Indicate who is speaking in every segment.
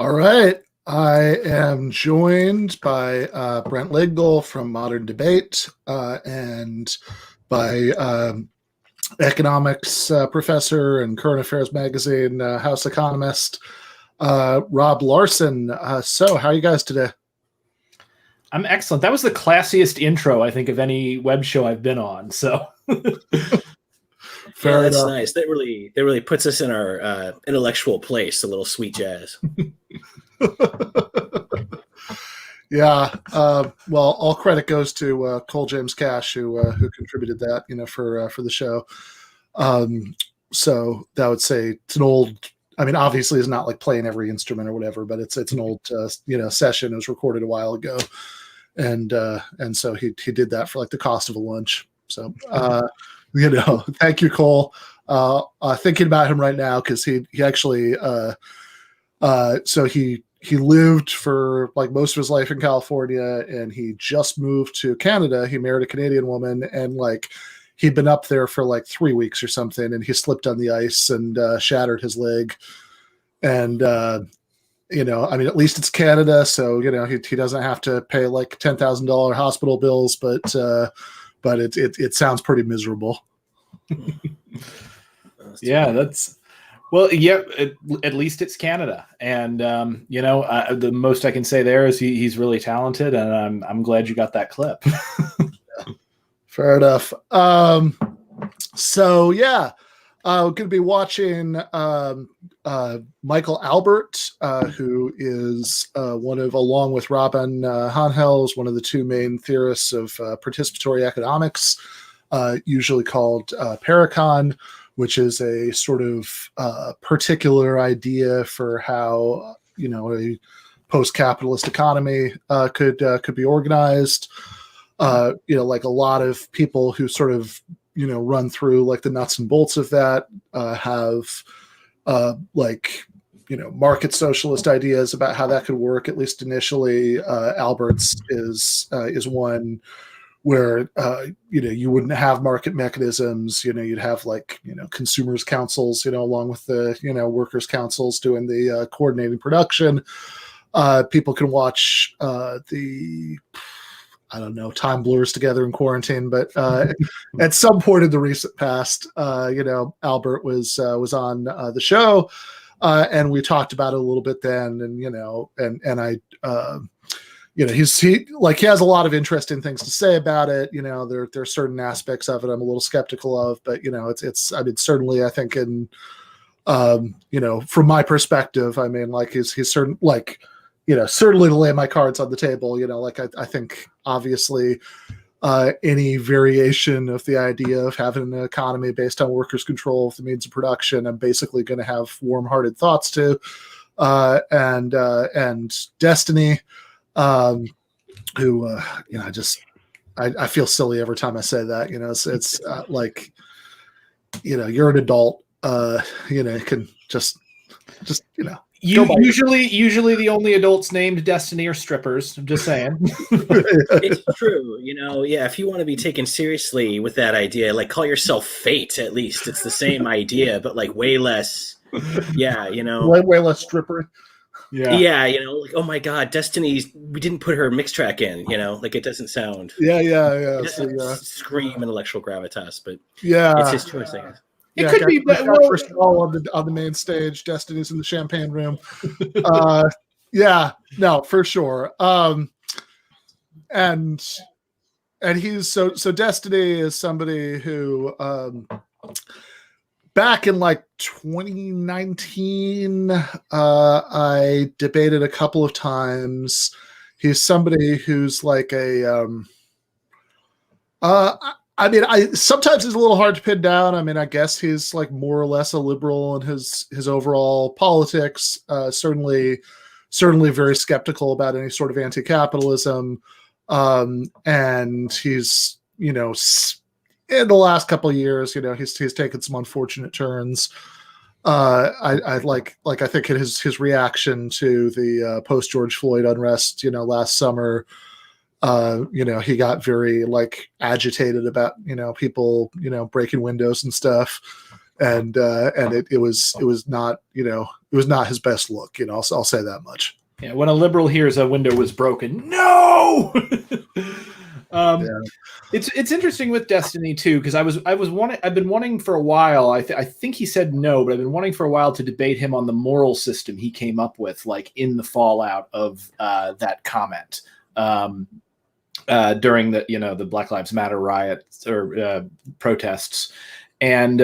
Speaker 1: All right. I am joined by Brent Lengel from Modern Debate and by economics professor and current affairs magazine, House Economist, Rob Larson. So, how are you guys today?
Speaker 2: I'm excellent. That was the classiest intro, I think, of any web show I've been on. So,
Speaker 3: Fair enough. Nice. That really puts us in our intellectual place. A little sweet jazz.
Speaker 1: Yeah. Well, all credit goes to Cole James Cash, who contributed that, for the show. So that would say it's an old. I mean, obviously, it's not like playing every instrument or whatever, but it's an old session. It was recorded a while ago, and so he did that for like the cost of a lunch. So thank you, Cole. Thinking about him right now because he actually so he lived for like most of his life in California, and he just moved to Canada. He married a Canadian woman, and like he'd been up there for like 3 weeks or something, and he slipped on the ice and shattered his leg. And I mean, at least it's Canada, so he doesn't have to pay like $10,000 hospital bills, but it sounds pretty miserable.
Speaker 2: Yeah, at least it's Canada, and the most I can say there is he's really talented, and I'm glad you got that clip.
Speaker 1: Fair enough. So yeah, we're going to be watching Michael Albert, who is along with Robin Hanhels, one of the two main theorists of participatory economics, usually called paracon, which is a sort of particular idea for how a post-capitalist economy could be organized. Like a lot of people who sort of run through like the nuts and bolts of that have market socialist ideas about how that could work, at least initially. Albert's is one where you wouldn't have market mechanisms. You'd have like consumers councils along with the workers councils doing the coordinating production. People can watch time blurs together in quarantine, but at some point in the recent past, Albert was on the show, and we talked about it a little bit then, and I he has a lot of interesting things to say about it. There are certain aspects of it I'm a little skeptical of, but it's I mean, certainly I think in from my perspective, I mean, like he's certain, like certainly to lay my cards on the table, I think obviously any variation of the idea of having an economy based on workers' control of the means of production, I'm basically going to have warm-hearted thoughts to, and Destiny, who I feel silly every time I say that. It's like you're an adult, you can just
Speaker 2: Usually the only adults named Destiny are strippers. I'm just saying.
Speaker 3: It's true. Yeah, if you want to be taken seriously with that idea, like call yourself Fate, at least. It's the same idea, but like way less. Yeah,
Speaker 1: way less stripper.
Speaker 3: Yeah, like, oh my God, Destiny's, we didn't put her mix track in, like it doesn't sound.
Speaker 1: Yeah.
Speaker 3: It doesn't scream intellectual gravitas, but
Speaker 1: yeah,
Speaker 3: it's his choice, I guess.
Speaker 2: It could be, but
Speaker 1: first of all, on the main stage, Destiny's in the champagne room. Yeah, no, for sure. And he's so Destiny is somebody who back in like 2019, I debated a couple of times. He's somebody who's like I mean, sometimes it's a little hard to pin down. I mean, I guess he's like more or less a liberal in his overall politics. Certainly very skeptical about any sort of anti-capitalism. And he's, in the last couple of years, he's taken some unfortunate turns. I think his reaction to the post George Floyd unrest, last summer. He got very like agitated about, people, breaking windows and stuff. and it was not, it was not his best look. I'll say that much.
Speaker 2: Yeah, when a liberal hears a window was broken, no.
Speaker 1: Yeah.
Speaker 2: It's interesting with Destiny too, because I've been wanting for a while. I think he said no, but I've been wanting for a while to debate him on the moral system he came up with, like in the fallout of that comment during the Black Lives Matter riots or protests, and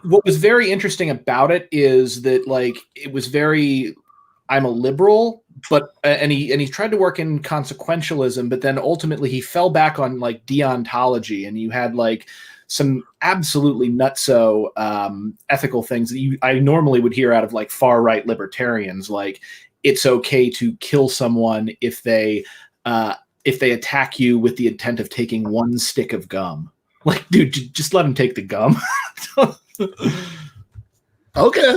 Speaker 2: what was very interesting about it is that it was very, I'm a liberal, but and he tried to work in consequentialism, but then ultimately he fell back on deontology, and you had some absolutely nutso ethical things that I normally would hear out of far right libertarians, like it's okay to kill someone if they attack you with the intent of taking one stick of gum. Dude, just let them take the gum.
Speaker 1: Okay,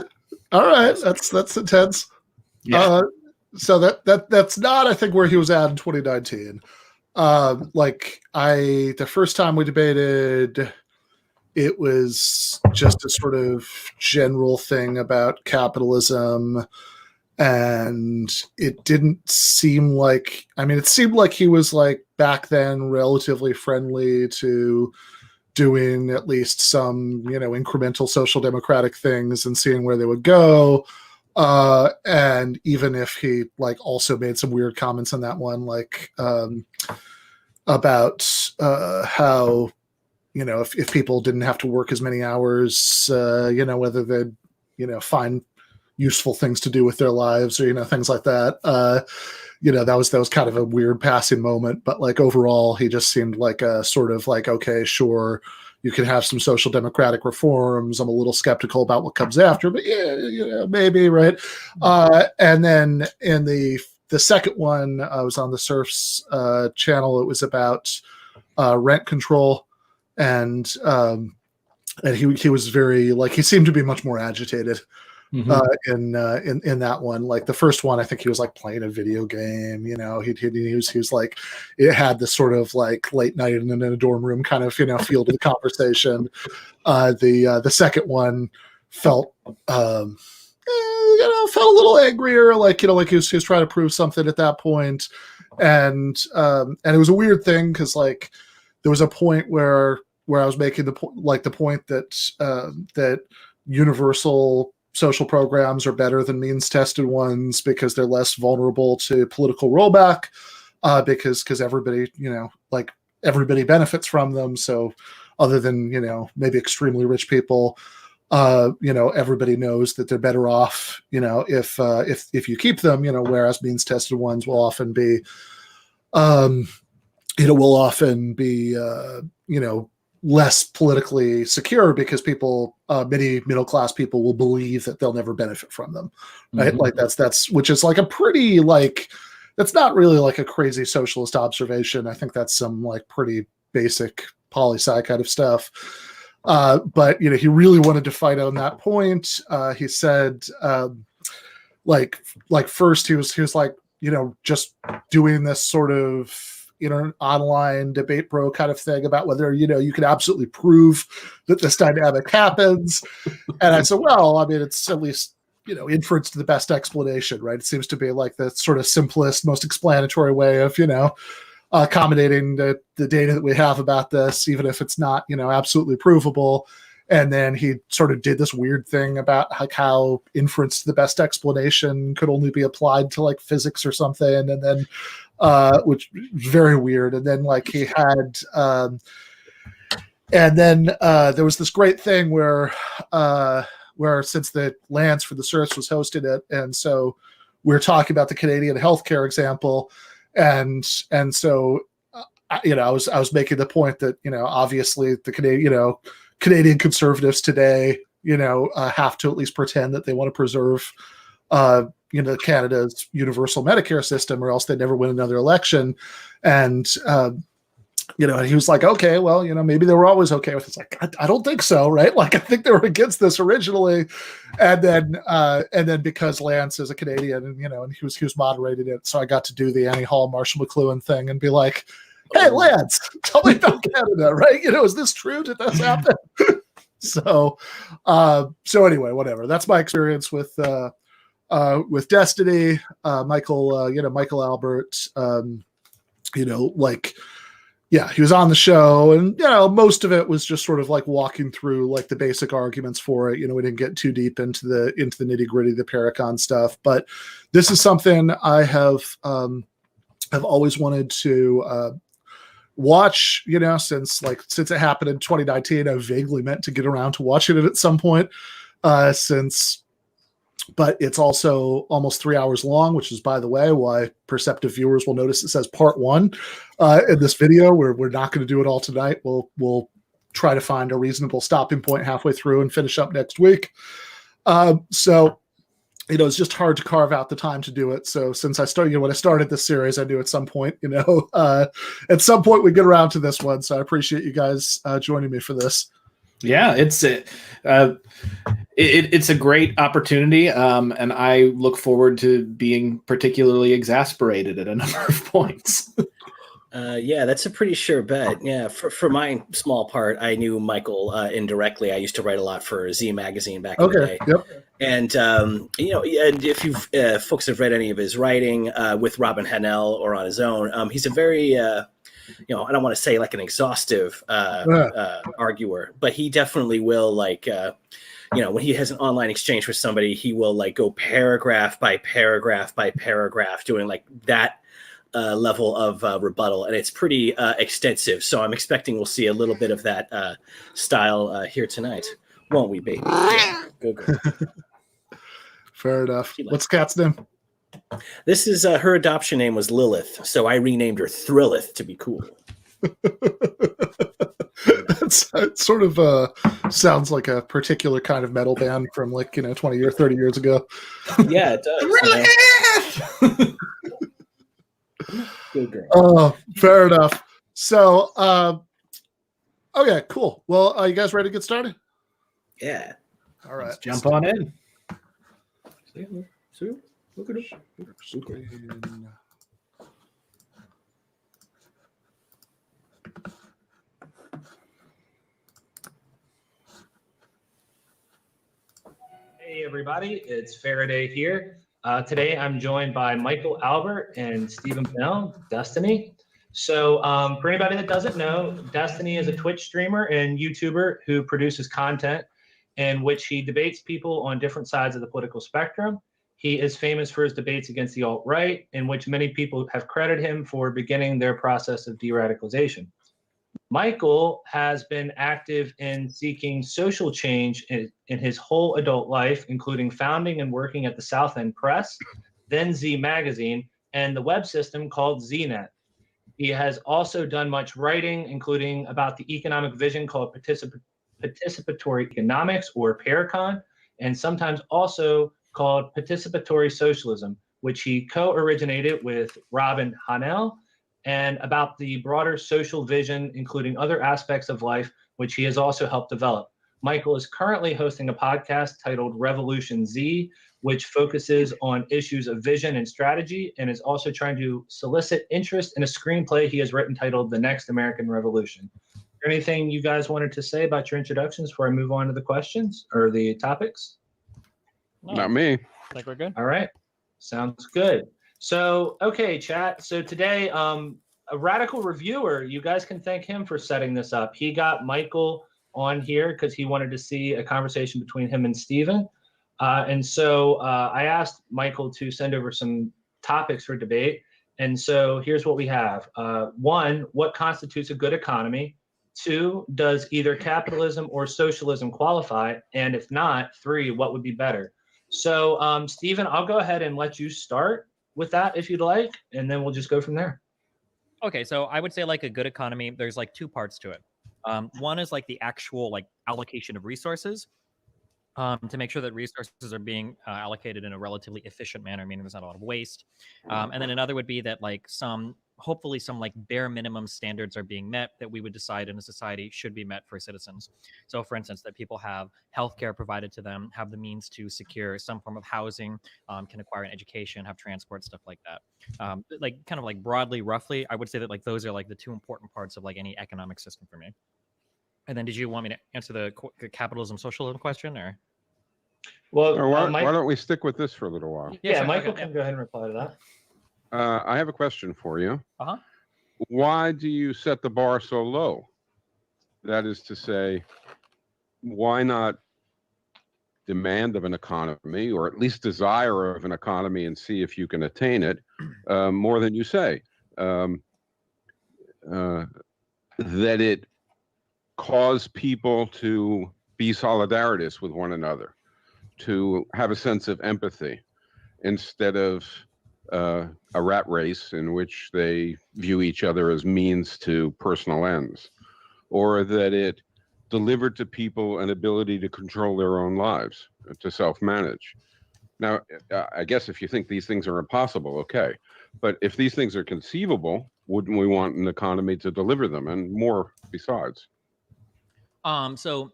Speaker 1: all right, that's intense.
Speaker 2: Yeah.
Speaker 1: So that's not, I think, where he was at in 2019. The first time we debated, it was just a sort of general thing about capitalism, and it didn't seem like, it seemed like he was back then relatively friendly to doing at least some, incremental social democratic things and seeing where they would go. And even if he also made some weird comments on that one, about how, if people didn't have to work as many hours, whether they'd, find useful things to do with their lives, or, things like that. That was kind of a weird passing moment, but overall, he just seemed like a sort of okay, sure, you can have some social democratic reforms. I'm a little skeptical about what comes after, but yeah, maybe, right? And then in the second one, I was on the Surf's channel. It was about rent control, and he was very he seemed to be much more agitated. In that one. The first one, I think he was playing a video game. He was it had this sort of late night in a dorm room kind of feel to the conversation. The second one felt felt a little angrier, he was trying to prove something at that point, and it was a weird thing because there was a point where I was making the point that universal social programs are better than means-tested ones because they're less vulnerable to political rollback, because everybody, everybody benefits from them. So other than, maybe extremely rich people, everybody knows that they're better off, if you keep them, whereas means-tested ones will often be, less politically secure because people, many middle-class people will believe that they'll never benefit from them, right? That's which is a pretty, that's not really a crazy socialist observation. I think that's some pretty basic poli-sci kind of stuff. But, he really wanted to fight on that point. He said, first he was just doing this sort of, online debate bro kind of thing about whether, you can absolutely prove that this dynamic happens. And I said, well, it's at least, inference to the best explanation, right? It seems to be the sort of simplest, most explanatory way of, accommodating the data that we have about this, even if it's not, absolutely provable. And then he sort of did this weird thing about how inference to the best explanation could only be applied to physics or something. And then, which was very weird. And then he had, and then there was this great thing where since the Lance for the Search was hosting it, and so we were talking about the Canadian healthcare example, and so I was making the point that obviously the Canadian conservatives today have to at least pretend that they want to preserve Canada's universal Medicare system, or else they'd never win another election. And he was okay, well, maybe they were always okay with it. It's I don't think so, right? I think they were against this originally, and then because Lance is a Canadian, and he was moderating it, so I got to do the Annie Hall, Marshall McLuhan thing and be hey, Lance, tell me about Canada, right? Is this true? Did this happen? So anyway, whatever. That's my experience with Destiny. Michael Albert. He was on the show, and most of it was just sort of like walking through like the basic arguments for it. We didn't get too deep into the nitty gritty, the paracon stuff, but this is something I have always wanted to watch. Since it happened in 2019, I vaguely meant to get around to watching it at some point. But it's also almost 3 hours long, which is, by the way, why perceptive viewers will notice it says part 1 in this video. We're not going to do it all tonight. We'll try to find a reasonable stopping point halfway through and finish up next week. It's just hard to carve out the time to do it. So since I started, when I started this series, I knew at some point, at some point we'd get around to this one. So I appreciate you guys joining me for this.
Speaker 2: Yeah, it's a great opportunity, and I look forward to being particularly exasperated at a number of points.
Speaker 3: Yeah, that's a pretty sure bet. Yeah, for my small part, I knew Michael indirectly. I used to write a lot for Z Magazine back in the day. Yep. And and if you folks have read any of his writing with Robin Hanel or on his own, he's a very I don't want to say like an exhaustive arguer, but he definitely will when he has an online exchange with somebody, he will go paragraph by paragraph by paragraph, doing like that level of rebuttal, and it's pretty extensive. So I'm expecting we'll see a little bit of that style here tonight, won't we, baby? Yeah, go.
Speaker 1: Fair enough. What's Kat's name?
Speaker 3: This is her adoption name was Lilith, so I renamed her Thrillith to be cool.
Speaker 1: It sort of sounds like a particular kind of metal band from 20 or 30 years ago.
Speaker 3: Yeah, it does. Good girl.
Speaker 1: Oh, fair enough. So, okay, cool. Well, are you guys ready to get started?
Speaker 3: Yeah.
Speaker 1: All right.
Speaker 2: Let's jump on in.
Speaker 3: Look at it.
Speaker 4: Hey everybody, it's Faraday here. Today I'm joined by Michael Albert and Stephen Bell, Destiny. So for anybody that doesn't know, Destiny is a Twitch streamer and YouTuber who produces content in which he debates people on different sides of the political spectrum. He is famous for his debates against the alt-right, in which many people have credited him for beginning their process of de-radicalization. Michael has been active in seeking social change in his whole adult life, including founding and working at the South End Press, then Z Magazine, and the web system called ZNet. He has also done much writing, including about the economic vision called participatory economics, or paracon, and sometimes also called participatory socialism, which he co-originated with Robin Hanel, and about the broader social vision, including other aspects of life, which he has also helped develop. Michael is currently hosting a podcast titled Revolution Z, which focuses on issues of vision and strategy, and is also trying to solicit interest in a screenplay he has written titled The Next American Revolution. Is there anything you guys wanted to say about your introductions before I move on to the questions or the topics?
Speaker 5: No, not me.
Speaker 4: I think we're good. All right. Sounds good. So, okay, chat. So today, a radical reviewer, you guys can thank him for setting this up. He got Michael on here because he wanted to see a conversation between him and Stephen. And so I asked Michael to send over some topics for debate. And so here's what we have. 1, what constitutes a good economy? 2, does either capitalism or socialism qualify? And if not, 3, what would be better? So, Stephen, I'll go ahead and let you start with that if you'd like, and then we'll just go from there.
Speaker 6: Okay, so I would say like a good economy, there's like 2 parts to it. One is like the actual like allocation of resources to make sure that resources are being allocated in a relatively efficient manner, meaning there's not a lot of waste. And then another would be that like some hopefully some like bare minimum standards are being met that we would decide in a society should be met for citizens. So for instance, that people have healthcare provided to them, have the means to secure some form of housing, can acquire an education, have transport, stuff like that. Like kind of like broadly, roughly, I would say that like those are like the two important parts of like any economic system for me. And then did you want me to answer the capitalism socialism question, or?
Speaker 4: Well,
Speaker 5: why don't we stick with this for a little while?
Speaker 4: Yeah,
Speaker 6: sure,
Speaker 4: Michael
Speaker 6: okay,
Speaker 4: can go ahead and reply to that.
Speaker 5: I have a question for you.
Speaker 6: Uh-huh.
Speaker 5: Why do you set the bar so low? That is to say, why not demand of an economy, or at least desire of an economy, and see if you can attain it more than you say? That it cause people to be solidaritous with one another, to have a sense of empathy, instead of a rat race in which they view each other as means to personal ends, or that it delivered to people an ability to control their own lives, to self-manage. Now, I guess if you think these things are impossible, okay. But if these things are conceivable, wouldn't we want an economy to deliver them, and more besides?
Speaker 6: So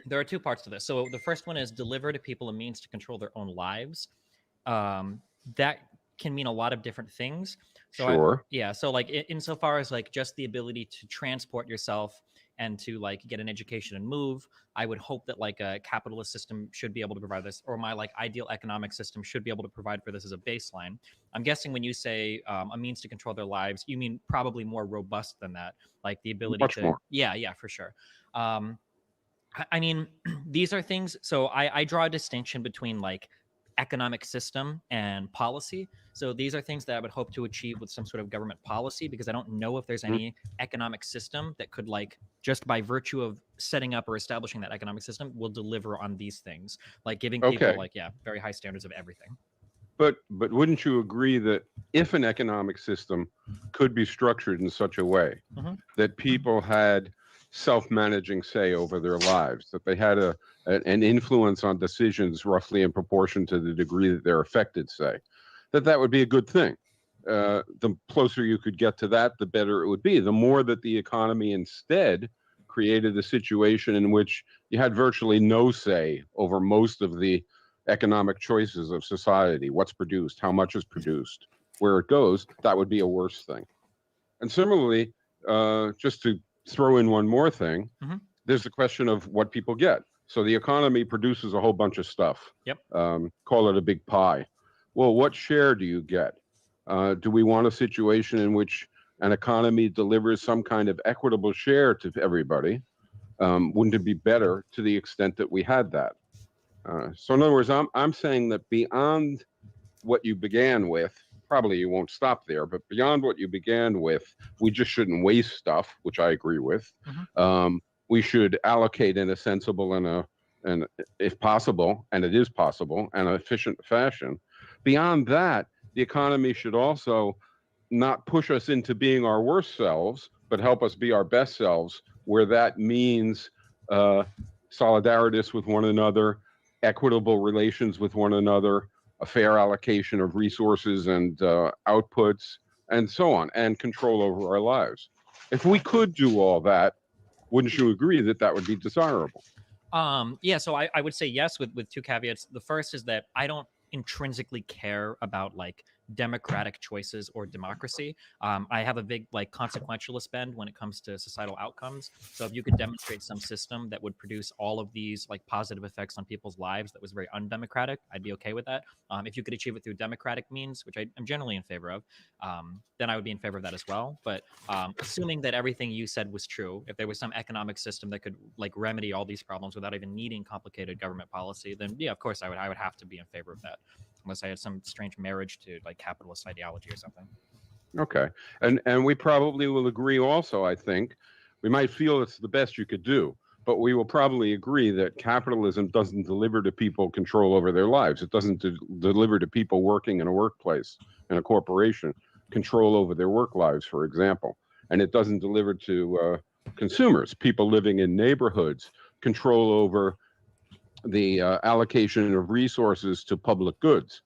Speaker 6: there are two parts to this. So the first one is deliver to people a means to control their own lives. That can mean a lot of different things. So
Speaker 5: Sure.
Speaker 6: So like insofar as like just the ability to transport yourself and to like get an education and move, I would hope that like a capitalist system should be able to provide this, or my like ideal economic system should be able to provide for this as a baseline. I'm guessing when you say a means to control their lives, you mean probably more robust than that, like the ability
Speaker 5: Much
Speaker 6: to
Speaker 5: more.
Speaker 6: Yeah, for sure. I mean, these are things. So I draw a distinction between like economic system and policy. So these are things that I would hope to achieve with some sort of government policy, because I don't know if there's any economic system that could like just by virtue of setting up or establishing that economic system will deliver on these things, like giving people like very high standards of everything.
Speaker 5: But wouldn't you agree that if an economic system could be structured in such a way that people had self-managing say over their lives, that they had an influence on decisions roughly in proportion to the degree that they're affected, say, that would be a good thing? The closer you could get to that, the better it would be. The more that the economy instead created a situation in which you had virtually no say over most of the economic choices of society, what's produced, how much is produced, where it goes, that would be a worse thing. And similarly, just to throw in one more thing, there's the question of what people get. So the economy produces a whole bunch of stuff. Call it a big pie. Well, what share do you get? Do we want a situation in which an economy delivers some kind of equitable share to everybody? Wouldn't it be better to the extent that we had that? So in other words, I'm saying that beyond what you began with, probably you won't stop there, but beyond what you began with, we just shouldn't waste stuff, which I agree with. We should allocate in a sensible and if possible, and it is possible, an efficient fashion. Beyond that, the economy should also not push us into being our worst selves, but help us be our best selves, where that means solidaritous with one another, equitable relations with one another, a fair allocation of resources and outputs, and so on, and control over our lives. If we could do all that, wouldn't you agree that that would be desirable?
Speaker 6: So I would say yes, with two caveats. The first is that I don't intrinsically care about like democratic choices or democracy. I have a big like consequentialist bend when it comes to societal outcomes. So if you could demonstrate some system that would produce all of these like positive effects on people's lives that was very undemocratic, I'd be okay with that. If you could achieve it through democratic means, which I'm generally in favor of, then I would be in favor of that as well. But assuming that everything you said was true, if there was some economic system that could like remedy all these problems without even needing complicated government policy, then yeah, of course I would have to be in favor of that, unless I had some strange marriage to like capitalist ideology or something.
Speaker 5: Okay. And we probably will agree also, I think. We might feel it's the best you could do, but we will probably agree that capitalism doesn't deliver to people control over their lives. It doesn't deliver to people working in a workplace, in a corporation, control over their work lives, for example. And it doesn't deliver to consumers, people living in neighborhoods, control over the allocation of resources to public goods.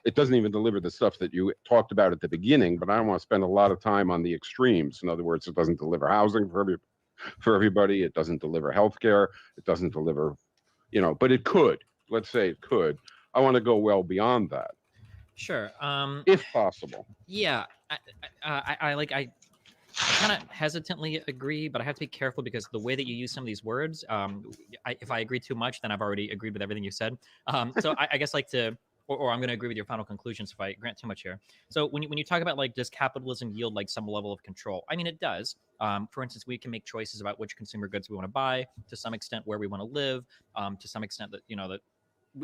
Speaker 5: It doesn't even deliver the stuff that you talked about at the beginning, but I don't want to spend a lot of time on the extremes. In other words, it doesn't deliver housing for everybody. It doesn't deliver healthcare. It doesn't deliver, but it could. Let's say it could. I want to go well beyond that.
Speaker 6: Sure.
Speaker 5: If possible.
Speaker 6: Yeah. I kind of hesitantly agree, but I have to be careful because the way that you use some of these words, if I agree too much, then I've already agreed with everything you said. So I guess or I'm going to agree with your final conclusions if I grant too much here. So when you talk about like, does capitalism yield like some level of control? I mean, it does. For instance, we can make choices about which consumer goods we want to buy, to some extent where we want to live, to some extent that, that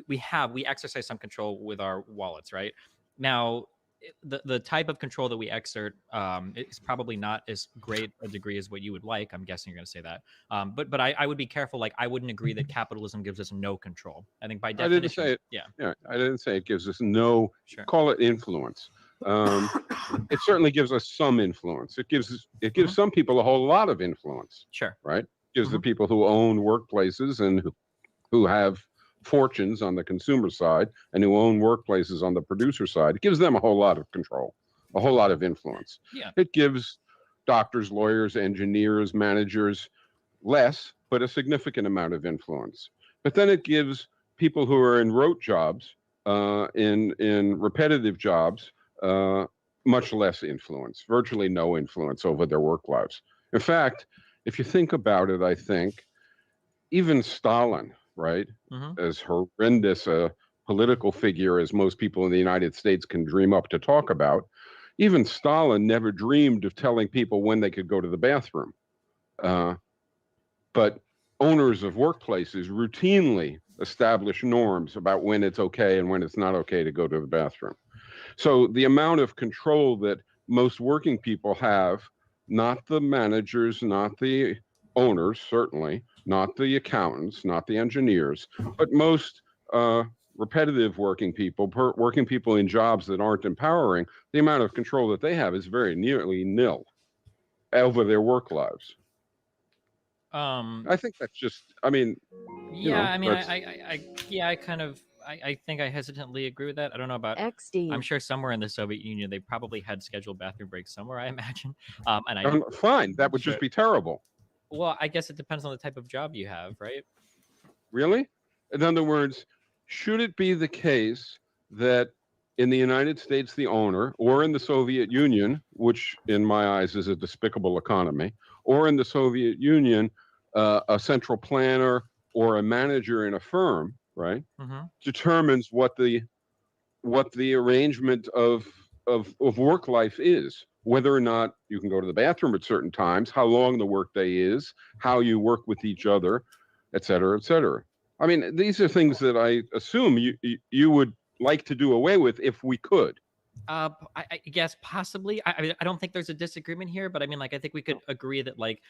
Speaker 6: we exercise some control with our wallets, right? Now, the type of control that we exert is probably not as great a degree as what you would like. I'm guessing you're going to say that. But I would be careful. Like, I wouldn't agree that capitalism gives us no control. I think by definition,
Speaker 5: I didn't say it.
Speaker 6: Yeah,
Speaker 5: I didn't say it gives us no.
Speaker 6: Sure.
Speaker 5: Call it influence. It certainly gives us some influence. It gives some people a whole lot of influence.
Speaker 6: Sure.
Speaker 5: Right. It gives the people who own workplaces and who have fortunes on the consumer side and who own workplaces on the producer side. It gives them a whole lot of control, a whole lot of influence.
Speaker 6: Yeah.
Speaker 5: It gives doctors, lawyers, engineers, managers less, but a significant amount of influence. But then it gives people who are in rote jobs, in repetitive jobs, much less influence, virtually no influence over their work lives. In fact, if you think about it, I think even Stalin, right, as horrendous a political figure as most people in the United States can dream up to talk about, even Stalin never dreamed of telling people when they could go to the bathroom. But owners of workplaces routinely establish norms about when it's okay and when it's not okay to go to the bathroom. So the amount of control that most working people have, not the managers, not the owners, certainly, not the accountants, not the engineers, but most repetitive working people in jobs that aren't empowering, the amount of control that they have is very nearly nil over their work lives. I think that's just, I mean,
Speaker 6: I think I hesitantly agree with that. I don't know about
Speaker 7: XD.
Speaker 6: I'm sure somewhere in the Soviet Union they probably had scheduled bathroom breaks somewhere, I imagine.
Speaker 5: Fine, that would just be terrible.
Speaker 6: Well, I guess it depends on the type of job you have, right?
Speaker 5: Really? In other words, should it be the case that in the United States, the owner, or in the Soviet Union, which in my eyes is a despicable economy, or in the Soviet Union, a central planner or a manager in a firm, right, determines what the arrangement of work life is, whether or not you can go to the bathroom at certain times, how long the workday is, how you work with each other, et cetera, et cetera. I mean, these are things that I assume you would like to do away with if we could.
Speaker 6: I guess possibly. I mean, I don't think there's a disagreement here, but I mean, like, I think we could agree that, like,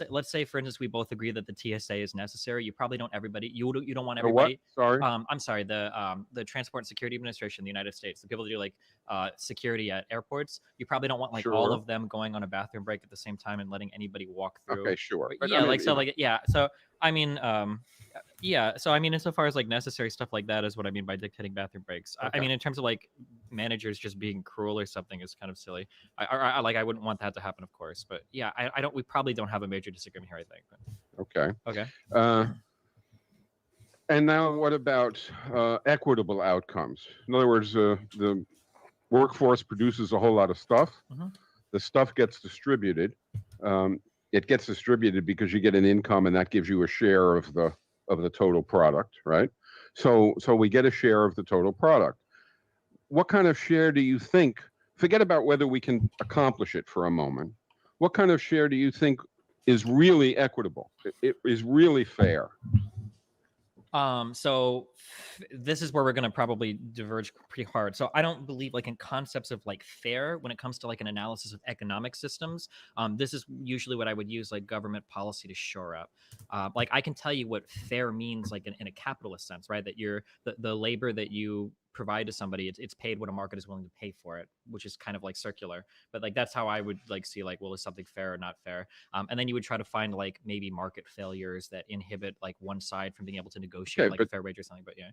Speaker 6: let's say, for instance, we both agree that the TSA is necessary. You probably don't you don't want everybody.
Speaker 5: What? Sorry.
Speaker 6: I'm sorry. The Transport and Security Administration in the United States, the people that do like security at airports, you probably don't want like all of them going on a bathroom break at the same time and letting anybody walk through.
Speaker 5: Okay, sure.
Speaker 6: But yeah, so I mean, so I mean, insofar as like necessary stuff like that is what I mean by dictating bathroom breaks. Okay. I mean, in terms of like managers just being cruel or something is kind of silly. I wouldn't want that to happen, of course. But yeah, we probably don't have a major disagreement here, I think. But.
Speaker 5: Okay. And now what about equitable outcomes? In other words, the workforce produces a whole lot of stuff. The stuff gets distributed. It gets distributed because you get an income and that gives you a share of the total product, right? So we get a share of the total product. What kind of share do you think, forget about whether we can accomplish it for a moment, what kind of share do you think is really equitable? It is really fair?
Speaker 6: So this is where we're going to probably diverge pretty hard. So I don't believe like in concepts of like fair when it comes to like an analysis of economic systems. This is usually what I would use like government policy to shore up. Like I can tell you what fair means like in a capitalist sense, right? That the labor that you provide to somebody, it's paid what a market is willing to pay for it, which is kind of like circular. But like that's how I would like see like, well, is something fair or not fair? And then you would try to find like maybe market failures that inhibit like one side from being able to negotiate like a fair wage or something. But yeah.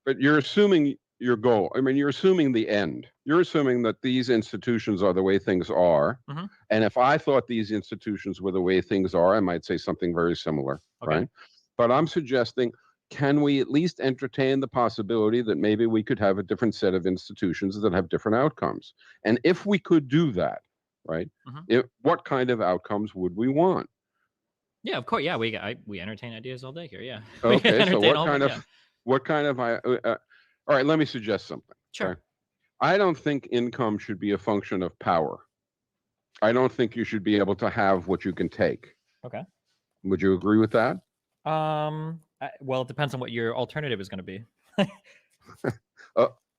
Speaker 5: But you're assuming your goal. I mean, you're assuming the end. You're assuming that these institutions are the way things are.
Speaker 6: Mhm.
Speaker 5: And if I thought these institutions were the way things are, I might say something very similar,
Speaker 6: Okay.
Speaker 5: right? But I'm suggesting, can we at least entertain the possibility that maybe we could have a different set of institutions that have different outcomes? And if we could do that, right?
Speaker 6: Mhm.
Speaker 5: What kind of outcomes would we want?
Speaker 6: Yeah, of course. Yeah, we entertain ideas all day here. Yeah. We
Speaker 5: Okay, so
Speaker 6: entertain all of them, yeah.
Speaker 5: all right, let me suggest something.
Speaker 6: Sure.
Speaker 5: Okay? I don't think income should be a function of power. I don't think you should be able to have what you can take.
Speaker 6: Okay.
Speaker 5: Would you agree with that?
Speaker 6: Well, it depends on what your alternative is going to be.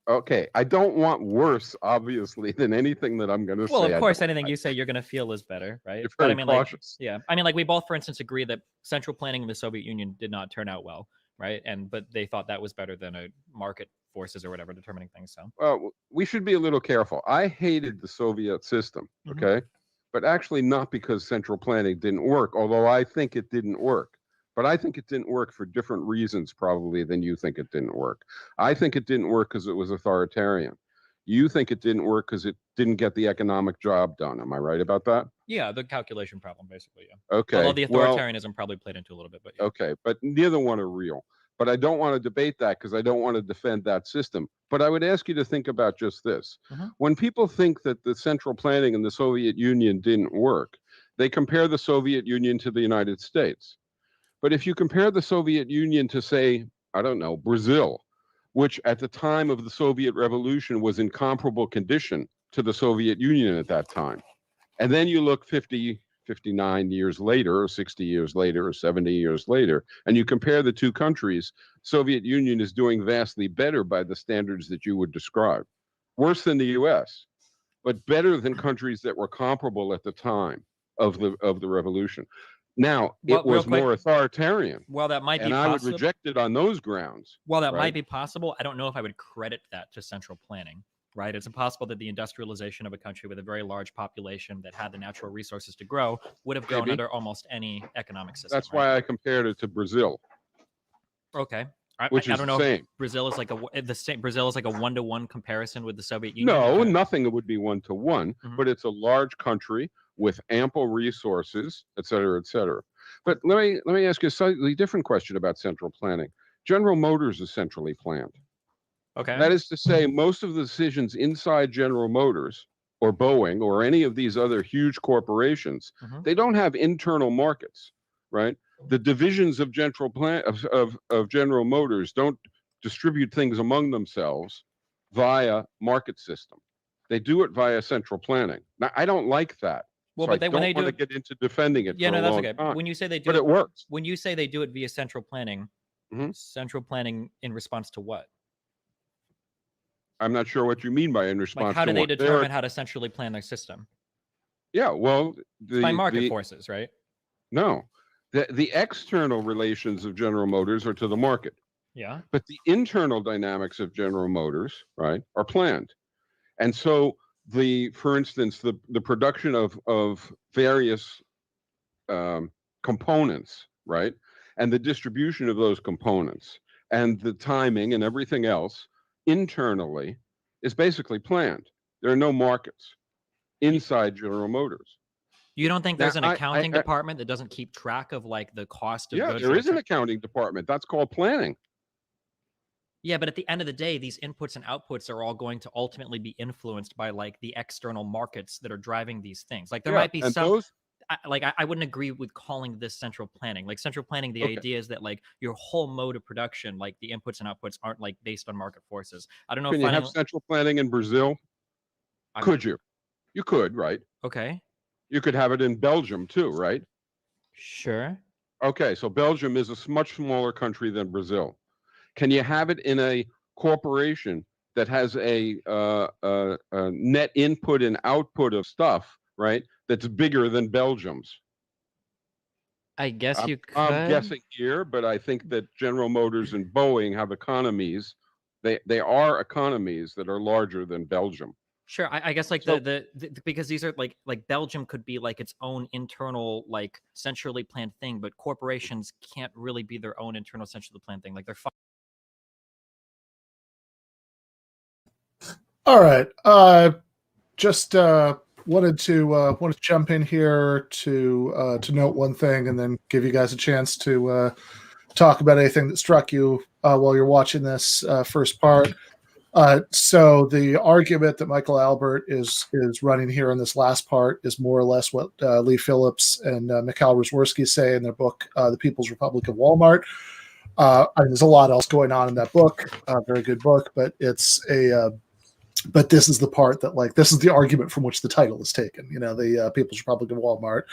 Speaker 5: Okay, I don't want worse, obviously, than anything that I'm going to say.
Speaker 6: Well, of course,
Speaker 5: I
Speaker 6: anything you say you're going to feel is better, right?
Speaker 5: You're
Speaker 6: But
Speaker 5: very
Speaker 6: I mean, like,
Speaker 5: cautious.
Speaker 6: yeah, I mean, like, we both, for instance, agree that central planning in the Soviet Union did not turn out well, right? But they thought that was better than a market forces or whatever determining things. So,
Speaker 5: Well, we should be a little careful. I hated the Soviet system,
Speaker 6: Mhm.
Speaker 5: okay? But actually not because central planning didn't work, although I think it didn't work. But I think it didn't work for different reasons, probably, than you think it didn't work. I think it didn't work because it was authoritarian. You think it didn't work because it didn't get the economic job done. Am I right about that?
Speaker 6: yeah, the calculation problem, basically, yeah.
Speaker 5: Okay.
Speaker 6: Although the
Speaker 5: Well,
Speaker 6: authoritarianism probably played into a little bit, but yeah.
Speaker 5: okay, but neither one are real. But I don't want to debate that because I don't want to defend that system. But I would ask you to think about just this.
Speaker 6: Mhm.
Speaker 5: When people think that the central planning in the Soviet Union didn't work, they compare the Soviet Union to the United States. But if you compare the Soviet Union to, say, I don't know, Brazil, which at the time of the Soviet Revolution was in comparable condition to the Soviet Union at that time, and then you look 50, 59 years later, or 60 years later, or 70 years later, and you compare the two countries, Soviet Union is doing vastly better by the standards that you would describe. Worse than the US, but better than countries that were comparable at the time of the revolution. Now,
Speaker 6: Well,
Speaker 5: it
Speaker 6: real
Speaker 5: was
Speaker 6: quick,
Speaker 5: more authoritarian,
Speaker 6: while that might be
Speaker 5: and I would
Speaker 6: possible,
Speaker 5: reject it on those grounds.
Speaker 6: while that might
Speaker 5: right?
Speaker 6: be possible, I don't know if I would credit that to central planning, right? It's impossible that the industrialization of a country with a very large population that had the natural resources to grow would have grown
Speaker 5: Maybe.
Speaker 6: under almost any economic system.
Speaker 5: That's
Speaker 6: right?
Speaker 5: why I compared it to Brazil,
Speaker 6: Okay.
Speaker 5: which
Speaker 6: I
Speaker 5: is
Speaker 6: don't
Speaker 5: the
Speaker 6: know if
Speaker 5: same.
Speaker 6: Brazil is like Brazil is like a 1-to-1 comparison with the Soviet Union.
Speaker 5: No,
Speaker 6: Okay.
Speaker 5: nothing would be 1-to-1,
Speaker 6: Mhm.
Speaker 5: but it's a large country with ample resources, et cetera, et cetera. But let me ask you a slightly different question about central planning. General Motors is centrally planned.
Speaker 6: Okay.
Speaker 5: That is to say, most of the decisions inside General Motors or Boeing or any of these other huge corporations,
Speaker 6: Mhm.
Speaker 5: they don't have internal markets, right? The divisions of General Motors don't distribute things among themselves via market system. They do it via central planning. Now, I don't like that.
Speaker 6: Well,
Speaker 5: So I
Speaker 6: but when
Speaker 5: don't
Speaker 6: they do
Speaker 5: want to
Speaker 6: it,
Speaker 5: get into defending it
Speaker 6: yeah,
Speaker 5: for
Speaker 6: no,
Speaker 5: a
Speaker 6: that's
Speaker 5: long
Speaker 6: okay.
Speaker 5: time.
Speaker 6: When you say they do
Speaker 5: But
Speaker 6: it,
Speaker 5: it works.
Speaker 6: when you say they do it via central planning,
Speaker 5: Mhm.
Speaker 6: central planning in response to what?
Speaker 5: I'm not sure what you mean by in
Speaker 6: Like,
Speaker 5: response
Speaker 6: how
Speaker 5: to
Speaker 6: do they
Speaker 5: what.
Speaker 6: determine how to centrally plan their system?
Speaker 5: Yeah, well,
Speaker 6: It's by market
Speaker 5: the
Speaker 6: forces, right?
Speaker 5: no, the external relations of General Motors are to the market,
Speaker 6: Yeah.
Speaker 5: but the internal dynamics of General Motors, right, are planned. And so for instance, the production of various components, right, and the distribution of those components and the timing and everything else internally is basically planned. There are no markets inside General Motors.
Speaker 6: You don't think
Speaker 5: Now,
Speaker 6: there's an accounting department that doesn't keep track of like the cost of
Speaker 5: yeah,
Speaker 6: goods?
Speaker 5: there is an accounting department. That's called planning.
Speaker 6: Yeah, but at the end of the day, these inputs and outputs are all going to ultimately be influenced by like the external markets that are driving these things. Like there
Speaker 5: Yeah,
Speaker 6: might be
Speaker 5: and
Speaker 6: some
Speaker 5: those
Speaker 6: I wouldn't agree with calling this central planning. Like central planning, the
Speaker 5: okay.
Speaker 6: idea is that like your whole mode of production, like the inputs and outputs aren't like based on market forces. I don't know
Speaker 5: Can
Speaker 6: if
Speaker 5: you have central planning in Brazil? Could you? You could, right?
Speaker 6: Okay.
Speaker 5: You could have it in Belgium too, right?
Speaker 6: Sure.
Speaker 5: Okay, so Belgium is a much smaller country than Brazil. Can you have it in a corporation that has a net input and output of stuff, right? That's bigger than Belgium's?
Speaker 6: I guess you
Speaker 5: I'm
Speaker 6: could.
Speaker 5: guessing here, but I think that General Motors and Boeing have economies. They are economies that are larger than Belgium.
Speaker 6: Sure. I guess like
Speaker 5: So
Speaker 6: the because these are like Belgium could be like its own internal like centrally planned thing, but corporations can't really be their own internal centrally planned thing. Like they're
Speaker 1: All right. Just wanted to jump in here to note one thing, and then give you guys a chance to talk about anything that struck you while you're watching this first part. So the argument that Michael Albert is running here in this last part is more or less what Lee Phillips and Mikhail Rozworski say in their book, The People's Republic of Walmart. There's a lot else going on in that book. Very good book, but it's but this is the part that, like, this is the argument from which the title is taken. The People's Republic of Walmart,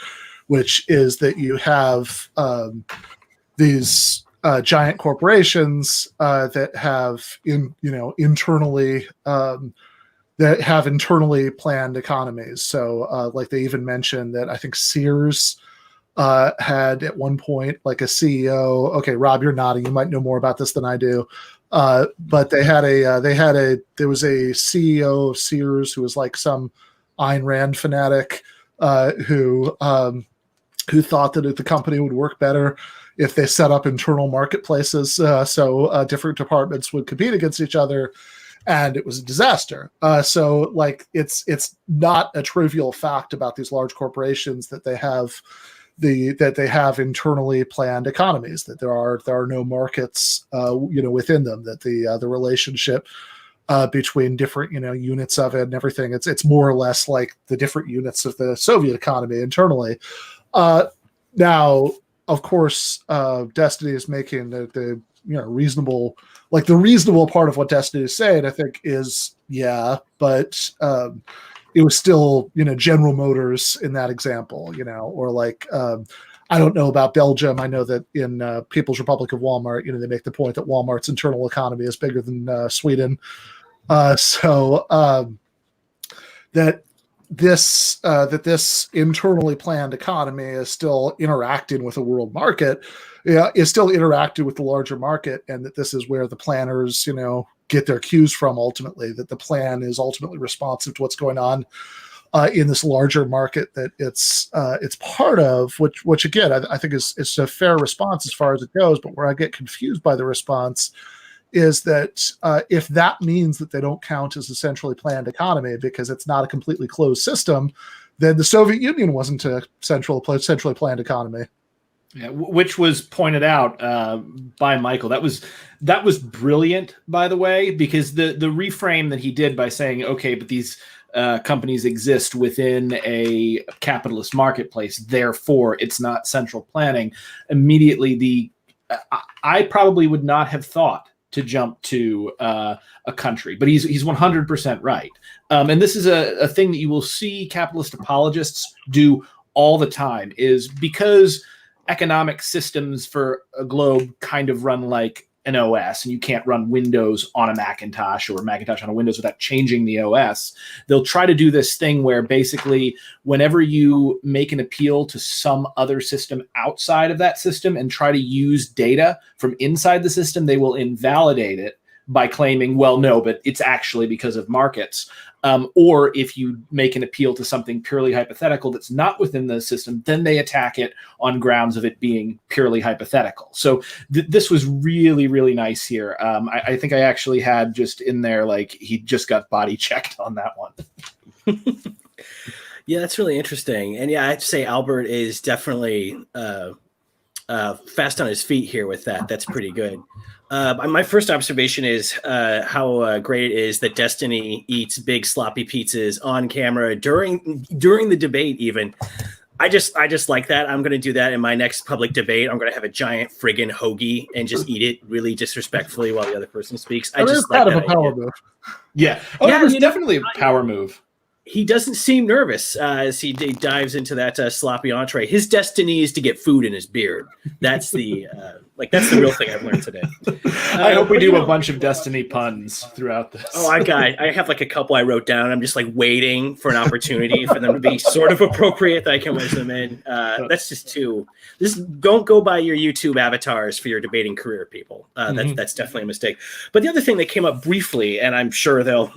Speaker 1: which is that you have these giant corporations that have internally planned economies. So like they even mentioned that I think Sears had at one point like a CEO. Okay, Rob, you're nodding. You might know more about this than I do. But there was a CEO of Sears who was like some Ayn Rand fanatic who thought that the company would work better if they set up internal marketplaces so different departments would compete against each other, and it was a disaster. So like it's not a trivial fact about these large corporations that they have internally planned economies, that there are no markets within them, that the relationship between different units of it and everything, it's more or less like the different units of the Soviet economy internally. Now, of course, Destiny is making the reasonable, like the reasonable part of what Destiny is saying, I think, is but it was still General Motors in that example, or like I don't know about Belgium. I know that in People's Republic of Walmart, they make the point that Walmart's internal economy is bigger than Sweden. So that this internally planned economy is still interacting with a world market, is still interacting with the larger market, and that this is where the planners, get their cues from ultimately, that the plan is ultimately responsive to what's going on in this larger market that it's part of, which again, I think is a fair response as far as it goes. But where I get confused by the response is that if that means that they don't count as a centrally planned economy because it's not a completely closed system, then the Soviet Union wasn't a centrally planned economy.
Speaker 2: Yeah, which was pointed out by Michael. That was brilliant, by the way, because the reframe that he did by saying, okay, but these companies exist within a capitalist marketplace, therefore it's not central planning. Immediately, I probably would not have thought to jump to a country, but he's 100% right. And this is a thing that you will see capitalist apologists do all the time, is because economic systems for a globe kind of run like an OS, and you can't run Windows on a Macintosh or Macintosh on a Windows without changing the OS. They'll try to do this thing where basically whenever you make an appeal to some other system outside of that system and try to use data from inside the system, they will invalidate it by claiming, well, no, but it's actually because of markets. Or if you make an appeal to something purely hypothetical that's not within the system, then they attack it on grounds of it being purely hypothetical. So this was really, really nice here. I think I actually had just in there, like, he just got body checked on that one.
Speaker 3: Yeah, that's really interesting. And yeah, I have to say Albert is definitely fast on his feet here with that. That's pretty good. My first observation is how great it is that Destiny eats big sloppy pizzas on camera during the debate. Even I just like that. I'm going to do that in my next public debate. I'm going to have a giant friggin' hoagie and just eat it really disrespectfully while the other person speaks. I just like that
Speaker 1: a power move.
Speaker 2: Yeah. Oh, yeah, it was definitely a power move.
Speaker 3: He doesn't seem nervous as he dives into that sloppy entree. His destiny is to get food in his beard. That's the that's the real thing I've learned today.
Speaker 2: I hope we do a bunch of Destiny puns throughout this.
Speaker 3: Oh, I have like a couple I wrote down. I'm just like waiting for an opportunity for them to be sort of appropriate that I can wedge them in. That's just too. Don't go by your YouTube avatars for your debating career, people. That's definitely a mistake. But the other thing that came up briefly, and I'm sure they'll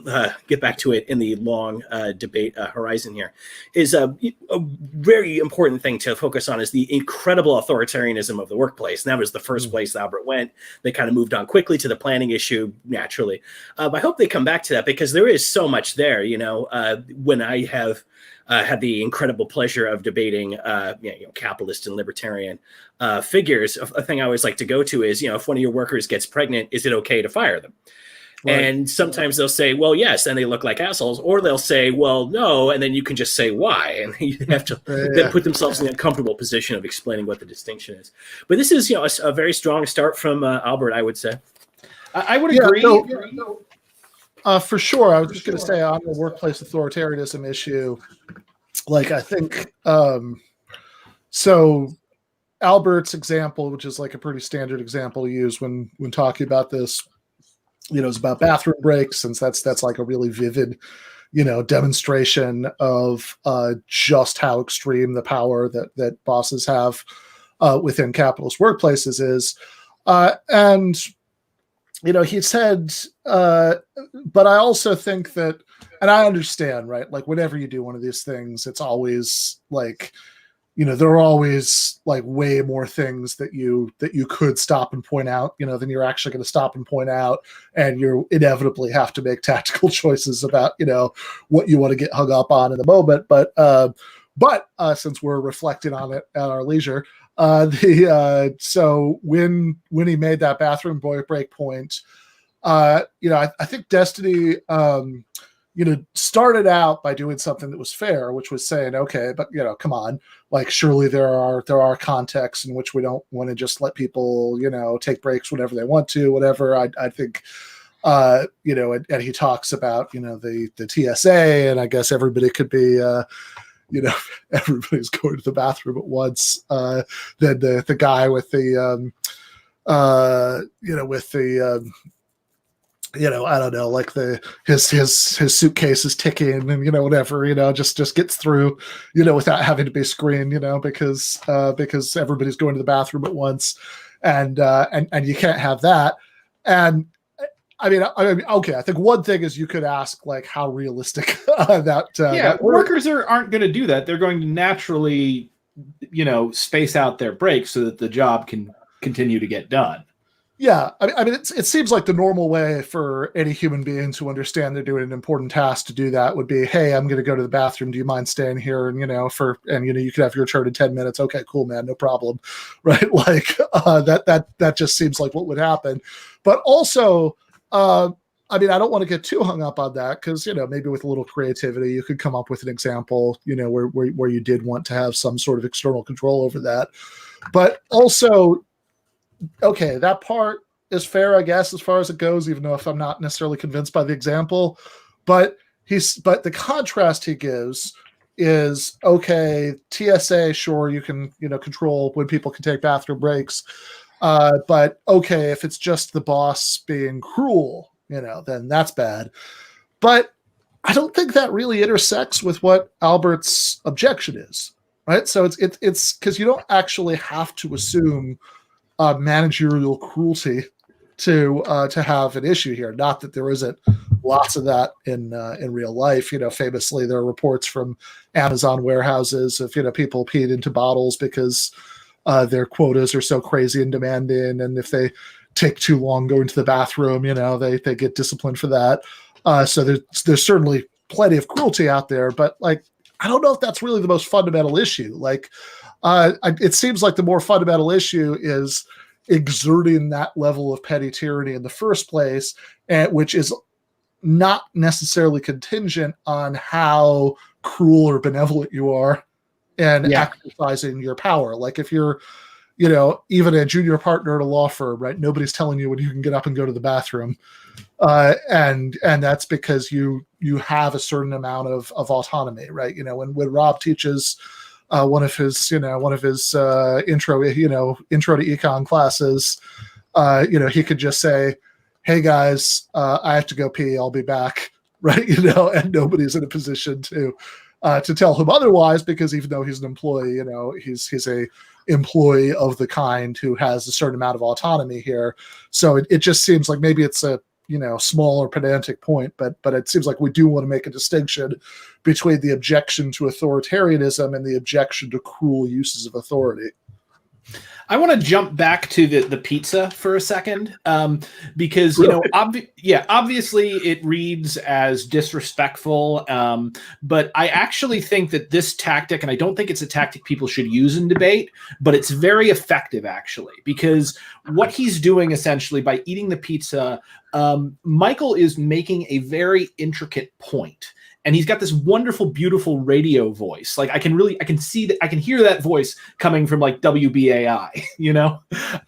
Speaker 3: get back to it in the long debate horizon here, is a very important thing to focus on is the incredible authoritarianism of the workplace. And that was the first place Albert went. They kind of moved on quickly to the planning issue naturally. I hope they come back to that because there is so much there. When I have had the incredible pleasure of debating capitalist and libertarian figures, a thing I always like to go to is, if one of your workers gets pregnant, is it okay to fire them? Right. And sometimes they'll say, well, yes, and they look like assholes, or they'll say, well, no, and then you can just say why, and you have to then put themselves in a comfortable position of explaining what the distinction is. But this is, a very strong start from Albert, I would say.
Speaker 2: I would agree.
Speaker 1: For sure. I was just going to say on the workplace authoritarianism issue, I think, so Albert's example, which is like a pretty standard example to use when talking about this, is about bathroom breaks, since that's like a really vivid, demonstration of just how extreme the power that bosses have within capitalist workplaces is. And he said, but I also think that, and I understand, right? Like whenever you do one of these things, it's always like, there are always like way more things that you could stop and point out, than you're actually going to stop and point out. And you inevitably have to make tactical choices about, what you want to get hung up on in the moment. But since we're reflecting on it at our leisure, so when he made that bathroom break point, I think Destiny, started out by doing something that was fair, which was saying, okay, but come on, like surely there are contexts in which we don't want to just let people, take breaks whenever they want to, whatever. I think, and he talks about, the TSA, and I guess everybody could be, everybody's going to the bathroom at once. Then the guy with the, I don't know, like his suitcase is ticking and, whatever, just gets through, without having to be screened, because everybody's going to the bathroom at once, and you can't have that. And I mean, okay, I think one thing is you could ask like how realistic that
Speaker 2: workers aren't going to do that. They're going to naturally, space out their breaks so that the job can continue to get done.
Speaker 1: Yeah, I mean, it seems like the normal way for any human being to understand they're doing an important task to do that would be, hey, I'm going to go to the bathroom. Do you mind staying here? And you could have your turn in 10 minutes. Okay, cool, man, no problem, right? Like that just seems like what would happen. But also, I mean, I don't want to get too hung up on that because maybe with a little creativity, you could come up with an example, where you did want to have some sort of external control over that, but also. Okay, that part is fair, I guess, as far as it goes, even though if I'm not necessarily convinced by the example. But the contrast he gives is, okay, TSA, sure, you can, control when people can take bathroom breaks. But okay, if it's just the boss being cruel, then that's bad. But I don't think that really intersects with what Albert's objection is, right? So it's because you don't actually have to assume managerial cruelty to have an issue here. Not that there isn't lots of that in real life. Famously, there are reports from Amazon warehouses of people peeing into bottles because their quotas are so crazy and demanding, and if they take too long going to the bathroom, they get disciplined for that. So there's certainly plenty of cruelty out there, but like I don't know if that's really the most fundamental issue. Like. It seems like the more fundamental issue is exerting that level of petty tyranny in the first place, which is not necessarily contingent on how cruel or benevolent you are and exercising your power. Like if you're, even a junior partner at a law firm, right? Nobody's telling you when you can get up and go to the bathroom. And that's because you have a certain amount of autonomy, right? When Rob teaches one of his intro to econ classes, he could just say, hey guys, I have to go pee, I'll be back, right? And nobody's in a position to tell him otherwise, because even though he's an employee, he's a employee of the kind who has a certain amount of autonomy here. So it just seems like maybe it's a small or pedantic point, but it seems like we do want to make a distinction between the objection to authoritarianism and the objection to cruel uses of authority.
Speaker 2: I want to jump back to the pizza for a second, because obviously it reads as disrespectful, but I actually think that this tactic, and I don't think it's a tactic people should use in debate, but it's very effective actually, because what he's doing essentially by eating the pizza, Michael is making a very intricate point. And he's got this wonderful, beautiful radio voice. Like I can see that, I can hear that voice coming from like WBAI,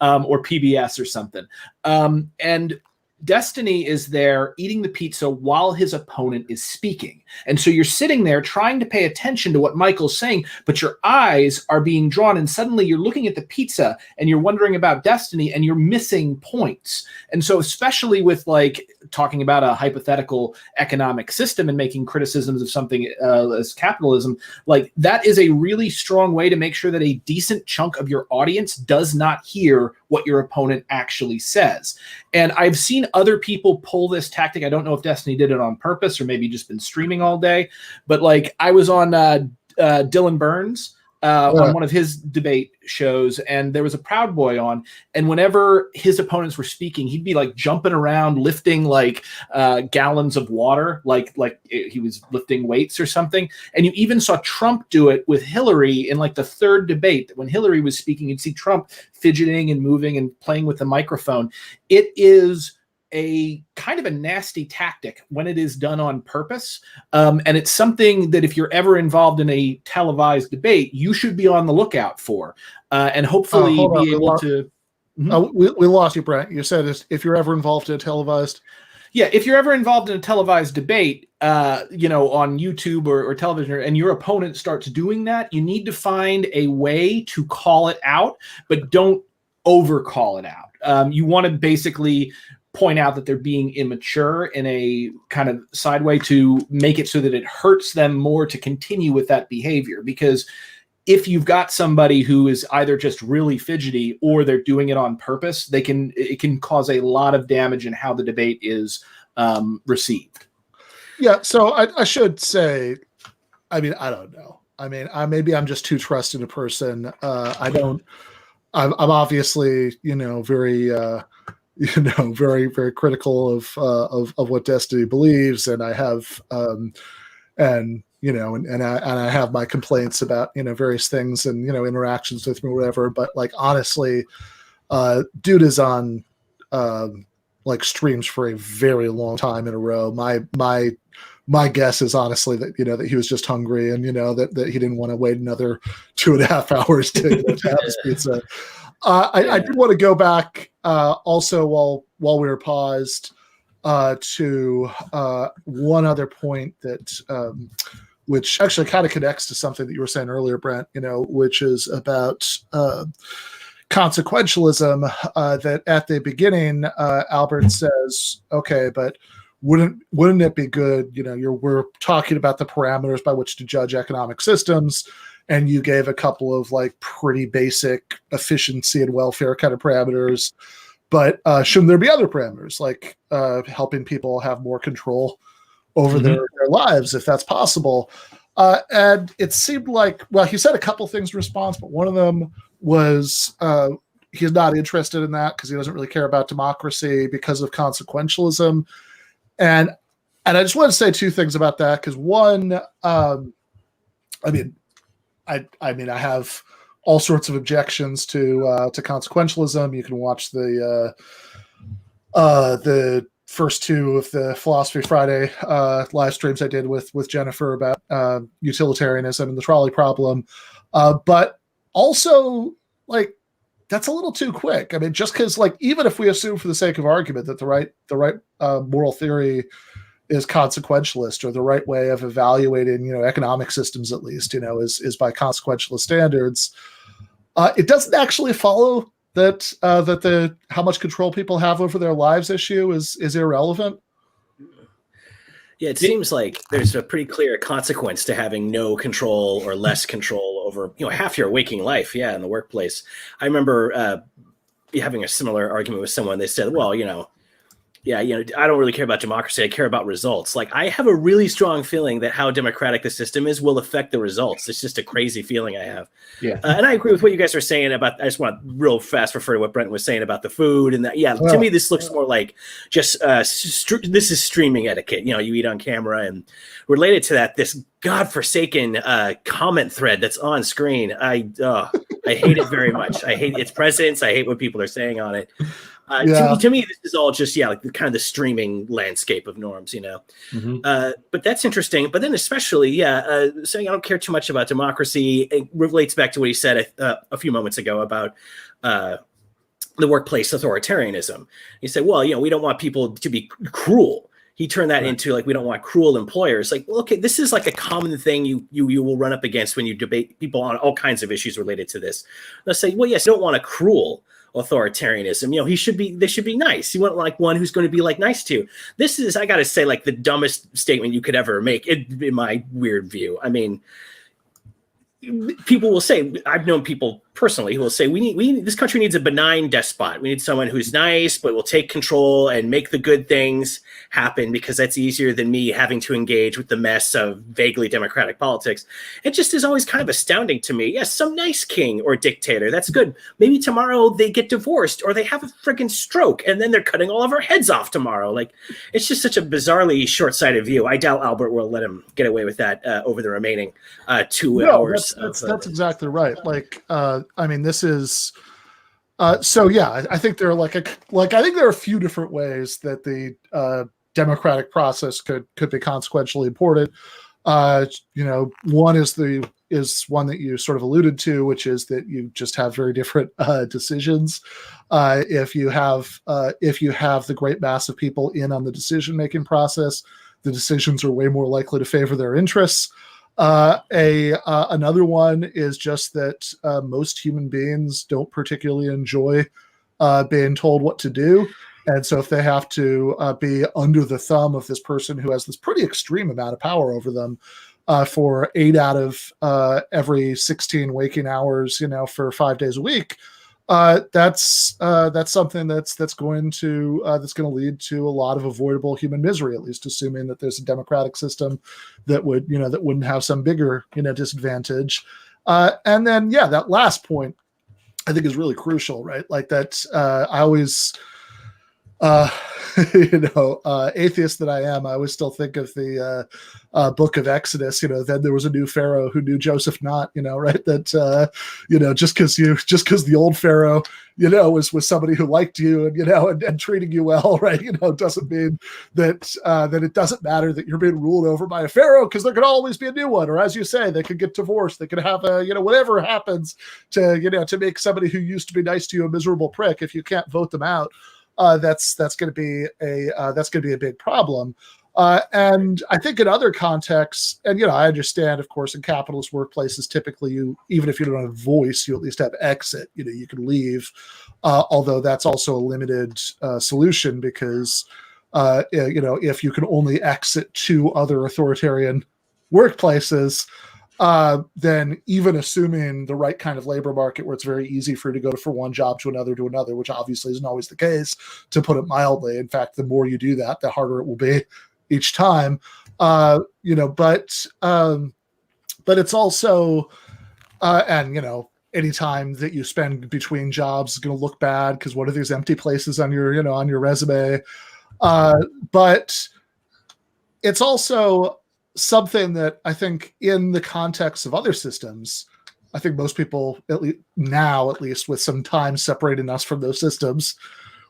Speaker 2: or PBS or something. And Destiny is there eating the pizza while his opponent is speaking. And so you're sitting there trying to pay attention to what Michael's saying, but your eyes are being drawn, and suddenly you're looking at the pizza and you're wondering about Destiny and you're missing points. And so especially with like talking about a hypothetical economic system and making criticisms of something as capitalism, like that is a really strong way to make sure that a decent chunk of your audience does not hear what your opponent actually says. And I've seen other people pull this tactic. I don't know if Destiny did it on purpose or maybe just been streaming all day, but like I was on Dylan Burns on one of his debate shows, and there was a Proud Boy on, and whenever his opponents were speaking, he'd be like jumping around, lifting like gallons of water, like he was lifting weights or something. And you even saw Trump do it with Hillary in like the third debate. When Hillary was speaking, you'd see Trump fidgeting and moving and playing with the microphone. It is a kind of a nasty tactic when it is done on purpose. And it's something that if you're ever involved in a televised debate, you should be on the lookout for, and hopefully be able to.
Speaker 1: We lost you, Brent. You said if you're ever involved in a televised.
Speaker 2: Yeah, if you're ever involved in a televised debate, on YouTube or television, and your opponent starts doing that, you need to find a way to call it out, but don't over call it out. You want to basically point out that they're being immature in a kind of side way to make it so that it hurts them more to continue with that behavior. Because if you've got somebody who is either just really fidgety or they're doing it on purpose, it can cause a lot of damage in how the debate is received. Yeah.
Speaker 1: So I should say, I mean, I don't know. I mean, maybe I'm just too trusted a person. I'm obviously, very, very, very critical of what Destiny believes, and I have, and I have my complaints about various things and interactions with me, or whatever. But like honestly, dude is on like streams for a very long time in a row. My guess is honestly that that he was just hungry, and that he didn't want to wait another 2.5 hours to have his pizza. I did want to go back also while we were paused to one other point that which actually kind of connects to something that you were saying earlier, Brent, which is about consequentialism, that at the beginning, Albert says, okay, but wouldn't it be good, we're talking about the parameters by which to judge economic systems, and you gave a couple of like pretty basic efficiency and welfare kind of parameters. But shouldn't there be other parameters, like helping people have more control over their lives, if that's possible? And it seemed like, well, he said a couple things in response, but one of them was he's not interested in that because he doesn't really care about democracy because of consequentialism. And I just want to say two things about that, because one, I have all sorts of objections to consequentialism. You can watch the first two of the Philosophy Friday live streams I did with Jennifer about utilitarianism and the trolley problem. But also, like, that's a little too quick. I mean, just because, like, even if we assume for the sake of argument that the right moral theory is consequentialist, or the right way of evaluating, economic systems, at least, is by consequentialist standards, it doesn't actually follow that the how much control people have over their lives issue is irrelevant.
Speaker 3: Yeah, it seems like there's a pretty clear consequence to having no control or less control over, half your waking life. Yeah, in the workplace. I remember having a similar argument with someone. They said, well, Yeah, I don't really care about democracy. I care about results. Like, I have a really strong feeling that how democratic the system is will affect the results. It's just a crazy feeling I have.
Speaker 2: Yeah.
Speaker 3: And I agree with what you guys are saying about, I just want to real fast refer to what Brent was saying about the food and that. Yeah, to me, this looks more like just, this is streaming etiquette. You eat on camera, and related to that, this godforsaken comment thread that's on screen. I hate it very much. I hate its presence. I hate what people are saying on it. To me, this is all just like the kind of the streaming landscape of norms, But that's interesting. But then, especially, saying I don't care too much about democracy, it relates back to what he said a few moments ago about the workplace authoritarianism. He said, "Well, we don't want people to be cruel." He turned that into like, we don't want cruel employers. Like, well, okay, this is like a common thing you will run up against when you debate people on all kinds of issues related to this. Let's say, well, yes, you don't want a cruel authoritarianism. They should be nice. You want like one who's going to be like nice to you. This is, I got to say, like the dumbest statement you could ever make in my weird view. I mean, people will say, I've known people personally who will say, we need this country needs a benign despot. We need someone who's nice, but will take control and make the good things happen, because that's easier than me having to engage with the mess of vaguely democratic politics. It just is always kind of astounding to me. Yes, some nice king or dictator, that's good. Maybe tomorrow they get divorced or they have a freaking stroke and then they're cutting all of our heads off tomorrow. Like, it's just such a bizarrely short-sighted view. I doubt Albert will let him get away with that over the remaining 2 hours.
Speaker 1: That's exactly right. Like, I mean, this is I think there are I think there are a few different ways that the democratic process could be consequentially important. One is one that you sort of alluded to, which is that you just have very different decisions. If you have the great mass of people in on the decision-making process, the decisions are way more likely to favor their interests. Another one is just that most human beings don't particularly enjoy being told what to do. And so if they have to be under the thumb of this person who has this pretty extreme amount of power over them for 8 out of every 16 waking hours, for 5 days a week, that's something that's going to lead to a lot of avoidable human misery, at least assuming that there's a democratic system that wouldn't have some bigger disadvantage. And then that last point I think is really crucial, right? Like that I always atheist that I am, I always still think of the book of Exodus. Then there was a new Pharaoh who knew Joseph not. Right? That just because the old Pharaoh was somebody who liked you and treating you well, right? Doesn't mean that it doesn't matter that you're being ruled over by a Pharaoh, because there could always be a new one. Or as you say, they could get divorced. They could have whatever happens to make somebody who used to be nice to you a miserable prick if you can't vote them out. That's going to be a big problem. And I think in other contexts, and I understand, of course, in capitalist workplaces, typically even if you don't have a voice, you at least have exit. You can leave, although that's also a limited solution, because if you can only exit to other authoritarian workplaces, then even assuming the right kind of labor market where it's very easy for you to go from one job to another, which obviously isn't always the case, to put it mildly. In fact, the more you do that, the harder it will be each time. But it's also, any time that you spend between jobs is going to look bad, because what are these empty places on your, on your resume? But it's also something that I think in the context of other systems, I think most people, at least with some time separating us from those systems,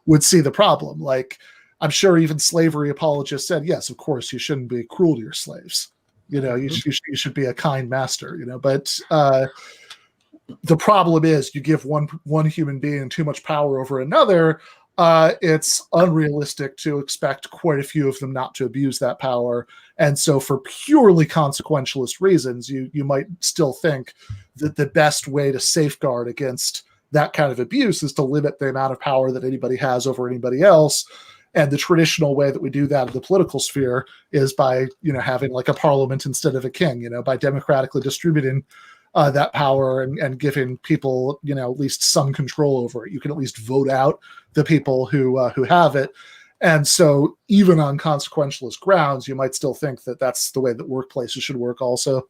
Speaker 1: would see the problem. Like, I'm sure even slavery apologists said, yes, of course, you shouldn't be cruel to your slaves. You should be a kind master, but the problem is you give one human being too much power over another. It's unrealistic to expect quite a few of them not to abuse that power. And so for purely consequentialist reasons, you might still think that the best way to safeguard against that kind of abuse is to limit the amount of power that anybody has over anybody else. And the traditional way that we do that in the political sphere is by, having like a parliament instead of a king, by democratically distributing that power and giving people, at least some control over it. You can at least vote out the people who have it. And so even on consequentialist grounds, you might still think that that's the way that workplaces should work also.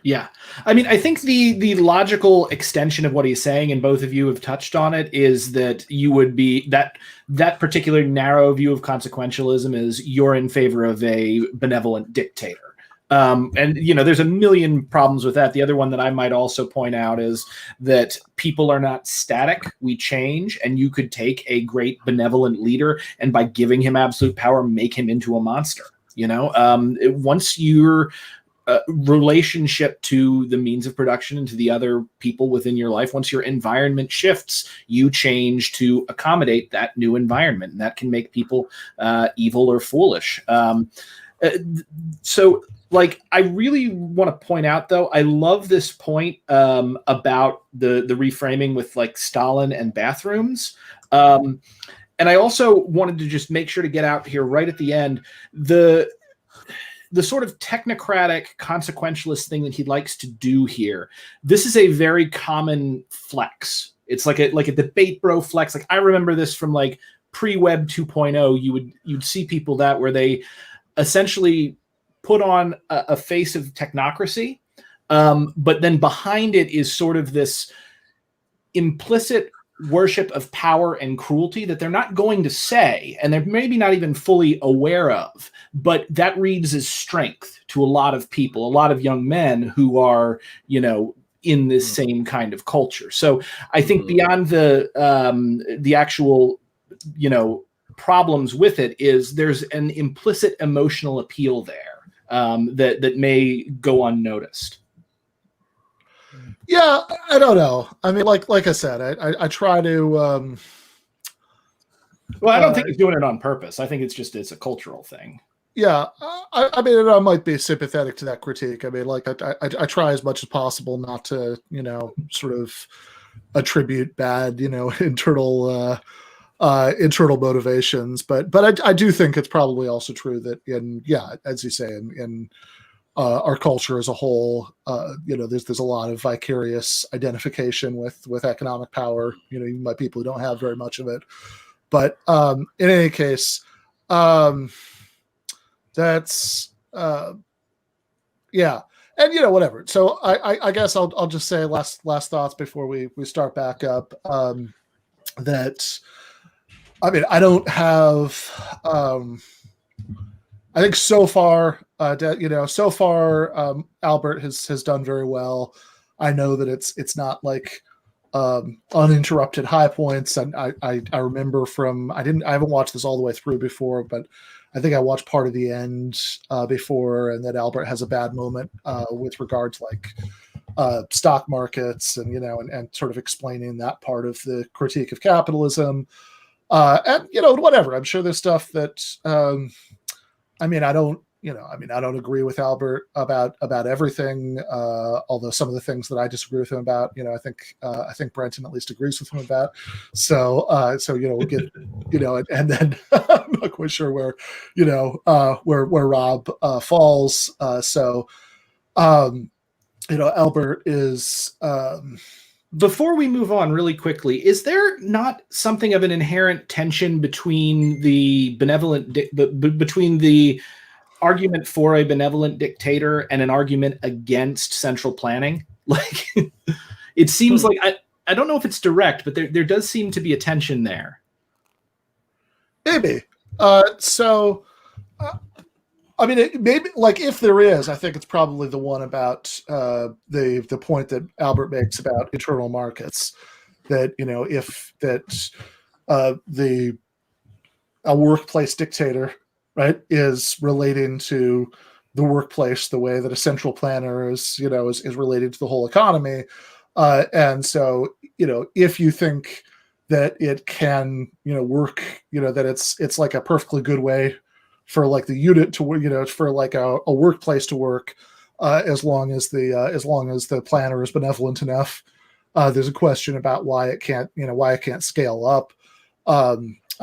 Speaker 2: Yeah. I mean, I think the logical extension of what he's saying, and both of you have touched on it, is that you would be that particular narrow view of consequentialism is you're in favor of a benevolent dictator. And, there's a million problems with that. The other one that I might also point out is that people are not static. We change, and you could take a great benevolent leader and by giving him absolute power, make him into a monster. Once your relationship to the means of production and to the other people within your life, once your environment shifts, you change to accommodate that new environment. And that can make people evil or foolish. So I really want to point out, though, I love this point about the reframing with Stalin and bathrooms. And I also wanted to just make sure to get out here right at the end, the sort of technocratic consequentialist thing that he likes to do here. This is a very common flex. It's like a debate bro flex. I remember this from pre-web 2.0. You'd see people where they essentially put on a face of technocracy, but then behind it is sort of this implicit worship of power and cruelty that they're not going to say, and they're maybe not even fully aware of, but that reads as strength to a lot of people, a lot of young men who are, in this same kind of culture. So I think beyond the actual, problems with it is there's an implicit emotional appeal there that may go unnoticed.
Speaker 1: Yeah, I don't know. I mean, like I said, I try to.
Speaker 2: Well, I don't think he's doing it on purpose. I think it's a cultural thing.
Speaker 1: Yeah, I mean, I might be sympathetic to that critique. I mean, I try as much as possible not to, sort of attribute bad, internal motivations. But I do think it's probably also true that as you say, in our culture as a whole, there's a lot of vicarious identification with economic power, even by people who don't have very much of it. But in any case, that's yeah. And whatever. So I guess I'll just say last thoughts before we start back up. That I mean, I don't have. I think so far, Albert has done very well. I know that it's not uninterrupted high points, and I remember I haven't watched this all the way through before, but I think I watched part of the end before, and that Albert has a bad moment with regard to stock markets and and sort of explaining that part of the critique of capitalism, and whatever. I'm sure there's stuff that. I don't agree with Albert about everything. Although some of the things that I disagree with him about, I think Brenton at least agrees with him about. So we'll get, and then I'm not quite sure where Rob falls. Albert is.
Speaker 2: Before we move on really quickly, is there not something of an inherent tension between the between the argument for a benevolent dictator and an argument against central planning? It seems like I don't know if it's direct, but there does seem to be a tension there.
Speaker 1: Maybe. I mean, maybe if there is, I think it's probably the one about the point that Albert makes about internal markets. That a workplace dictator, right, is relating to the workplace the way that a central planner is related to the whole economy, and so if you think that it can work, that it's like a perfectly good way for the unit to work, for a workplace to work, as long as the planner is benevolent enough. There's a question about why it can't scale up. I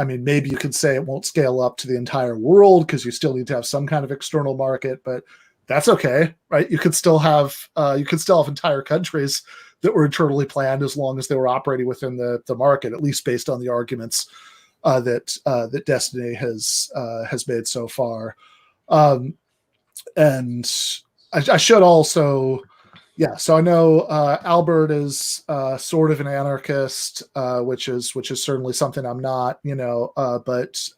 Speaker 1: mean, maybe you could say it won't scale up to the entire world because you still need to have some kind of external market, but that's okay, right? You could still have entire countries that were internally planned as long as they were operating within the market, at least based on the arguments that Destiny has made so far. And I should also, so I know Albert is sort of an anarchist, which is certainly something I'm not, but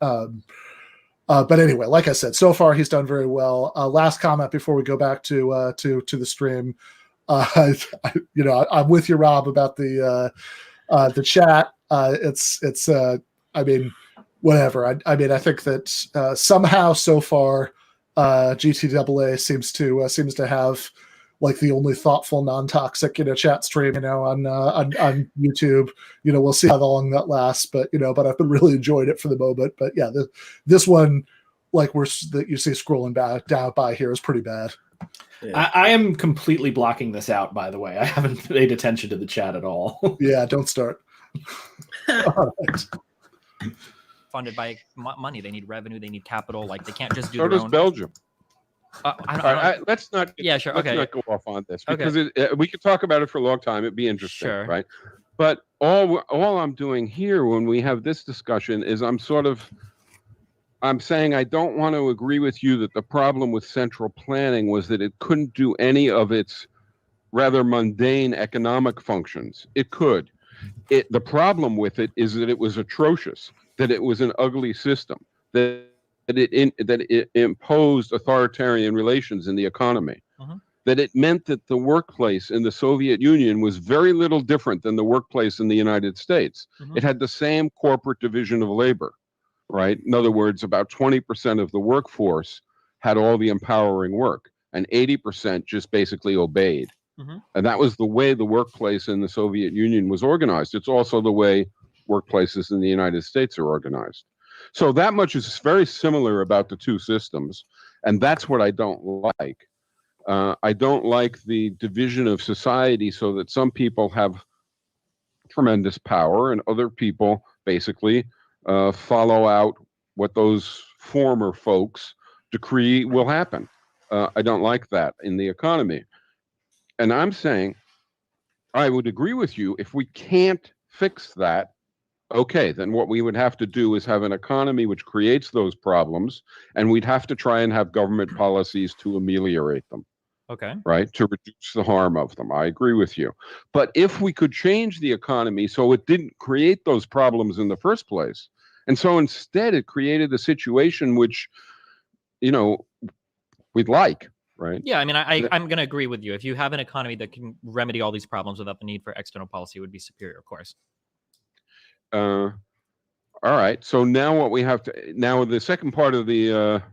Speaker 1: anyway, like I said, so far he's done very well. Last comment before we go back to the stream. I'm with you, Rob, about the chat. It's I mean, whatever. I think that somehow so far GTAA seems to have like the only thoughtful, non-toxic, chat stream, on YouTube. We'll see how long that lasts, but I've been really enjoying it for the moment. But yeah, this one, like that you see scrolling back down by here, is pretty bad.
Speaker 2: Yeah. I am completely blocking this out, by the way. I haven't paid attention to the chat at all.
Speaker 1: Yeah, don't start. All right.
Speaker 6: Funded by money. They need revenue. They need capital. Like, they can't just do
Speaker 5: so
Speaker 6: their
Speaker 5: does
Speaker 6: own.
Speaker 5: Belgium. Let's not.
Speaker 6: Yeah, sure.
Speaker 5: Let's
Speaker 6: Okay.
Speaker 5: not go off on this because we could talk about it for a long time. It'd be interesting, sure. Right? But all I'm doing here when we have this discussion is I'm saying I don't want to agree with you that the problem with central planning was that it couldn't do any of its rather mundane economic functions. It could. The problem with it is that it was atrocious, that it was an ugly system, that it imposed authoritarian relations in the economy, that it meant that the workplace in the Soviet Union was very little different than the workplace in the United States. It had the same corporate division of labor, right? In other words, about 20% of the workforce had all the empowering work, and 80% just basically obeyed. And that was the way the workplace in the Soviet Union was organized. It's also the way workplaces in the United States are organized. So that much is very similar about the two systems, and that's what I don't like. I don't like the division of society so that some people have tremendous power and other people basically follow out what those former folks decree will happen. I don't like that in the economy. And I'm saying I would agree with you if we can't fix that. Okay, then what we would have to do is have an economy which creates those problems, and we'd have to try and have government policies to ameliorate them.
Speaker 6: Okay.
Speaker 5: Right? To reduce the harm of them. I agree with you. But if we could change the economy so it didn't create those problems in the first place, and so instead it created a situation which, we'd like. Right.
Speaker 6: Yeah, I mean, I'm going to agree with you. If you have an economy that can remedy all these problems without the need for external policy, it would be superior, of course.
Speaker 5: All right. So now what we have to the second part of the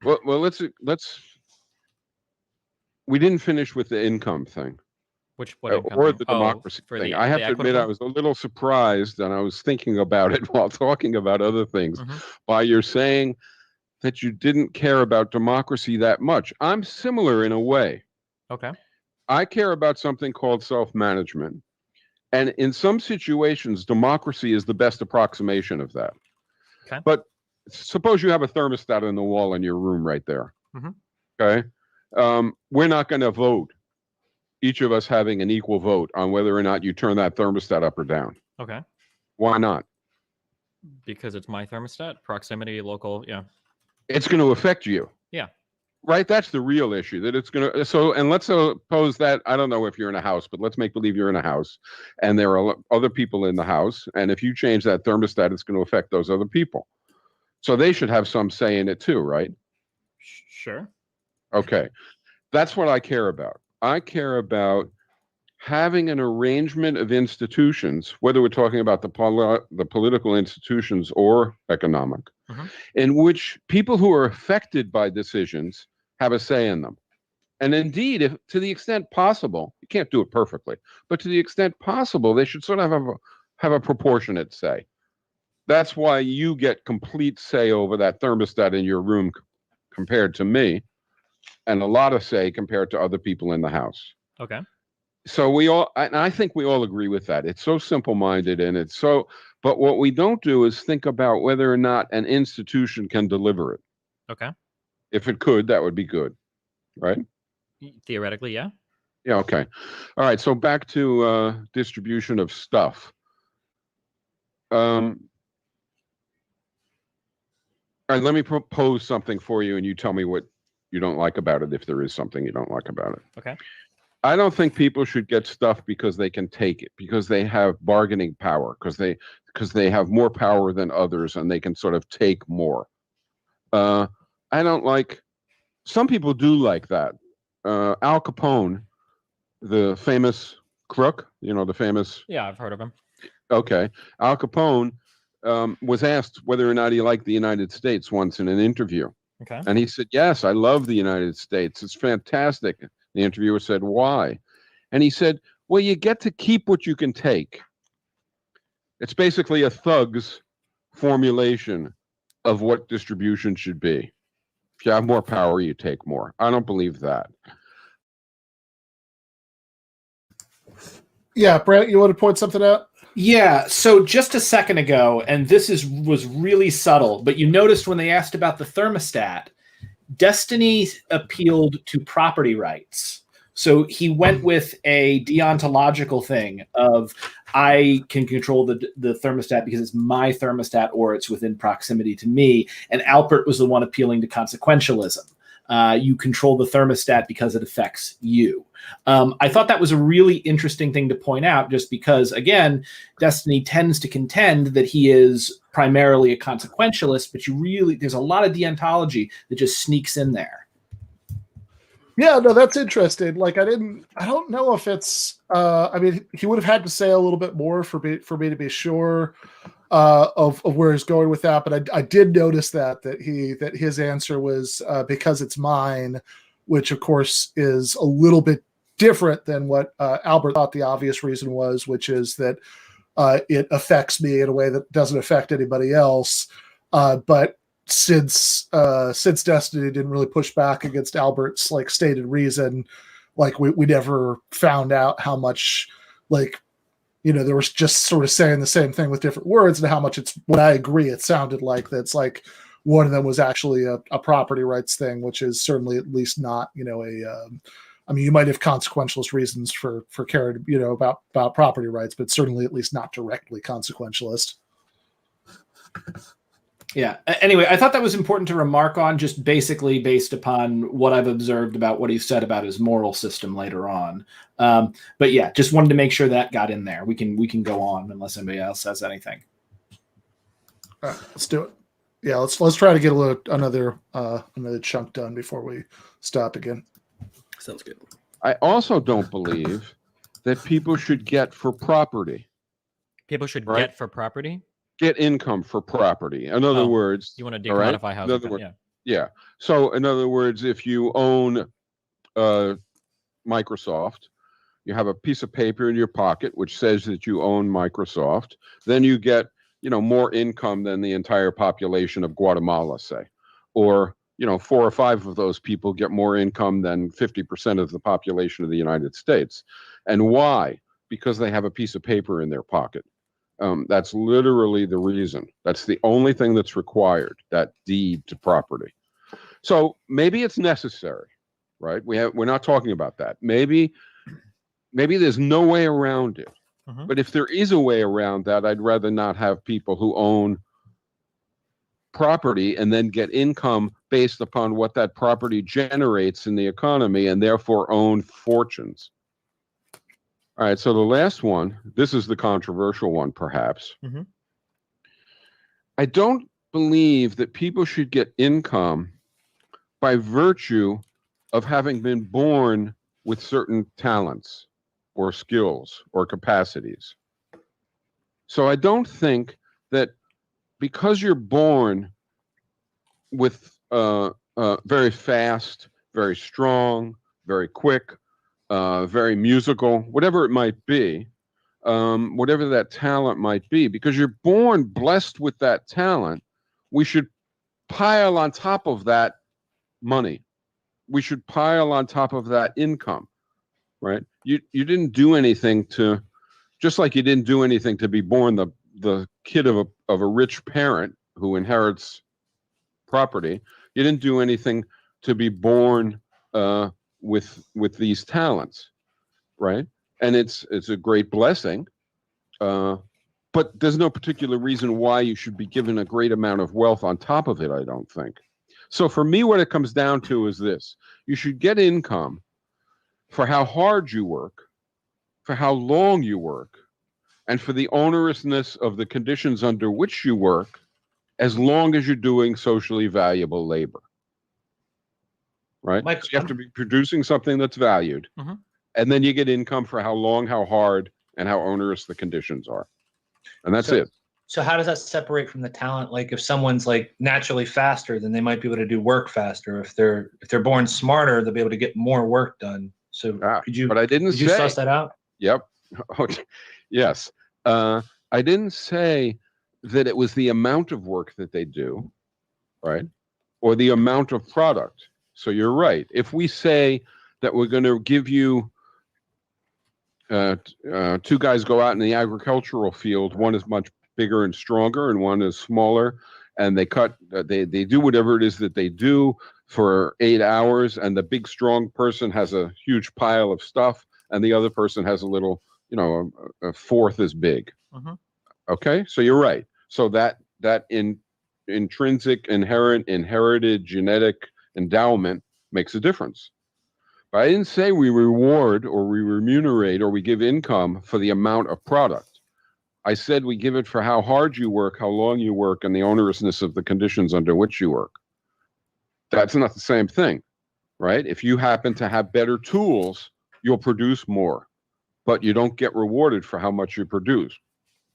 Speaker 5: let's we didn't finish with the income thing.
Speaker 6: What income
Speaker 5: or
Speaker 6: thing?
Speaker 5: the democracy thing.
Speaker 6: I
Speaker 5: have to admit I was a little surprised, and I was thinking about it while talking about other things. By your saying that you didn't care about democracy that much. I'm similar in a way.
Speaker 6: Okay.
Speaker 5: I care about something called self-management. And in some situations, democracy is the best approximation of that.
Speaker 6: Okay.
Speaker 5: But suppose you have a thermostat on the wall in your room right there. Okay. We're not going to vote, each of us having an equal vote on whether or not you turn that thermostat up or down.
Speaker 6: Okay.
Speaker 5: Why not?
Speaker 6: Because it's my thermostat, proximity, local, yeah.
Speaker 5: It's going to affect you.
Speaker 6: Yeah.
Speaker 5: Right? That's the real issue. That it's going to. And let's suppose that, I don't know if you're in a house, but let's make believe you're in a house and there are other people in the house. And if you change that thermostat, it's going to affect those other people. So they should have some say in it too, right?
Speaker 6: Sure.
Speaker 5: Okay. That's what I care about. I care about having an arrangement of institutions, whether we're talking about the political institutions or economic, in which people who are affected by decisions have a say in them. And indeed, if to the extent possible, you can't do it perfectly, but to the extent possible, they should sort of have a proportionate say. That's why you get complete say over that thermostat in your room compared to me, and a lot of say compared to other people in the house.
Speaker 6: Okay.
Speaker 5: So I think we all agree with that. It's so simple-minded, and it's so, but what we don't do is think about whether or not an institution can deliver it.
Speaker 6: Okay.
Speaker 5: If it could, that would be good, right?
Speaker 6: Theoretically, yeah.
Speaker 5: Yeah, okay. All right, so back to distribution of stuff. All right, let me propose something for you, and you tell me what you don't like about it, if there is something you don't like about it.
Speaker 6: Okay.
Speaker 5: I don't think people should get stuff because they can take it, because they have bargaining power, because they have more power than others, and they can sort of take more. I don't like. Some people do like that. Al Capone, the famous crook, the famous.
Speaker 6: Yeah, I've heard of him.
Speaker 5: Okay, Al Capone was asked whether or not he liked the United States once in an interview.
Speaker 6: Okay.
Speaker 5: And he said, yes, I love the United States. It's fantastic. The interviewer said, why? And he said, well, you get to keep what you can take. It's basically a thug's formulation of what distribution should be. If you have more power, you take more. I don't believe that.
Speaker 1: Yeah, Brent, you want to point something out?
Speaker 2: Yeah, so just a second ago, and this was really subtle, but you noticed when they asked about the thermostat, Destiny appealed to property rights. So he went with a deontological thing of, I can control the thermostat because it's my thermostat or it's within proximity to me. And Alpert was the one appealing to consequentialism. You control the thermostat because it affects you. I thought that was a really interesting thing to point out, just because, again, Destiny tends to contend that he is primarily a consequentialist, but there's a lot of deontology that just sneaks in there.
Speaker 1: Yeah, no, that's interesting. Like, I don't know if it's, I mean, he would have had to say a little bit more for me to be sure of where he's going with that. But I did notice that his answer was because it's mine, which of course is a little bit different than what Albert thought the obvious reason was, which is that it affects me in a way that doesn't affect anybody else. But since Destiny didn't really push back against Albert's like stated reason, like we never found out how much, like, there was just sort of saying the same thing with different words, and how much it's what I agree it sounded like that's like one of them was actually a property rights thing, which is certainly at least not I mean, you might have consequentialist reasons for caring about property rights, but certainly at least not directly consequentialist.
Speaker 2: Yeah. Anyway, I thought that was important to remark on, just basically based upon what I've observed about what he said about his moral system later on. But yeah, just wanted to make sure that got in there. We can go on unless anybody else says anything.
Speaker 1: All right, let's do it. Yeah, let's try to get another chunk done before we stop again.
Speaker 3: Sounds good.
Speaker 5: I also don't believe that people should get for property.
Speaker 6: People should get for property?
Speaker 5: Get income for property. In other words,
Speaker 6: you want to decommodify housing?
Speaker 5: Yeah. So, in other words, if you own Microsoft, you have a piece of paper in your pocket which says that you own Microsoft, then you get, more income than the entire population of Guatemala, say, or 4 or 5 of those people get more income than 50% of the population of the United States. And why? Because they have a piece of paper in their pocket. That's literally the reason. That's the only thing that's required, that deed to property. So maybe it's necessary, right? We're not talking about that. Maybe there's no way around it.
Speaker 6: Mm-hmm.
Speaker 5: But if there is a way around that, I'd rather not have people who own property and then get income based upon what that property generates in the economy and therefore own fortunes. All right, so the last one, this is the controversial one, perhaps.
Speaker 6: Mm-hmm.
Speaker 5: I don't believe that people should get income by virtue of having been born with certain talents or skills or capacities. So I don't think that because you're born with very fast, very strong, very quick, very musical, whatever it might be, whatever that talent might be, because you're born blessed with that talent, we should pile on top of that money. We should pile on top of that income, right? You didn't do anything to, just like you didn't do anything to be born the kid of a rich parent who inherits property. You didn't do anything to be born with these talents, right? And it's a great blessing, but there's no particular reason why you should be given a great amount of wealth on top of it, I don't think. So for me, what it comes down to is this. You should get income for how hard you work, for how long you work, and for the onerousness of the conditions under which you work, as long as you're doing socially valuable labor. Right?
Speaker 4: Mike,
Speaker 5: So you have to be producing something that's valued, and then you get income for how long, how hard, and how onerous the conditions are. And that's it.
Speaker 4: So how does that separate from the talent? Like if someone's like naturally faster, then they might be able to do work faster. If they're born smarter, they'll be able to get more work done. So could you?
Speaker 5: But I didn't
Speaker 4: Did you suss that out?
Speaker 5: Yep. Yes. I didn't say that it was the amount of work that they do, right, or the amount of product. So you're right. If we say that we're going to give you two guys go out in the agricultural field, one is much bigger and stronger and one is smaller, and they do whatever it is that they do for 8 hours, and the big strong person has a huge pile of stuff and the other person has a little, a fourth as big. Okay, so you're right. So that intrinsic inherited genetic endowment makes a difference. But I didn't say we reward or we remunerate or we give income for the amount of product. I said we give it for how hard you work, how long you work, and the onerousness of the conditions under which you work. That's not the same thing, right? If you happen to have better tools, you'll produce more, but you don't get rewarded for how much you produce.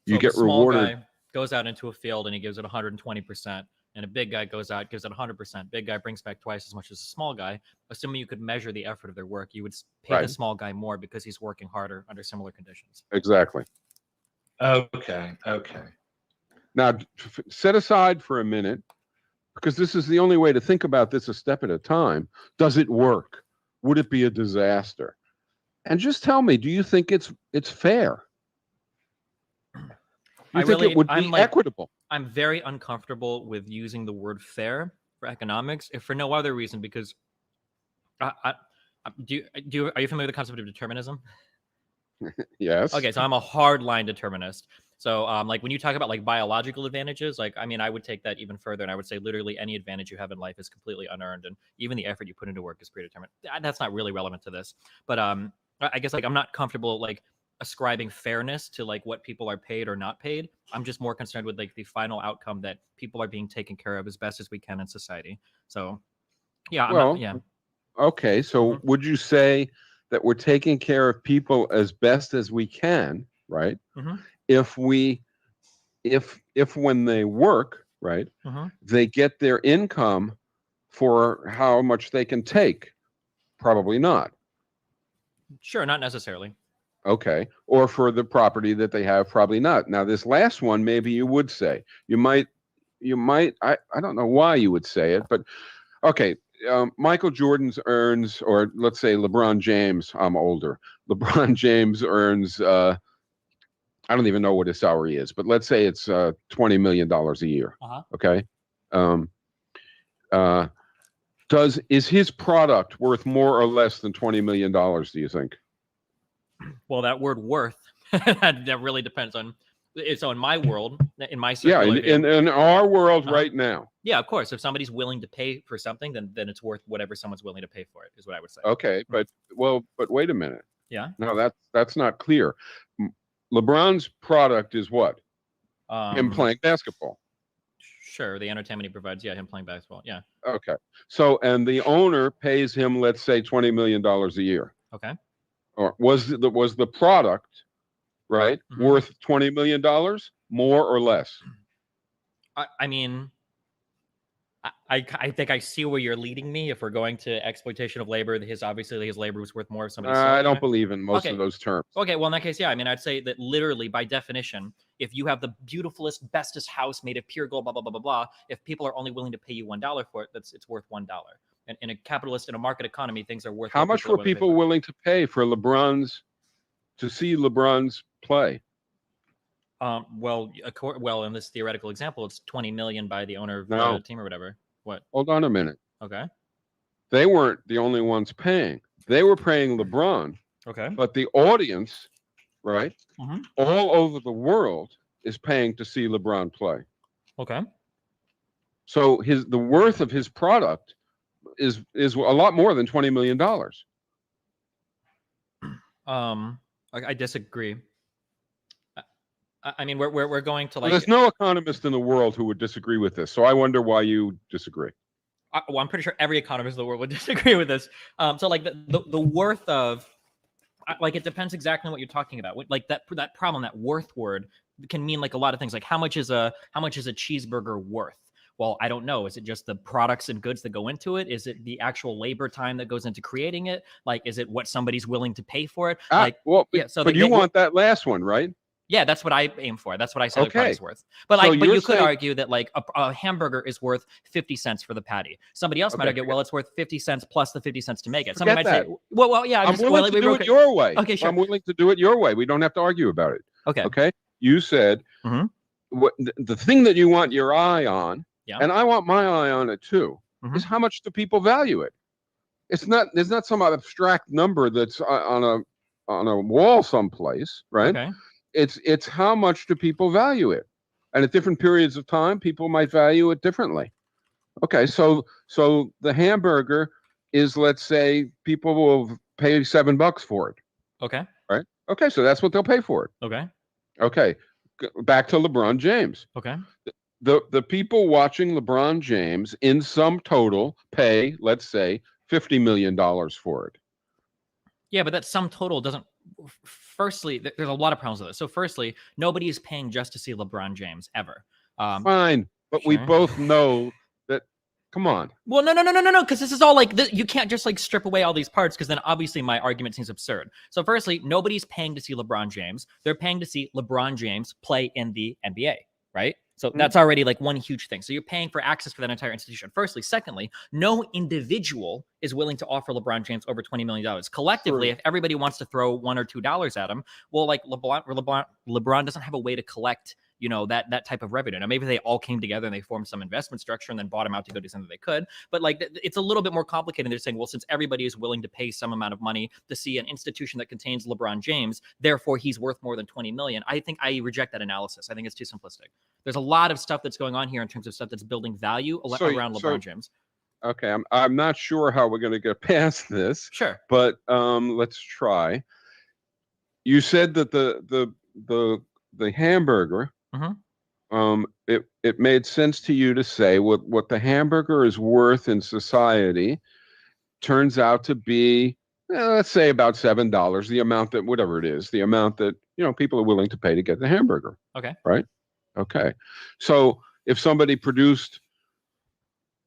Speaker 5: You get rewarded.
Speaker 6: Small guy goes out into a field and he gives it 120%. And a big guy goes out, gives it 100%. Big guy brings back twice as much as a small guy. Assuming you could measure the effort of their work, you would pay the small guy more because he's working harder under similar conditions.
Speaker 5: Exactly.
Speaker 4: Okay.
Speaker 5: Now, set aside for a minute, because this is the only way to think about this a step at a time. Does it work? Would it be a disaster? And just tell me, do you think it's fair? You think it would be equitable?
Speaker 6: I'm very uncomfortable with using the word fair for economics, if for no other reason, because are you familiar with the concept of determinism?
Speaker 5: Yes.
Speaker 6: Okay, so I'm a hardline determinist. So like when you talk about like biological advantages, like, I mean, I would take that even further and I would say literally any advantage you have in life is completely unearned, and even the effort you put into work is predetermined. That's not really relevant to this, but I guess like I'm not comfortable like ascribing fairness to like what people are paid or not paid. I'm just more concerned with like the final outcome that people are being taken care of as best as we can in society. So yeah.
Speaker 5: Okay, so would you say that we're taking care of people as best as we can, right? If when they work, right, they get their income for how much they can take? Probably not.
Speaker 6: Sure, not necessarily.
Speaker 5: Okay. Or for the property that they have, probably not. Now, this last one, maybe you would say. You might, I don't know why you would say it, but okay. Michael Jordan earns, or let's say LeBron James, I'm older. LeBron James earns, I don't even know what his salary is, but let's say it's $20 million a year. Okay. Is his product worth more or less than $20 million, do you think?
Speaker 6: Well, that word worth, that really depends on, so in my world, in my circular
Speaker 5: in our world right now.
Speaker 6: Yeah, of course. If somebody's willing to pay for something, then it's worth whatever someone's willing to pay for it, is what I would say.
Speaker 5: Okay, but wait a minute.
Speaker 6: Yeah.
Speaker 5: No, that's not clear. LeBron's product is what? Him playing basketball.
Speaker 6: Sure, the entertainment he provides. Yeah, him playing basketball. Yeah.
Speaker 5: Okay. So, and the owner pays him, let's say, $20 million a year.
Speaker 6: Okay.
Speaker 5: Or was the product, right, worth $20 million, more or less?
Speaker 6: I mean, I think I see where you're leading me. If we're going to exploitation of labor, obviously his labor was worth more if somebody.
Speaker 5: I don't believe in most of those terms.
Speaker 6: Okay, well in that case, yeah. I mean, I'd say that literally by definition, if you have the beautifulest, bestest house made of pure gold, blah blah blah blah blah, if people are only willing to pay you $1 for it, it's worth $1. And in a capitalist, in a market economy, things are worth.
Speaker 5: How much were people willing to pay for to see LeBron's play?
Speaker 6: Well, in this theoretical example, it's 20 million by the owner of the team or whatever. What?
Speaker 5: Hold on a minute.
Speaker 6: Okay.
Speaker 5: They weren't the only ones paying. They were paying LeBron.
Speaker 6: Okay.
Speaker 5: But the audience, right, all over the world is paying to see LeBron play.
Speaker 6: Okay.
Speaker 5: So the worth of his product is a lot more than $20 million.
Speaker 6: I disagree. I mean, we're going to like.
Speaker 5: There's no economist in the world who would disagree with this. So I wonder why you disagree.
Speaker 6: Well, I'm pretty sure every economist in the world would disagree with this. So like the worth of, like, it depends exactly on what you're talking about. Like that problem, that worth word can mean like a lot of things. Like how much is a cheeseburger worth? Well, I don't know. Is it just the products and goods that go into it? Is it the actual labor time that goes into creating it? Like, is it what somebody's willing to pay for it?
Speaker 5: But you want that last one, right?
Speaker 6: Yeah, that's what I aim for. That's what I said the product's worth. But
Speaker 5: so
Speaker 6: you could argue that like a hamburger is worth 50 cents for the patty. Somebody else might argue, well, it's worth 50 cents plus the 50 cents to make it. Somebody might say, well, yeah,
Speaker 5: I'm willing to do it your way.
Speaker 6: Okay, sure.
Speaker 5: I'm willing to do it your way. We don't have to argue about it.
Speaker 6: Okay.
Speaker 5: Okay. You said what the thing that you want your eye on, and I want my eye on it too, is how much do people value it? There's not some abstract number that's on a wall someplace, right?
Speaker 6: Okay.
Speaker 5: It's how much do people value it, and at different periods of time, people might value it differently. Okay, so the hamburger is, let's say, people will pay $7 for it.
Speaker 6: Okay.
Speaker 5: Right. Okay, so that's what they'll pay for it.
Speaker 6: Okay.
Speaker 5: Okay, back to LeBron James.
Speaker 6: Okay.
Speaker 5: The people watching LeBron James in sum total pay, let's say, $50 million for it.
Speaker 6: Yeah, but that sum total doesn't. Firstly, there's a lot of problems with it. So, firstly, nobody is paying just to see LeBron James ever.
Speaker 5: Fine, but we both know that. Come on.
Speaker 6: Well, no, because this is all like you can't just like strip away all these parts, because then obviously my argument seems absurd. So, firstly, nobody's paying to see LeBron James. They're paying to see LeBron James play in the NBA, right? So that's already like one huge thing. So you're paying for access for that entire institution. Firstly. Secondly, no individual is willing to offer LeBron James over $20 million. Collectively, if everybody wants to throw $1 or $2 at him, well, like LeBron doesn't have a way to collect, that type of revenue. Now, maybe they all came together and they formed some investment structure and then bought him out to go do something they could. But like, it's a little bit more complicated. They're saying, well, since everybody is willing to pay some amount of money to see an institution that contains LeBron James, therefore he's worth more than 20 million. I think I reject that analysis. I think it's too simplistic. There's a lot of stuff that's going on here in terms of stuff that's building value around LeBron James.
Speaker 5: Okay, I'm not sure how we're going to get past this.
Speaker 6: Sure,
Speaker 5: but let's try. You said that the hamburger. It made sense to you to say what the hamburger is worth in society turns out to be, let's say, about $7, the amount that, whatever it is, the amount that people are willing to pay to get the hamburger.
Speaker 6: Okay.
Speaker 5: Right. Okay. So if somebody produced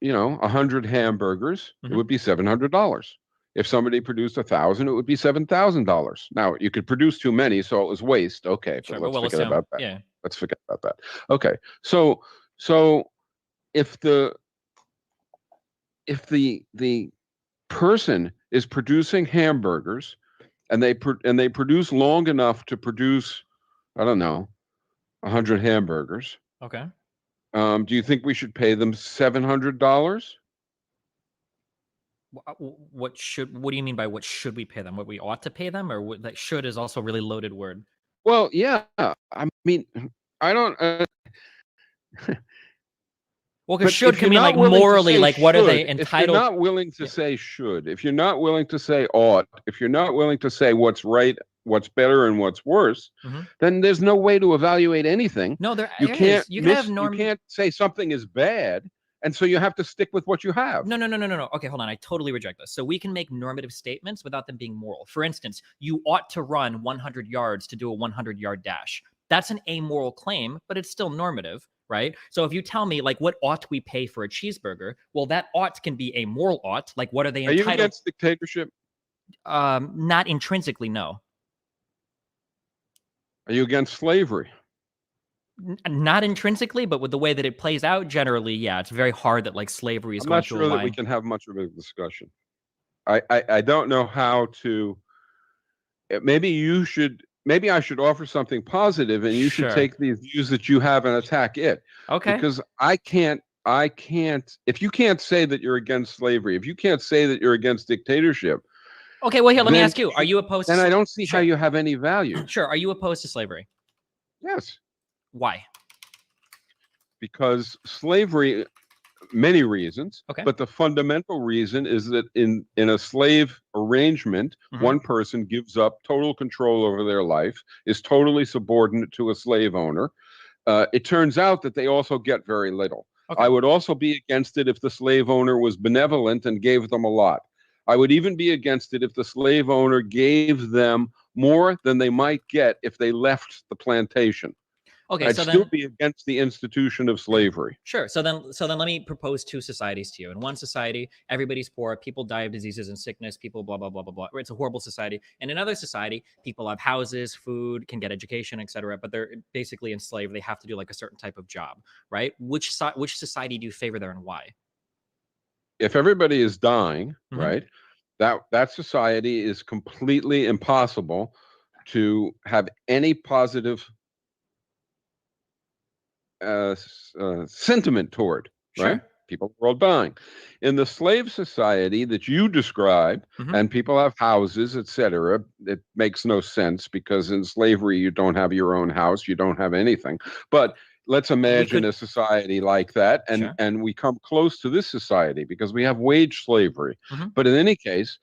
Speaker 5: 100 hamburgers, it would be $700. If somebody produced 1,000, it would be $7,000. Now, you could produce too many, so it was waste. Okay,
Speaker 6: sure,
Speaker 5: but let's forget about that.
Speaker 6: Yeah.
Speaker 5: Let's forget about that. Okay, so if the person is producing hamburgers and they produce long enough to produce, I don't know, 100 hamburgers.
Speaker 6: Okay.
Speaker 5: Do you think we should pay them $700?
Speaker 6: What do you mean by what should we pay them? What we ought to pay them, or what, that should is also a really loaded word.
Speaker 5: Well, yeah. I mean, I don't.
Speaker 6: Well, because should can mean like morally, like what are they entitled?
Speaker 5: If you're not willing to say should, if you're not willing to say ought, if you're not willing to say what's right, what's better, and what's worse, then there's no way to evaluate anything.
Speaker 6: No,
Speaker 5: you can't. You can't say something is bad, and so you have to stick with what you have.
Speaker 6: No. Okay, hold on. I totally reject this. So we can make normative statements without them being moral. For instance, you ought to run 100 yards to do a 100-yard dash. That's an amoral claim, but it's still normative, right? So if you tell me, like, what ought we pay for a cheeseburger? Well, that ought can be a moral ought. Like, what are they entitled?
Speaker 5: Are you against dictatorship?
Speaker 6: Not intrinsically, no.
Speaker 5: Are you against slavery?
Speaker 6: Not intrinsically, but with the way that it plays out, generally, yeah, it's very hard that like slavery is going to align.
Speaker 5: I'm not sure that we can have much of a discussion. I don't know how to. Maybe I should offer something positive, and you should take these views that you have and attack it.
Speaker 6: Okay.
Speaker 5: Because I can't. If you can't say that you're against slavery, if you can't say that you're against dictatorship.
Speaker 6: Okay. Well, here, let me ask you: are you opposed?
Speaker 5: Then I don't see how you have any value.
Speaker 6: Sure. Are you opposed to slavery?
Speaker 5: Yes.
Speaker 6: Why?
Speaker 5: Because slavery, many reasons,
Speaker 6: Okay.
Speaker 5: but the fundamental reason is that in a slave arrangement, one person gives up total control over their life, is totally subordinate to a slave owner. It turns out that they also get very little.
Speaker 6: Okay.
Speaker 5: I would also be against it if the slave owner was benevolent and gave them a lot. I would even be against it if the slave owner gave them more than they might get if they left the plantation.
Speaker 6: Okay,
Speaker 5: I'd
Speaker 6: so
Speaker 5: still
Speaker 6: then
Speaker 5: be against the institution of slavery.
Speaker 6: sure. So then let me propose two societies to you. In one society, everybody's poor, people die of diseases and sickness, people blah blah blah blah blah. It's a horrible society. And in another society, people have houses, food, can get education, etc. But they're basically enslaved. They have to do like a certain type of job, right? Which society do you favor there, and why?
Speaker 5: If everybody is dying, right, that society is completely impossible to have any positive sentiment toward, right?
Speaker 6: Sure.
Speaker 5: People are all dying. In the slave society that you describe, and people have houses, etc., it makes no sense because in slavery you don't have your own house, you don't have anything. But let's imagine a society like that, and we come close to this society because we have wage slavery. But in any case,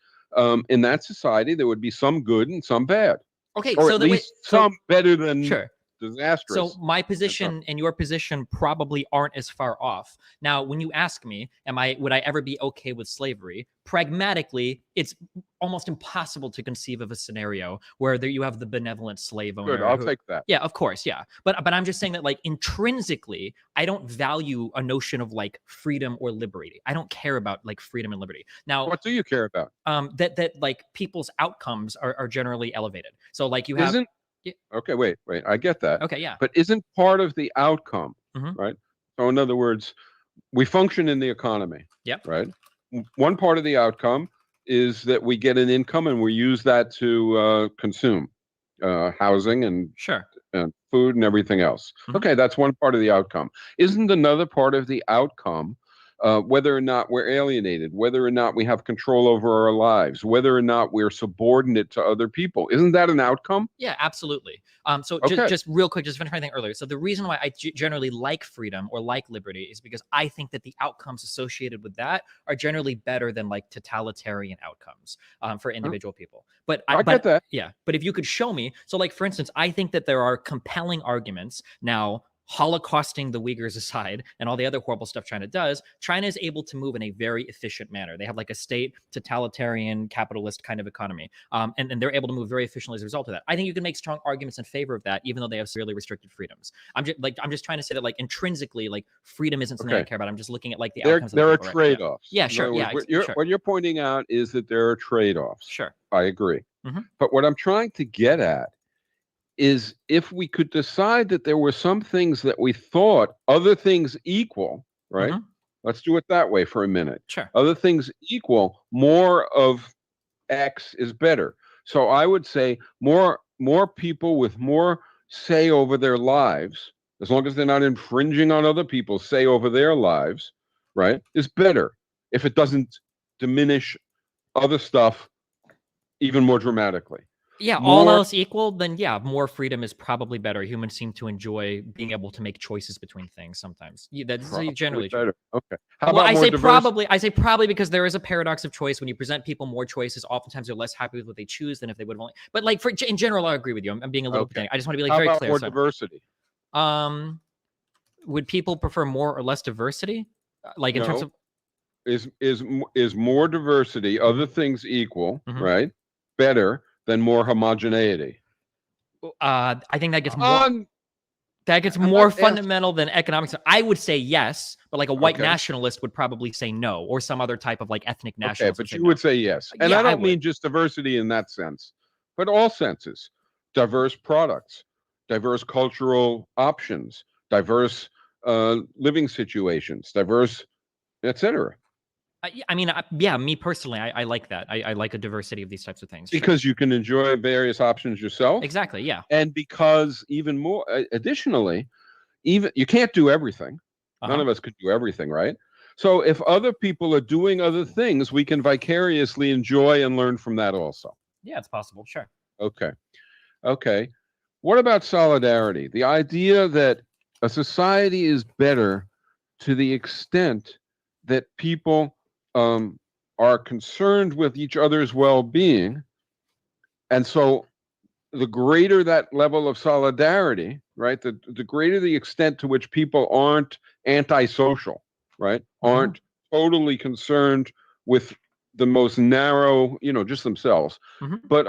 Speaker 5: in that society there would be some good and some bad.
Speaker 6: Okay,
Speaker 5: or
Speaker 6: so
Speaker 5: at least some better than
Speaker 6: sure.
Speaker 5: disastrous.
Speaker 6: So my position and your position probably aren't as far off. Now, when you ask me, would I ever be okay with slavery? Pragmatically, it's almost impossible to conceive of a scenario where you have the benevolent slave owner.
Speaker 5: Good, I'll take that.
Speaker 6: Yeah, of course, yeah. But I'm just saying that like intrinsically, I don't value a notion of like freedom or liberty. I don't care about like freedom and liberty. Now,
Speaker 5: what do you care about?
Speaker 6: That like people's outcomes are generally elevated. So like you have.
Speaker 5: Okay, wait. I get that.
Speaker 6: Okay, yeah.
Speaker 5: But isn't part of the outcome, right? So in other words, we function in the economy.
Speaker 6: Yep.
Speaker 5: Right. One part of the outcome is that we get an income and we use that to consume housing and food and everything else. Okay, that's one part of the outcome. Isn't another part of the outcome whether or not we're alienated, whether or not we have control over our lives, whether or not we're subordinate to other people? Isn't that an outcome?
Speaker 6: Yeah, absolutely. So just real quick, just finish my thing earlier. So the reason why I generally like freedom or like liberty is because I think that the outcomes associated with that are generally better than like totalitarian outcomes for individual people. But
Speaker 5: I get that.
Speaker 6: Yeah, but if you could show me, so like for instance, I think that there are compelling arguments now. Holocausting the Uyghurs aside and all the other horrible stuff China does, China is able to move in a very efficient manner. They have like a state totalitarian capitalist kind of economy. And they're able to move very efficiently as a result of that. I think you can make strong arguments in favor of that, even though they have severely restricted freedoms. I'm just trying to say that like intrinsically, like freedom isn't something I care about. I'm just looking at like the outcomes.
Speaker 5: There are trade-offs.
Speaker 6: Yeah, sure. Yeah.
Speaker 5: What you're pointing out is that there are trade-offs.
Speaker 6: Sure.
Speaker 5: I agree. But what I'm trying to get at is if we could decide that there were some things that we thought, other things equal, right? Let's do it that way for a minute.
Speaker 6: Sure.
Speaker 5: Other things equal, more of X is better. So I would say more people with more say over their lives, as long as they're not infringing on other people's say over their lives, right, is better if it doesn't diminish other stuff even more dramatically.
Speaker 6: Yeah, all else equal, then yeah, more freedom is probably better. Humans seem to enjoy being able to make choices between things sometimes. Yeah, that's generally
Speaker 5: better.
Speaker 6: True.
Speaker 5: Okay. How about more diversity?
Speaker 6: I say probably because there is a paradox of choice. When you present people more choices, oftentimes they're less happy with what they choose than if they would have only. But like in general, I agree with you. I'm being a little pedantic. I just want to be like very clear.
Speaker 5: More diversity?
Speaker 6: Would people prefer more or less diversity? Like in terms of
Speaker 5: is more diversity, other things equal, right? Better than more homogeneity?
Speaker 6: I think that gets more. That gets more fundamental than economics. I would say yes, but like a white nationalist would probably say no, or some other type of like ethnic nationalist.
Speaker 5: Okay, but you would say yes. And I don't mean just diversity in that sense, but all senses. Diverse products, diverse cultural options, diverse living situations, diverse, etc.
Speaker 6: I mean, yeah, me personally, I like that. I like a diversity of these types of things.
Speaker 5: Because you can enjoy various options yourself.
Speaker 6: Exactly, yeah.
Speaker 5: And because even more, additionally, even you can't do everything. None of us could do everything, right? So if other people are doing other things, we can vicariously enjoy and learn from that also.
Speaker 6: Yeah, it's possible, sure.
Speaker 5: Okay. what about solidarity? The idea that a society is better to the extent that people are concerned with each other's well-being, and so the greater that level of solidarity, right, the greater the extent to which people aren't antisocial, right, aren't totally concerned with the most narrow, just themselves, but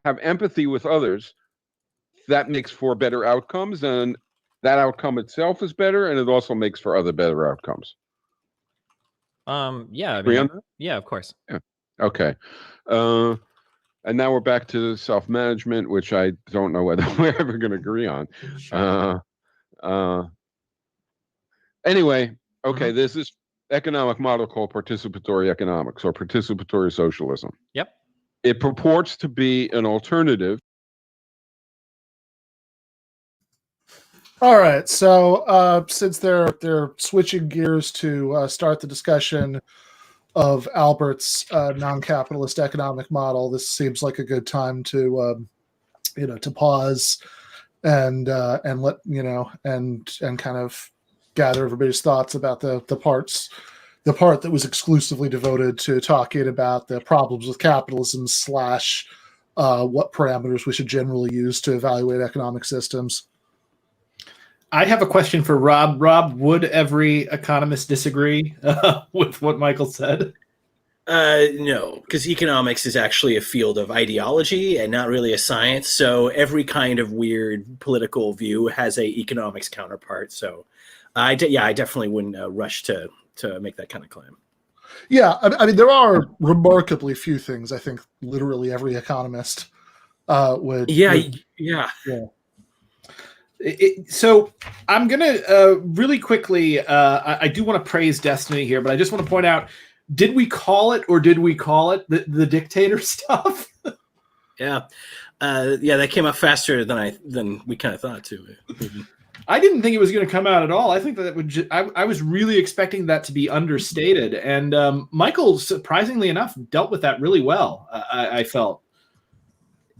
Speaker 5: have empathy with others, that makes for better outcomes, and that outcome itself is better, and it also makes for other better outcomes.
Speaker 6: Yeah,
Speaker 5: Agree on that?
Speaker 6: yeah, of course.
Speaker 5: Yeah. Okay. And now we're back to self-management, which I don't know whether we're ever going to agree on.
Speaker 6: Sure.
Speaker 5: Anyway, okay, there's this economic model called participatory economics or participatory socialism.
Speaker 6: Yep.
Speaker 5: It purports to be an alternative.
Speaker 1: All right, so since they're switching gears to start the discussion of Albert's non-capitalist economic model, this seems like a good time to to pause and let and kind of gather everybody's thoughts about the part that was exclusively devoted to talking about the problems with capitalism / what parameters we should generally use to evaluate economic systems.
Speaker 2: I have a question for Rob. Rob, would every economist disagree with what Michael said?
Speaker 3: No, because economics is actually a field of ideology and not really a science. So every kind of weird political view has a economics counterpart. So I definitely wouldn't rush to make that kind of claim.
Speaker 1: Yeah, I mean, there are remarkably few things I think literally every economist would.
Speaker 3: Yeah.
Speaker 2: So I'm going to really quickly, I do want to praise Destiny here, but I just want to point out, did we call it the dictator stuff?
Speaker 3: Yeah. That came up faster than we kind of thought too.
Speaker 2: I didn't think it was going to come out at all. I think that it would. I was really expecting that to be understated, and Michael, surprisingly enough, dealt with that really well. I felt.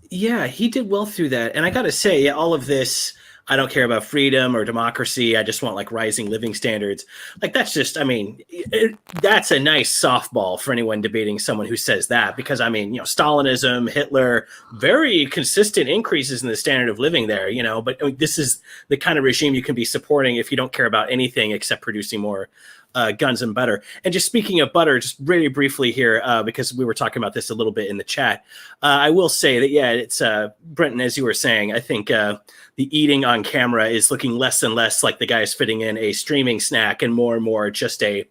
Speaker 3: Yeah, he did well through that, and I got to say, all of this. I don't care about freedom or democracy. I just want like rising living standards. Like that's just, that's a nice softball for anyone debating someone who says that, because Stalinism, Hitler, very consistent increases in the standard of living there, but this is the kind of regime you can be supporting if you don't care about anything except producing more guns and butter. And just speaking of butter, just really briefly here, because we were talking about this a little bit in the chat, I will say that, it's Brenton, as you were saying, I think the eating on camera is looking less and less like the guy's fitting in a streaming snack and more just a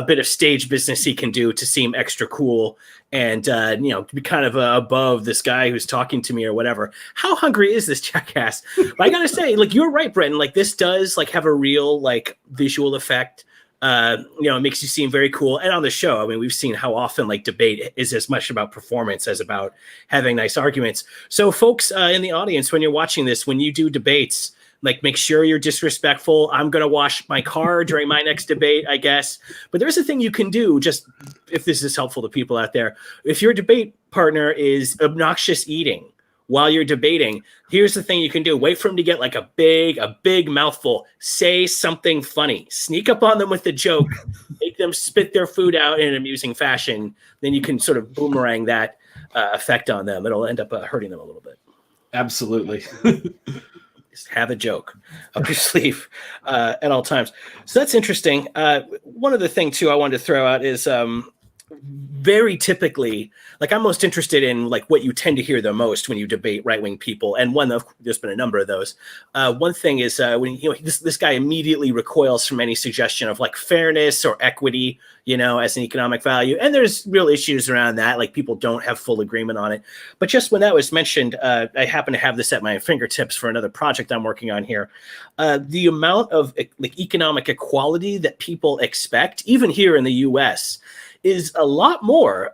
Speaker 3: bit of stage business he can do to seem extra cool and, be kind of above this guy who's talking to me or whatever. How hungry is this jackass? But I got to say, you're right, Brenton, this does have a real visual effect. It makes you seem very cool. And on the show, we've seen how often debate is as much about performance as about having nice arguments. So folks in the audience, when you're watching this, when you do debates, make sure you're disrespectful. I'm going to wash my car during my next debate, I guess. But there's a thing you can do, just if this is helpful to people out there. If your debate partner is obnoxious eating while you're debating, here's the thing you can do. Wait for them to get a big mouthful. Say something funny. Sneak up on them with a joke. Make them spit their food out in an amusing fashion. Then you can sort of boomerang that effect on them. It'll end up hurting them a little bit.
Speaker 2: Absolutely.
Speaker 3: Just have a joke up your sleeve at all times. So that's interesting. One other thing, too, I wanted to throw out is very typically, I'm most interested in what you tend to hear the most when you debate right-wing people, and there's been a number of those. One thing is when this guy immediately recoils from any suggestion of fairness or equity, as an economic value, and there's real issues around that. People don't have full agreement on it. But just when that was mentioned, I happen to have this at my fingertips for another project I'm working on here. The amount of economic equality that people expect, even here in the U.S., is a lot more,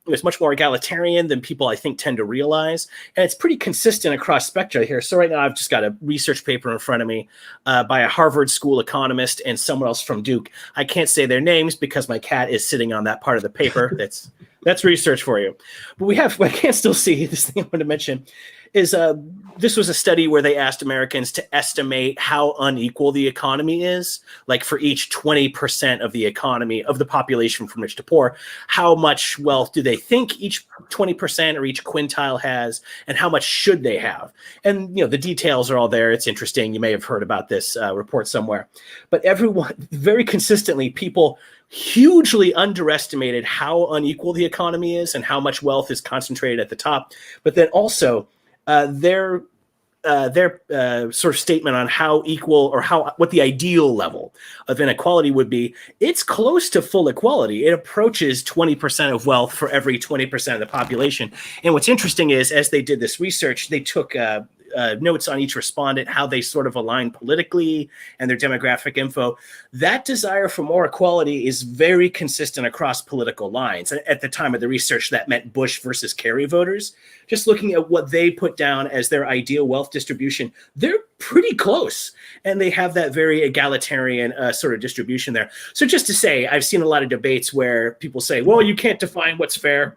Speaker 3: it's much more egalitarian than people I think tend to realize. And it's pretty consistent across spectra here. So right now I've just got a research paper in front of me by a Harvard School economist and someone else from Duke. I can't say their names because my cat is sitting on that part of the paper. That's research for you. But I can't still see this thing I want to mention. is this was a study where they asked Americans to estimate how unequal the economy is. Like for each 20% of the economy of the population from rich to poor, how much wealth do they think each 20% or each quintile has, and how much should they have? And the details are all there. It's interesting. You may have heard about this report somewhere, but everyone very consistently, people hugely underestimated how unequal the economy is and how much wealth is concentrated at the top. But then also their sort of statement on how equal or what the ideal level of inequality would be, it's close to full equality. It approaches 20% of wealth for every 20% of the population. And what's interesting is, as they did this research, they took notes on each respondent, how they sort of align politically and their demographic info. That desire for more equality is very consistent across political lines. At the time of the research, that meant Bush versus Kerry voters. Just looking at what they put down as their ideal wealth distribution, they're pretty close. And they have that very egalitarian sort of distribution there. So just to say, I've seen a lot of debates where people say, well, you can't define what's fair.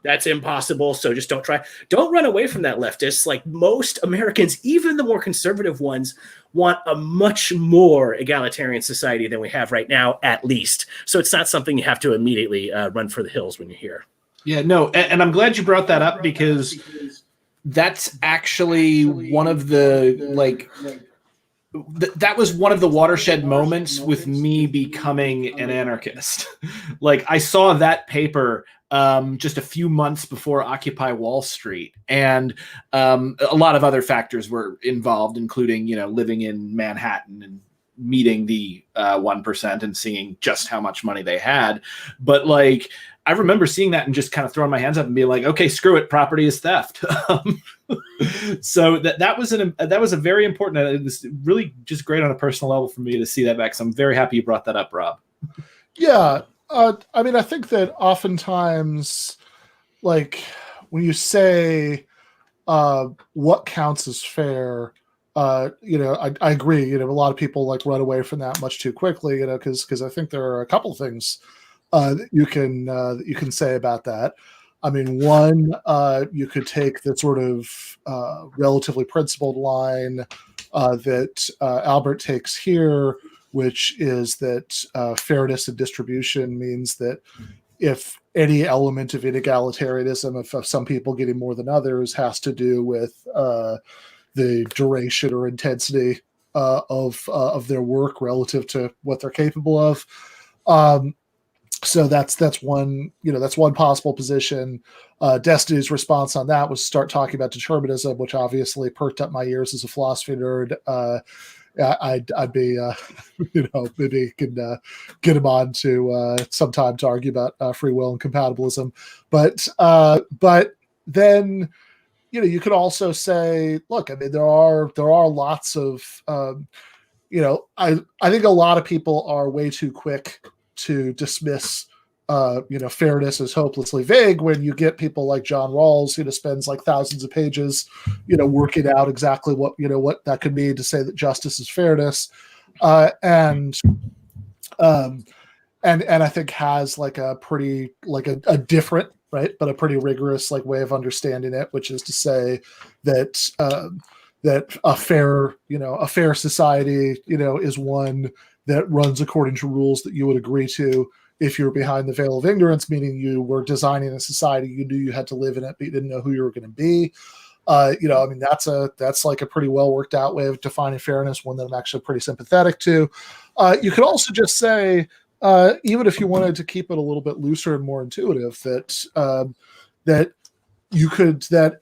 Speaker 3: That's impossible, so just don't try. Don't run away from that, leftists. Like most Americans, even the more conservative ones, want a much more egalitarian society than we have right now, at least. So it's not something you have to immediately run for the hills when you're here.
Speaker 2: Yeah, no, and I'm glad you brought that up, because that's actually one of the, that was one of the watershed moments with me becoming an anarchist. Like, I saw that paper just a few months before Occupy Wall Street, and a lot of other factors were involved, including living in Manhattan and meeting the 1% and seeing just how much money they had. But I remember seeing that and just kind of throwing my hands up and being like, okay, screw it, property is theft. So that was a very important. It was really just great on a personal level for me to see that back. So I'm very happy you brought that up, Rob.
Speaker 1: Yeah. I think that oftentimes, when you say what counts as fair, I agree. A lot of people run away from that much too quickly. Because I think there are a couple things that you can say about that. I mean, one, you could take the sort of relatively principled line that Albert takes here, which is that fairness in distribution means that if any element of inegalitarianism, of some people getting more than others, has to do with the duration or intensity of their work relative to what they're capable of. So that's one possible position. Destiny's response on that was start talking about determinism, which obviously perked up my ears as a philosophy nerd. I'd be, maybe you can get him on to sometime to argue about free will and compatibilism. But then, you could also say, look, I mean, there are lots of, I think a lot of people are way too quick to dismiss fairness as hopelessly vague when you get people like John Rawls, spends thousands of pages, working out exactly what that could mean to say that justice is fairness, and I think has a pretty a different, right, but a pretty rigorous way of understanding it, which is to say that that a fair society is one that runs according to rules that you would agree to if you were behind the veil of ignorance, meaning you were designing a society, you knew you had to live in it, but you didn't know who you were going to be. I mean, that's a pretty well worked out way of defining fairness, one that I'm actually pretty sympathetic to. You could also just say, even if you wanted to keep it a little bit looser and more intuitive, that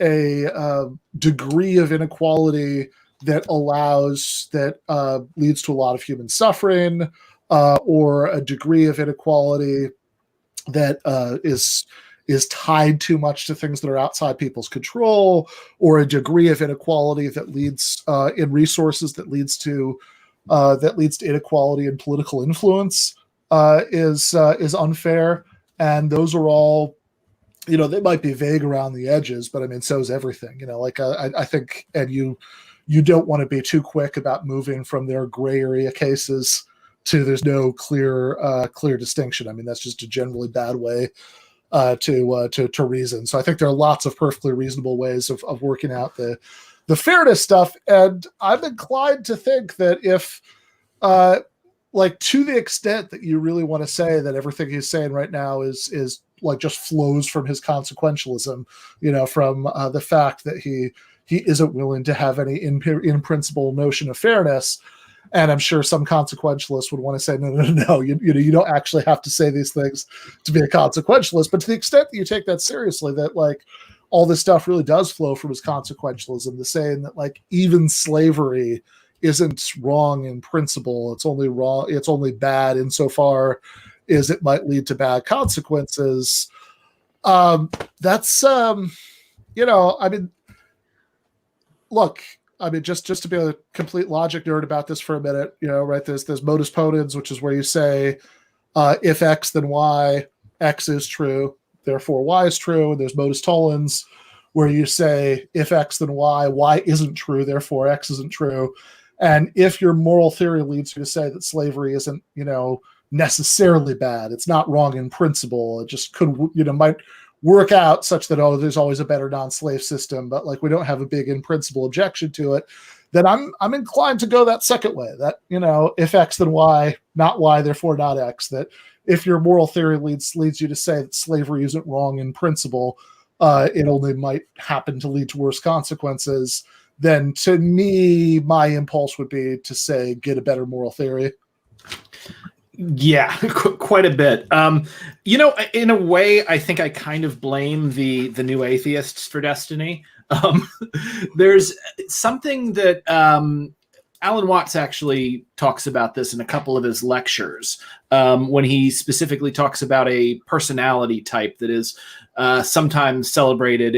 Speaker 1: a degree of inequality that leads to a lot of human suffering, or a degree of inequality that is tied too much to things that are outside people's control, or a degree of inequality that leads in resources that leads to inequality in political influence, is unfair. And those are all, they might be vague around the edges, but I mean, so is everything. I think, and you don't want to be too quick about moving from their gray area cases to there's no clear distinction. I mean, that's just a generally bad way to reason. So I think there are lots of perfectly reasonable ways of working out the fairness stuff. And I'm inclined to think that if, like, to the extent that you really want to say that everything he's saying right now is like just flows from his consequentialism, from the fact that he isn't willing to have any in principle notion of fairness. And I'm sure some consequentialists would want to say, no, you don't actually have to say these things to be a consequentialist. But to the extent that you take that seriously, that like all this stuff really does flow from his consequentialism, the saying that like even slavery isn't wrong in principle, it's only bad insofar as it might lead to bad consequences. That's look, just to be a complete logic nerd about this for a minute, right? There's modus ponens, which is where you say, if X, then Y, X is true, therefore Y is true. And there's modus tollens, where you say, if X, then Y, Y isn't true, therefore X isn't true. And if your moral theory leads you to say that slavery isn't, necessarily bad, it's not wrong in principle, it just could, might work out such that, there's always a better non-slave system, but like we don't have a big in principle objection to it, then I'm inclined to go that second way, that, if X, then Y, not Y, therefore not X, that if your moral theory leads you to say that slavery isn't wrong in principle, it only might happen to lead to worse consequences, then to me, my impulse would be to say, get a better moral theory.
Speaker 2: Yeah, quite a bit. In a way, I think I kind of blame the new atheists for destiny. There's something that Alan Watts actually talks about this in a couple of his lectures, when he specifically talks about a personality type that is sometimes celebrated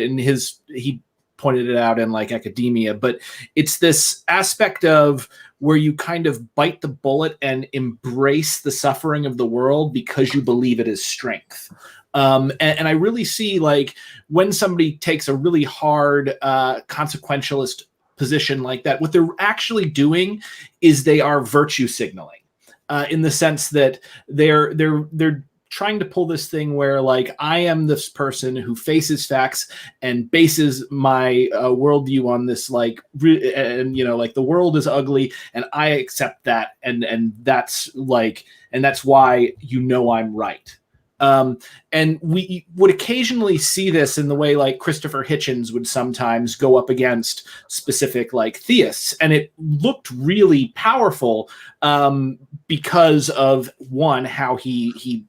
Speaker 2: he pointed it out in like academia, but it's this aspect of where you kind of bite the bullet and embrace the suffering of the world because you believe it is strength. And I really see like when somebody takes a really hard consequentialist position like that, what they're actually doing is they are virtue signaling, in the sense that they're trying to pull this thing where like I am this person who faces facts and bases my worldview on this, like, and like the world is ugly and I accept that, and that's like, and that's why I'm right. And we would occasionally see this in the way like Christopher Hitchens would sometimes go up against specific like theists, and it looked really powerful because of one, how he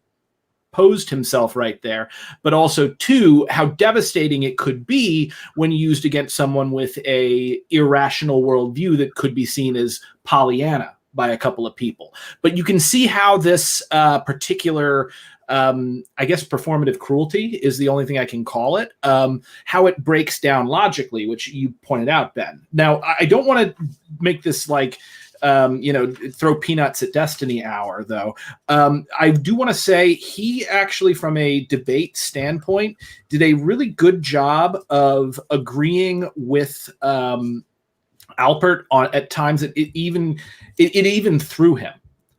Speaker 2: posed himself right there, but also two, how devastating it could be when used against someone with a irrational worldview that could be seen as Pollyanna by a couple of people. But you can see how this particular, I guess, performative cruelty is the only thing I can call it, how it breaks down logically, which you pointed out, Ben. Now, I don't want to make this like, throw peanuts at destiny hour, though. I do want to say he actually, from a debate standpoint, did a really good job of agreeing with Alpert at times. It even threw him.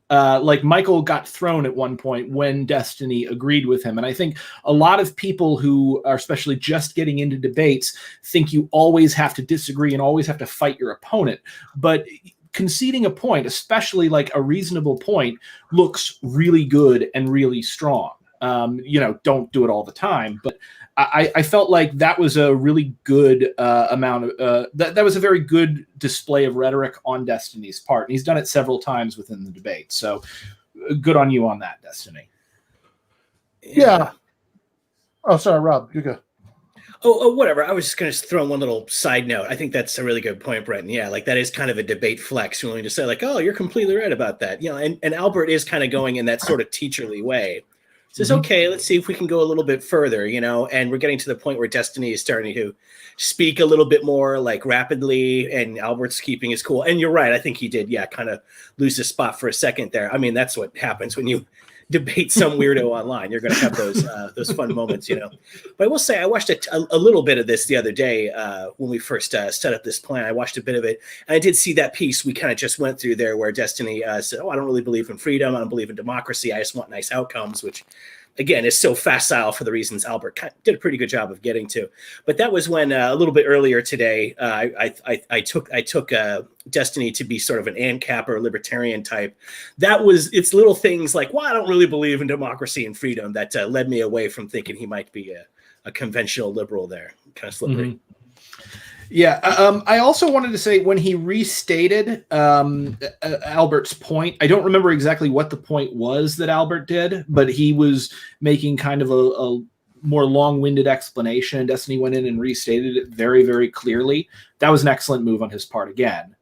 Speaker 2: Like Michael got thrown at one point when Destiny agreed with him. And I think a lot of people who are especially just getting into debates think you always have to disagree and always have to fight your opponent. But conceding a point, especially like a reasonable point, looks really good and really strong. Don't do it all the time, but I felt like that was a really good amount of that was a very good display of rhetoric on Destiny's part, and he's done it several times within the debate. So good on you on that, Destiny.
Speaker 1: Yeah. Oh, sorry, Rob, you go.
Speaker 3: Oh, whatever. I was just going to throw in one little side note. I think that's a really good point, Brent. Yeah, like that is kind of a debate flex, willing to say like, oh, you're completely right about that. And Albert is kind of going in that sort of teacherly way. Says, okay, let's see if we can go a little bit further, and we're getting to the point where Destiny is starting to speak a little bit more like rapidly, and Albert's keeping his cool. And you're right. I think he did, kind of lose his spot for a second there. I mean, that's what happens when you debate some weirdo online. You're going to have those fun moments, But I will say I watched a little bit of this the other day when we first set up this plan. I watched a bit of it, and I did see that piece we kind of just went through there where Destiny said, I don't really believe in freedom. I don't believe in democracy. I just want nice outcomes, which again, is so facile for the reasons Albert did a pretty good job of getting to. But that was when a little bit earlier today, I took Destiny to be sort of an ANCAP or libertarian type. It's little things like, well, I don't really believe in democracy and freedom that led me away from thinking he might be a conventional liberal there. Kind of slippery.
Speaker 2: Mm-hmm. Yeah, I also wanted to say when he restated Albert's point, I don't remember exactly what the point was that Albert did, but he was making kind of a more long-winded explanation. Destiny went in and restated it very, very clearly. That was an excellent move on his part again,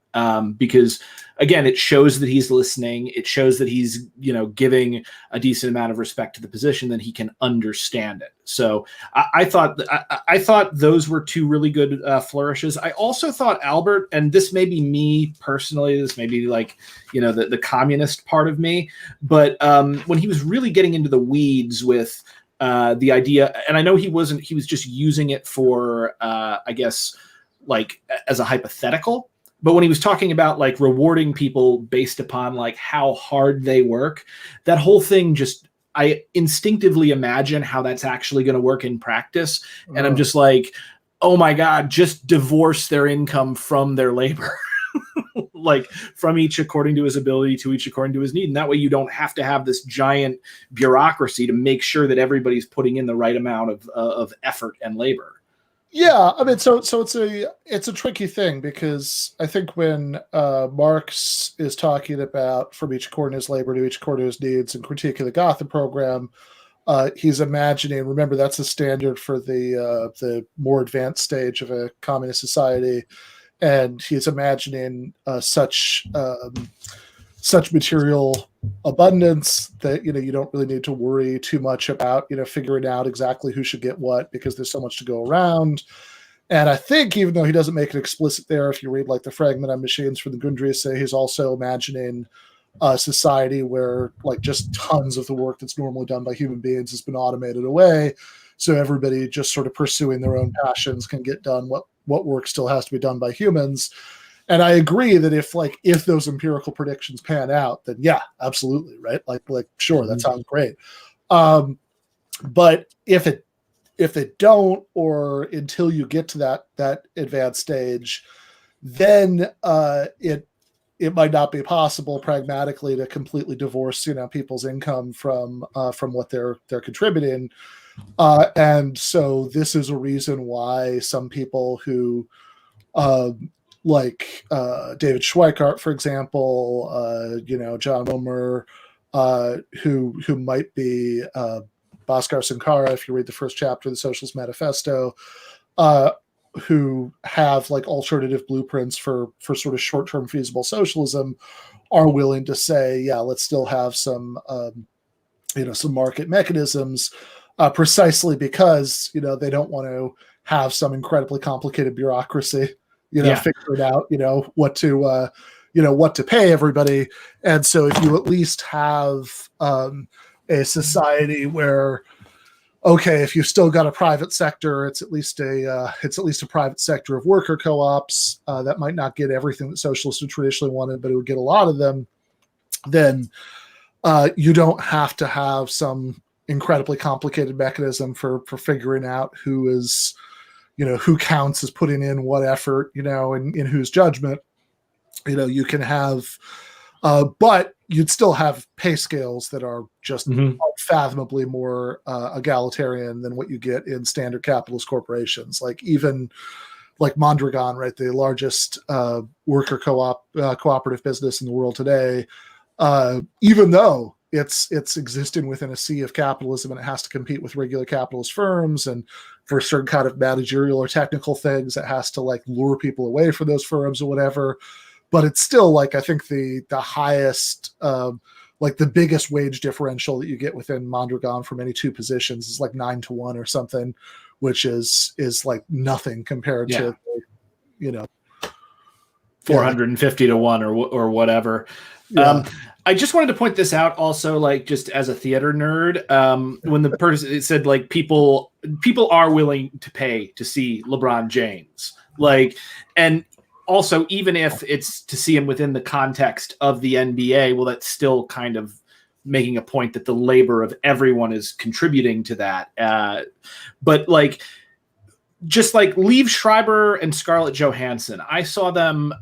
Speaker 2: because again, it shows that he's listening. It shows that he's, giving a decent amount of respect to the position, that he can understand it. So I thought those were two really good flourishes. I also thought Albert, and this may be me personally, this may be like, the communist part of me, but when he was really getting into the weeds with the idea, and I know he was just using it for, I guess, like as a hypothetical. But when he was talking about like rewarding people based upon like how hard they work, that whole thing I instinctively imagine how that's actually going to work in practice. And I'm just like, oh my God, just divorce their income from their labor. Like from each according to his ability to each according to his need. And that way you don't have to have this giant bureaucracy to make sure that everybody's putting in the right amount of effort and labor.
Speaker 1: Yeah, I mean, so it's a tricky thing, because I think when Marx is talking about from each according to his labor to each according to his needs and critique of the Gotha program, he's imagining. Remember, that's the standard for the more advanced stage of a communist society, and he's imagining such material abundance that you don't really need to worry too much about figuring out exactly who should get what, because there's so much to go around. And I think, even though he doesn't make it explicit there, if you read like the Fragment on Machines for the Grundrisse, he's also imagining a society where like just tons of the work that's normally done by human beings has been automated away, so everybody just sort of pursuing their own passions can get done what work still has to be done by humans. And I agree that if those empirical predictions pan out, then yeah, absolutely, right? Like sure, that sounds great. But if it don't, or until you get to that advanced stage, then it might not be possible pragmatically to completely divorce people's income from what they're contributing. And so this is a reason why some people who like David Schweikart, for example, John Wilmer, who might be Bhaskar Sankara, if you read the first chapter of the Socialist Manifesto, who have like alternative blueprints for sort of short-term feasible socialism, are willing to say, yeah, let's still have some market mechanisms, precisely because they don't want to have some incredibly complicated bureaucracy figuring out, what to pay everybody. And so if you at least have a society where, okay, if you've still got a private sector, it's at least a private sector of worker co-ops that might not get everything that socialists would traditionally wanted, but it would get a lot of them, then you don't have to have some incredibly complicated mechanism for figuring out who is, who counts as putting in what effort, in whose judgment, you can have, but you'd still have pay scales that are just unfathomably more egalitarian than what you get in standard capitalist corporations. Like even like Mondragon, right, the largest worker cooperative business in the world today, even though it's existing within a sea of capitalism and it has to compete with regular capitalist firms, and for certain kind of managerial or technical things, it has to like lure people away from those firms or whatever. But it's still like, I think the highest, like the biggest wage differential that you get within Mondragon from any two positions is like 9-1 or something, which is like nothing compared to,
Speaker 2: 450 to 1 or whatever. Yeah. I just wanted to point this out also, like just as a theater nerd, when the person said like people are willing to pay to see LeBron James, like, and also even if it's to see him within the context of the NBA, well, that's still kind of making a point that the labor of everyone is contributing to that. But like, just like Liev Schreiber and Scarlett Johansson, I saw them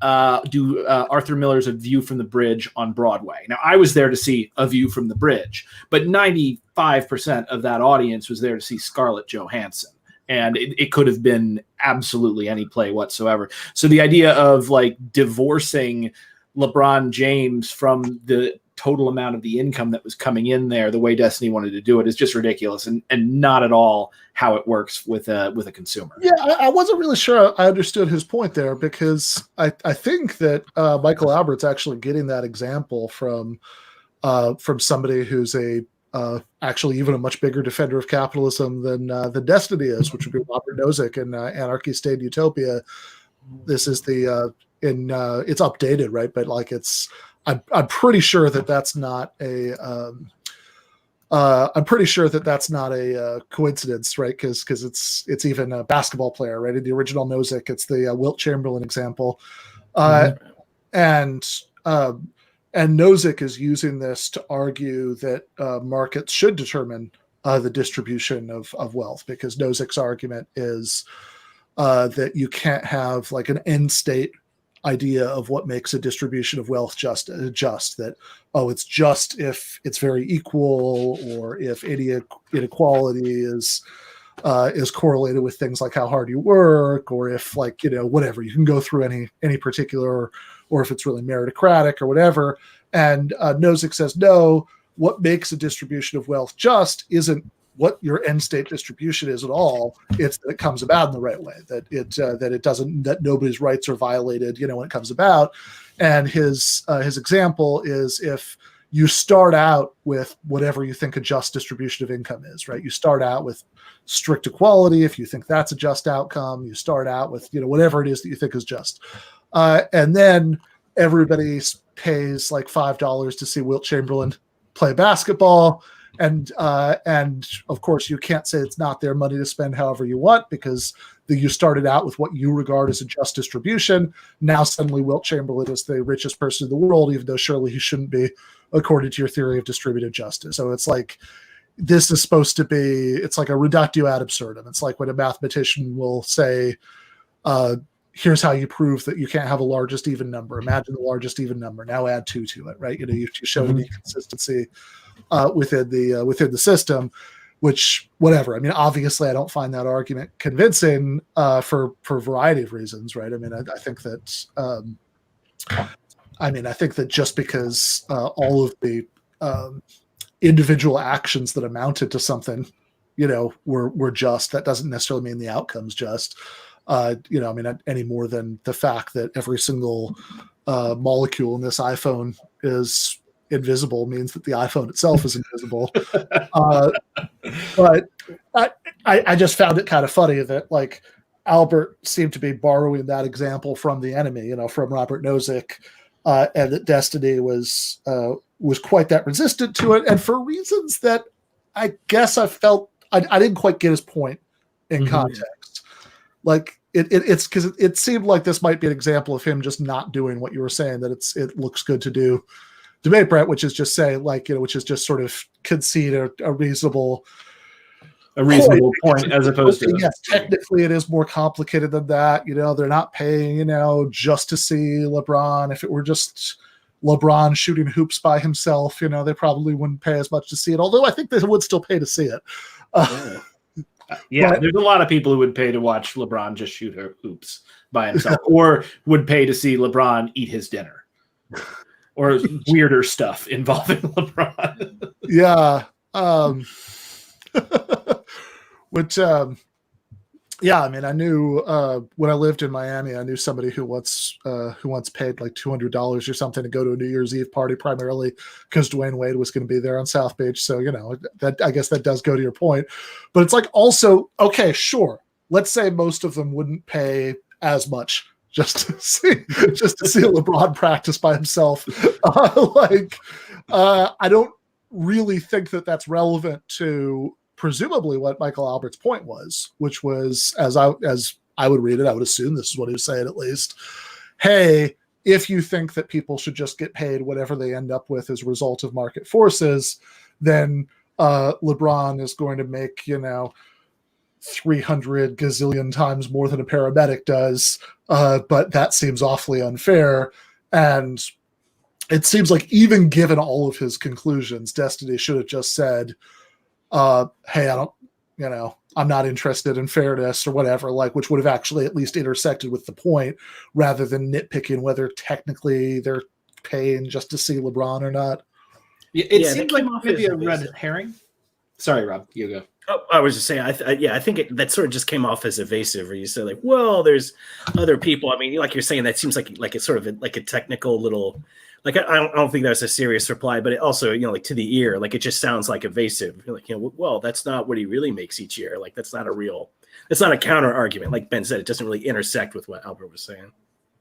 Speaker 2: do Arthur Miller's A View from the Bridge on Broadway. Now, I was there to see A View from the Bridge, but 95% of that audience was there to see Scarlett Johansson. And it could have been absolutely any play whatsoever. So the idea of like divorcing LeBron James from the total amount of the income that was coming in there, the way Destiny wanted to do it, is just ridiculous and not at all how it works with a consumer.
Speaker 1: Yeah, I wasn't really sure I understood his point there, because I think that Michael Albert's actually getting that example from somebody who's actually even a much bigger defender of capitalism than Destiny is, which would be Robert Nozick in Anarchy State Utopia. This is it's updated, right? But like I'm pretty sure that that's not a coincidence, right? Because it's even a basketball player, right? In the original Nozick, it's the Wilt Chamberlain example, and Nozick is using this to argue that markets should determine the distribution of wealth, because Nozick's argument is that you can't have like an end state idea of what makes a distribution of wealth just that, it's just if it's very equal, or if inequality is correlated with things like how hard you work, or if like, whatever, you can go through any particular, or if it's really meritocratic or whatever. And Nozick says, no, what makes a distribution of wealth just isn't what your end state distribution is at all. It's that it comes about in the right way, that it doesn't, that nobody's rights are violated, when it comes about. And his example is, if you start out with whatever you think a just distribution of income is, right? You start out with strict equality. If you think that's a just outcome, you start out with, whatever it is that you think is just. And then everybody pays like $5 to see Wilt Chamberlain play basketball. And of course, you can't say it's not their money to spend however you want, because you started out with what you regard as a just distribution. Now suddenly Wilt Chamberlain is the richest person in the world, even though surely he shouldn't be, according to your theory of distributive justice. So it's like, this is supposed to be, it's like a reductio ad absurdum. It's like when a mathematician will say, here's how you prove that you can't have a largest even number. Imagine the largest even number. Now add 2 to it, right? You show an inconsistency within the system, which, whatever. I mean, obviously, I don't find that argument convincing for a variety of reasons, right? I mean, I think that just because all of the individual actions that amounted to something, were just, that doesn't necessarily mean the outcome's just. Any more than the fact that every single molecule in this iPhone is invisible means that the iPhone itself is invisible. But I just found it kind of funny that like Albert seemed to be borrowing that example from the enemy, from Robert Nozick, and that Destiny was quite that resistant to it, and for reasons that I guess I felt I didn't quite get his point in context. Like it's because it seemed like this might be an example of him just not doing what you were saying, that it looks good to do debate, Brent, which is just say like, which is just sort of concede a reasonable
Speaker 2: point, as opposed to,
Speaker 1: yes, technically it is more complicated than that. They're not paying, just to see LeBron. If it were just LeBron shooting hoops by himself, they probably wouldn't pay as much to see it. Although I think they would still pay to see it.
Speaker 2: Yeah, there's a lot of people who would pay to watch LeBron just shoot hoops by himself, or would pay to see LeBron eat his dinner, or weirder stuff involving LeBron.
Speaker 1: Yeah. I mean, I knew when I lived in Miami, I knew somebody who once paid like $200 or something to go to a New Year's Eve party, primarily because Dwayne Wade was going to be there on South Beach. So, that I guess that does go to your point. But it's like, also, okay, sure. Let's say most of them wouldn't pay as much just to see LeBron practice by himself. I don't really think that that's relevant to presumably what Michael Albert's point was, which was, as I would read it, I would assume this is what he was saying at least. Hey, if you think that people should just get paid whatever they end up with as a result of market forces, then LeBron is going to make, 300 gazillion times more than a paramedic does, but that seems awfully unfair. And it seems like even given all of his conclusions, Destiny should have just said, hey, I'm not interested in fairness or whatever, which would have actually at least intersected with the point, rather than nitpicking whether technically they're paying just to see LeBron or not.
Speaker 2: It seems like maybe a red herring. Sorry, Rob, you go.
Speaker 3: Oh, I was just saying, I think that sort of just came off as evasive, where you say like, well, there's other people. I mean, like you're saying, that seems like it's sort of like a technical little, I don't think that's a serious reply, but it also, like to the ear, like it just sounds like evasive. You're like, well, that's not what he really makes each year. Like that's not a counter argument. Like Ben said, it doesn't really intersect with what Albert was saying.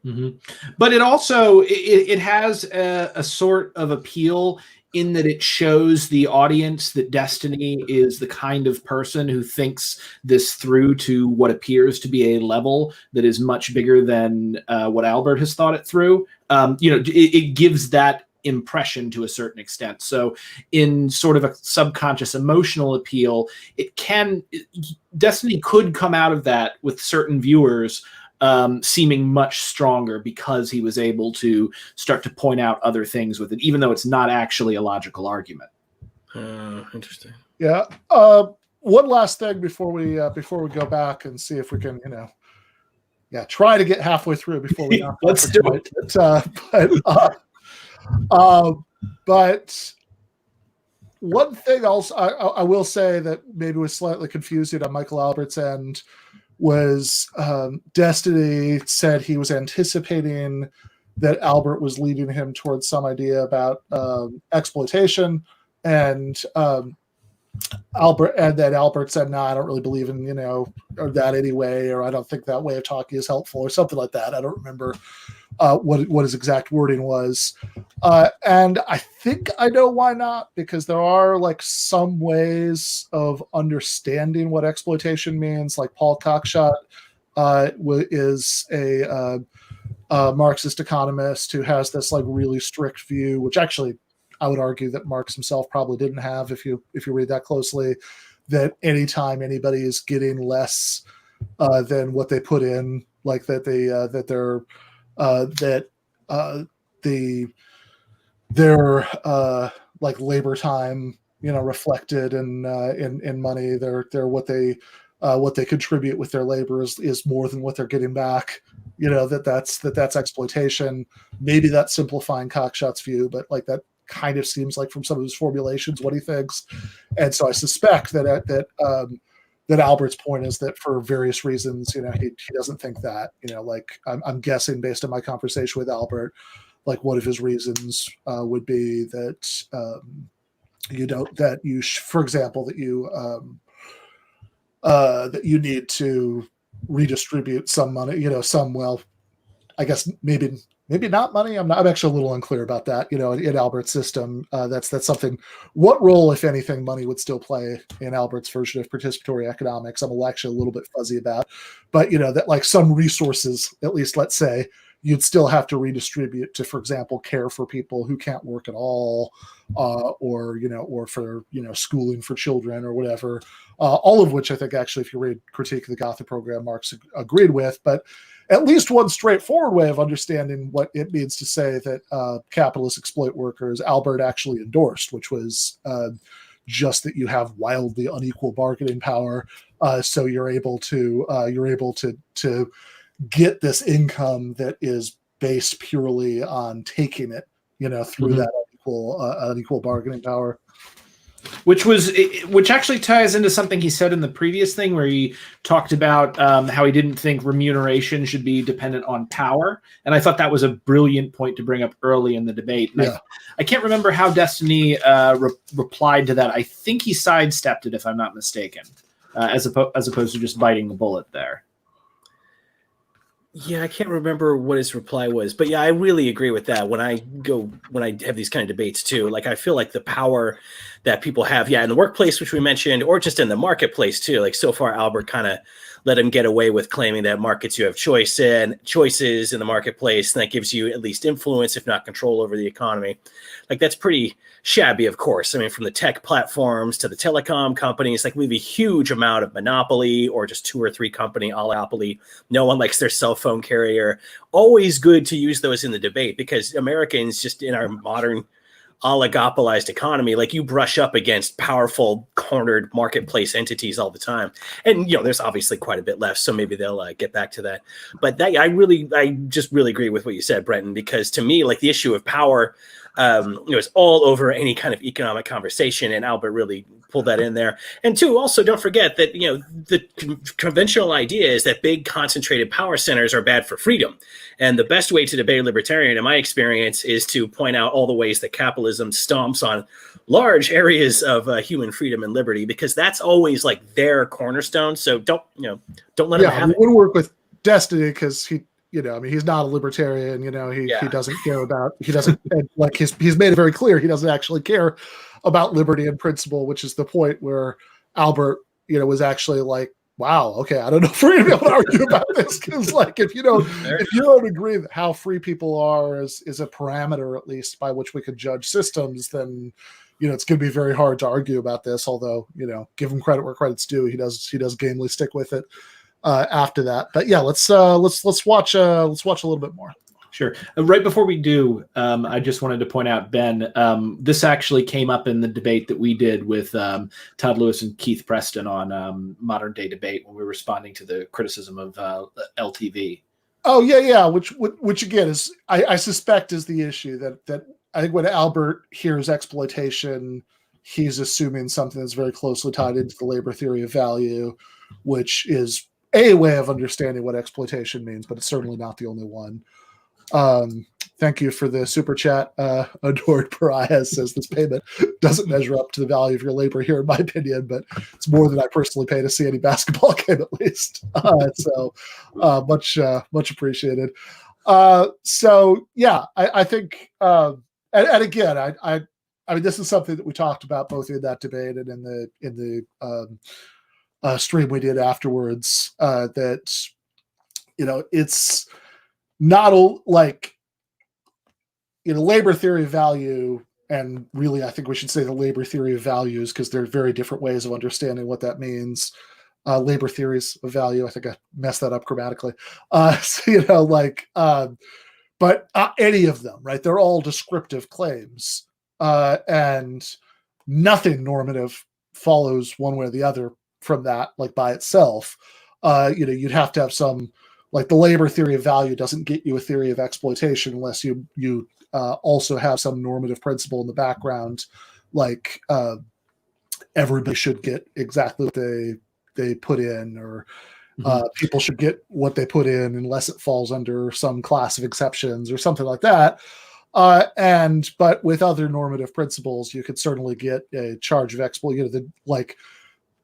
Speaker 2: Mm-hmm. But it also, it has a sort of appeal in that it shows the audience that Destiny is the kind of person who thinks this through to what appears to be a level that is much bigger than what Albert has thought it through. It gives that impression to a certain extent. So in sort of a subconscious emotional appeal, Destiny could come out of that with certain viewers seeming much stronger because he was able to start to point out other things with it, even though it's not actually a logical argument.
Speaker 3: Interesting.
Speaker 1: Yeah. One last thing before we go back and see if we can, try to get halfway through before we
Speaker 2: let's do it.
Speaker 1: But one thing else I will say that maybe was slightly confusing on Michael Albert's end was Destiny said he was anticipating that Albert was leading him towards some idea about exploitation, and Albert said, no, I don't really believe in, or that anyway, or I don't think that way of talking is helpful, or something like that. I don't remember what his exact wording was. And I think I know why not, because there are some ways of understanding what exploitation means. Like Paul Cockshott is a Marxist economist who has this really strict view, which actually I would argue that Marx himself probably didn't have if you read that closely, that anytime anybody is getting less than what they put in, their labor time, reflected in money, they're what they contribute with their labor is more than what they're getting back. That's exploitation. Maybe that's simplifying Cockshott's view, but that kind of seems like from some of his formulations what he thinks. And so I suspect that Albert's point is that for various reasons, he doesn't think that, I'm guessing based on my conversation with Albert, one of his reasons would be that, for example, that you need to redistribute some money, I guess maybe not money. I'm actually a little unclear about that. In Albert's system, that's something. What role, if anything, money would still play in Albert's version of participatory economics? I'm actually a little bit fuzzy about. But that some resources, at least let's say, you'd still have to redistribute to, for example, care for people who can't work at all, or for schooling for children or whatever. All of which I think actually, if you read Critique of the Gotha Program, Marx agreed with, but. At least one straightforward way of understanding what it means to say that capitalists exploit workers, Albert actually endorsed, which was just that you have wildly unequal bargaining power, so you're able to get this income that is based purely on taking it, through that unequal bargaining power.
Speaker 2: Which actually ties into something he said in the previous thing, where he talked about how he didn't think remuneration should be dependent on power. And I thought that was a brilliant point to bring up early in the debate. And
Speaker 1: yeah.
Speaker 2: I can't remember how Destiny replied to that. I think he sidestepped it, if I'm not mistaken, as opposed to just biting the bullet there.
Speaker 3: Yeah, I can't remember what his reply was, but yeah, I really agree with that. When I have these kind of debates too, I feel like the power that people have, in the workplace, which we mentioned, or just in the marketplace too. So far, Albert kind of let them get away with claiming that markets you have choices in the marketplace, and that gives you at least influence, if not control, over the economy. Like, that's pretty shabby, of course. I mean, from the tech platforms to the telecom companies, like, we have a huge amount of monopoly, or just 2 or 3 company oligopoly. No one likes their cell phone carrier. Always good to use those in the debate, because Americans, just in our modern oligopolized economy, like, you brush up against powerful cornered marketplace entities all the time. And, there's obviously quite a bit left, so maybe they'll get back to that. But I just really agree with what you said, Brenton, because to me, like, the issue of power, it's all over any kind of economic conversation, and Albert really pulled that in there. And 2, also, don't forget that, the conventional idea is that big concentrated power centers are bad for freedom. And the best way to debate a libertarian, in my experience, is to point out all the ways that capitalism stomps on large areas of human freedom and liberty, because that's always like their cornerstone. So don't let him have it.
Speaker 1: It wouldn't work with Destiny, because he's not a libertarian. He doesn't care about, like, he's made it very clear he doesn't actually care about liberty and principle, which is the point where Albert, was actually like, wow, okay, I don't know if we're gonna be able to argue about this, because, like, if you don't agree that how free people are is a parameter, at least, by which we could judge systems, then it's going to be very hard to argue about this. Although, give him credit where credit's due, he does gamely stick with it after that. But yeah, let's watch a little bit more.
Speaker 2: Sure. Right before we do, I just wanted to point out, Ben, this actually came up in the debate that we did with Todd Lewis and Keith Preston on Modern Day Debate, when we were responding to the criticism of LTV.
Speaker 1: Oh yeah. Which again is, I suspect, is the issue that I think when Albert hears exploitation, he's assuming something that's very closely tied into the labor theory of value, which is a way of understanding what exploitation means, but it's certainly not the only one. Thank you for the super chat. Adored Pariah says this payment doesn't measure up to the value of your labor here, in my opinion, but it's more than I personally pay to see any basketball game, at least. So much appreciated. So yeah, I think, and again, I mean, this is something that we talked about both in that debate and in the stream we did afterwards, that, it's not like, labor theory of value, and really I think we should say the labor theory of values, because there are very different ways of understanding what that means. Labor theories of value, I think I messed that up grammatically. But any of them, right? They're all descriptive claims, and nothing normative follows one way or the other from that, like, by itself. You'd have to have some, like, the labor theory of value doesn't get you a theory of exploitation unless you also have some normative principle in the background, like everybody should get exactly what they put in, or people should get what they put in unless it falls under some class of exceptions or something like that. But with other normative principles, you could certainly get a charge of exploitation,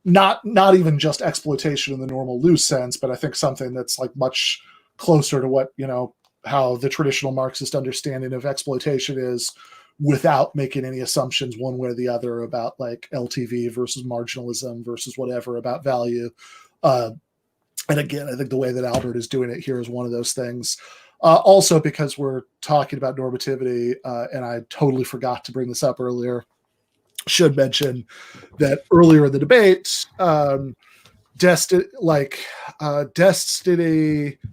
Speaker 1: not even just exploitation in the normal loose sense, but I think something that's like much closer to what, how the traditional Marxist understanding of exploitation is, without making any assumptions one way or the other about, like, LTV versus marginalism versus whatever about value. And again, I think the way that Albert is doing it here is one of those things. Also, because we're talking about normativity, and I totally forgot to bring this up earlier, should mention that earlier in the debate, Destiny,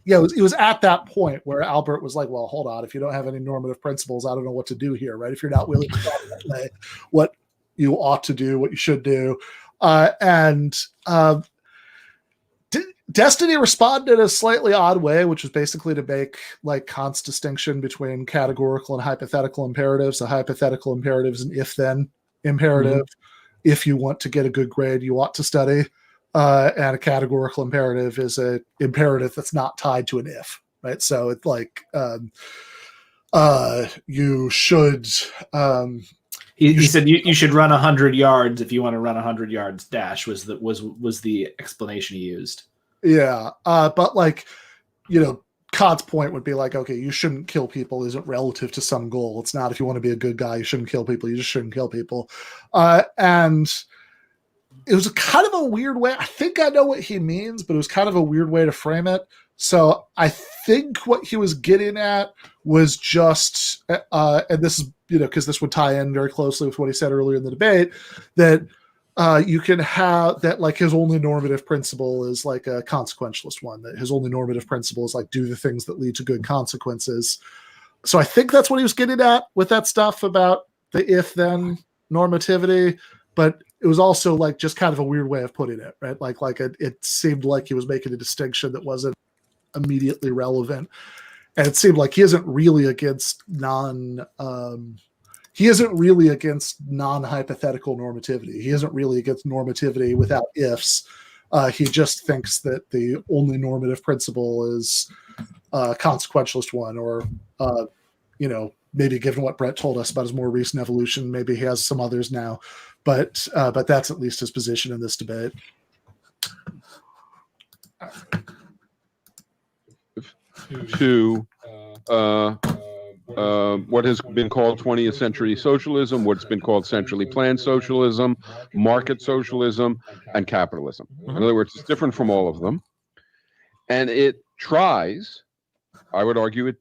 Speaker 1: it was at that point where Albert was like, well, hold on, if you don't have any normative principles, I don't know what to do here, right? If you're not willing to talk that way, what you ought to do, what you should do. Destiny responded in a slightly odd way, which was basically to make, like, Kant's distinction between categorical and hypothetical imperatives. A hypothetical imperative is an if-then imperative. If you want to get a good grade, you ought to study. And a categorical imperative is an imperative that's not tied to an if, right? So it's like, you should.
Speaker 2: He said you should run 100 yards if you want to run 100 yards dash was the explanation he used.
Speaker 1: Yeah, but, like, Kant's point would be like, okay, you shouldn't kill people isn't relative to some goal. It's not, if you want to be a good guy, you shouldn't kill people. You just shouldn't kill people. And it was kind of a weird way. I think I know what he means, but it was kind of a weird way to frame it. So I think what he was getting at was just, and this is, because this would tie in very closely with what he said earlier in the debate, that you can have that, like, his only normative principle is like a consequentialist one, that his only normative principle is like do the things that lead to good consequences. So I think that's what he was getting at with that stuff about the if-then normativity, but it was also like just kind of a weird way of putting it, right? Like it seemed like he was making a distinction that wasn't immediately relevant, and it seemed like he isn't really against non-hypothetical normativity. He isn't really against normativity without ifs. He just thinks that the only normative principle is a consequentialist one, or maybe given what Brent told us about his more recent evolution, maybe he has some others now, but that's at least his position in this debate.
Speaker 5: To what has been called 20th century socialism, what's been called centrally planned socialism, market socialism, and capitalism. In other words, it's different from all of them. And it tries, I would argue it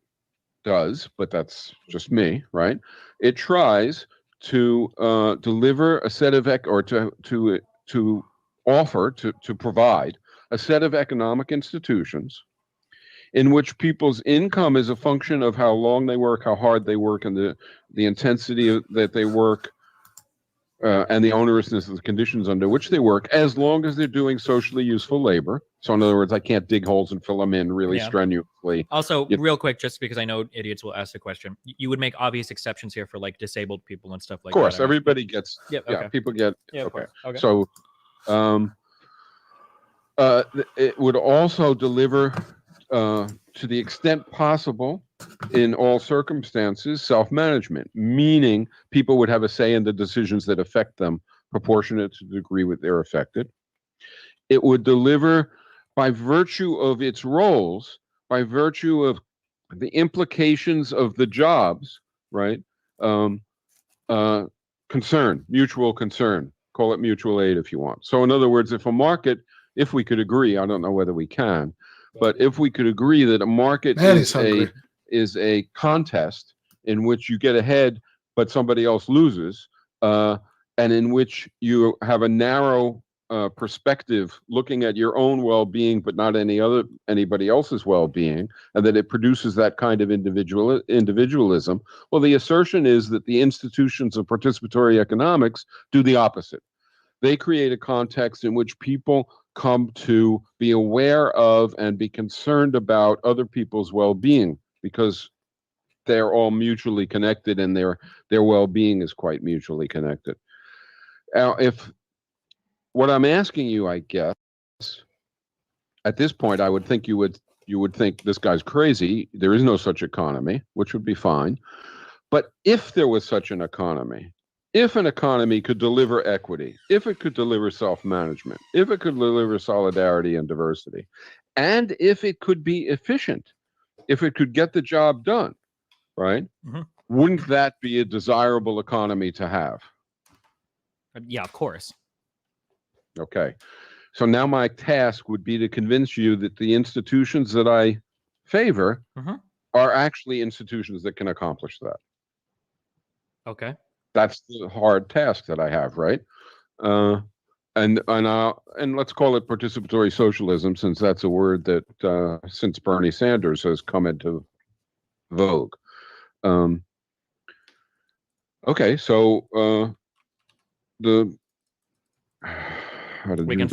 Speaker 5: does, but that's just me, right? It tries to deliver a set of to provide a set of economic institutions in which people's income is a function of how long they work, how hard they work, and the intensity that they work, and the onerousness of the conditions under which they work, as long as they're doing socially useful labor. So in other words, I can't dig holes and fill them in really strenuously.
Speaker 6: Also, real quick, just because I know idiots will ask the question, you would make obvious exceptions here for like disabled people and stuff like that.
Speaker 5: Of course, everybody gets, people get, okay. So it would also deliver, to the extent possible, in all circumstances, self-management, meaning people would have a say in the decisions that affect them, proportionate to the degree that they're affected. It would deliver, by virtue of its roles, by virtue of the implications of the jobs, right? Concern, mutual concern, call it mutual aid if you want. So in other words, if a market, if we could agree, I don't know whether we can, but if we could agree that a market is a contest in which you get ahead, but somebody else loses, and in which you have a narrow perspective looking at your own well-being, but not anybody else's well-being, and that it produces that kind of individualism. Well, the assertion is that the institutions of participatory economics do the opposite. They create a context in which people come to be aware of and be concerned about other people's well-being, because they're all mutually connected, and their well-being is quite mutually connected. Now, if what I'm asking you, I guess, at this point, I would think you would think this guy's crazy. There is no such economy, which would be fine. But if there was such an economy, if an economy could deliver equity, if it could deliver self-management, if it could deliver solidarity and diversity, and if it could be efficient, if it could get the job done, right? Wouldn't that be a desirable economy to have?
Speaker 6: Yeah, of course.
Speaker 5: Okay. So now my task would be to convince you that the institutions that I favor are actually institutions that can accomplish that.
Speaker 6: Okay.
Speaker 5: That's the hard task that I have, right? And let's call it participatory socialism, since that's a word that since Bernie Sanders has come into vogue. Okay, so
Speaker 6: we can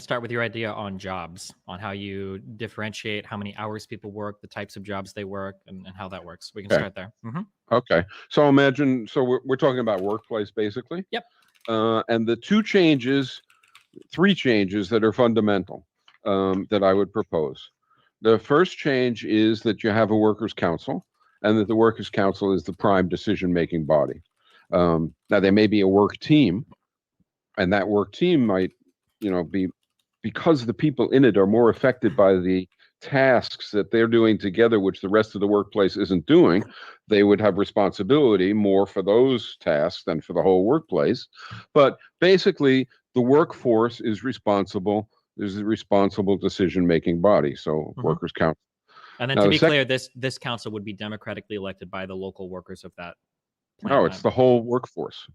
Speaker 6: start with your idea on jobs, on how you differentiate how many hours people work, the types of jobs they work, and how that works. We can start there.
Speaker 5: Okay, so imagine, so we're talking about workplace basically.
Speaker 6: Yep.
Speaker 5: And the three changes that are fundamental that I would propose. The first change is that you have a workers' council, and that the workers' council is the prime decision-making body. Now there may be a work team, and that work team might, be, because the people in it are more affected by the tasks that they're doing together, which the rest of the workplace isn't doing, they would have responsibility more for those tasks than for the whole workplace. But basically, the workforce is responsible. There's a responsible decision-making body, so workers' council.
Speaker 6: And then
Speaker 5: Now,
Speaker 6: to be clear, this council would be democratically elected by the local workers of that plant.
Speaker 5: No, it's the whole workforce.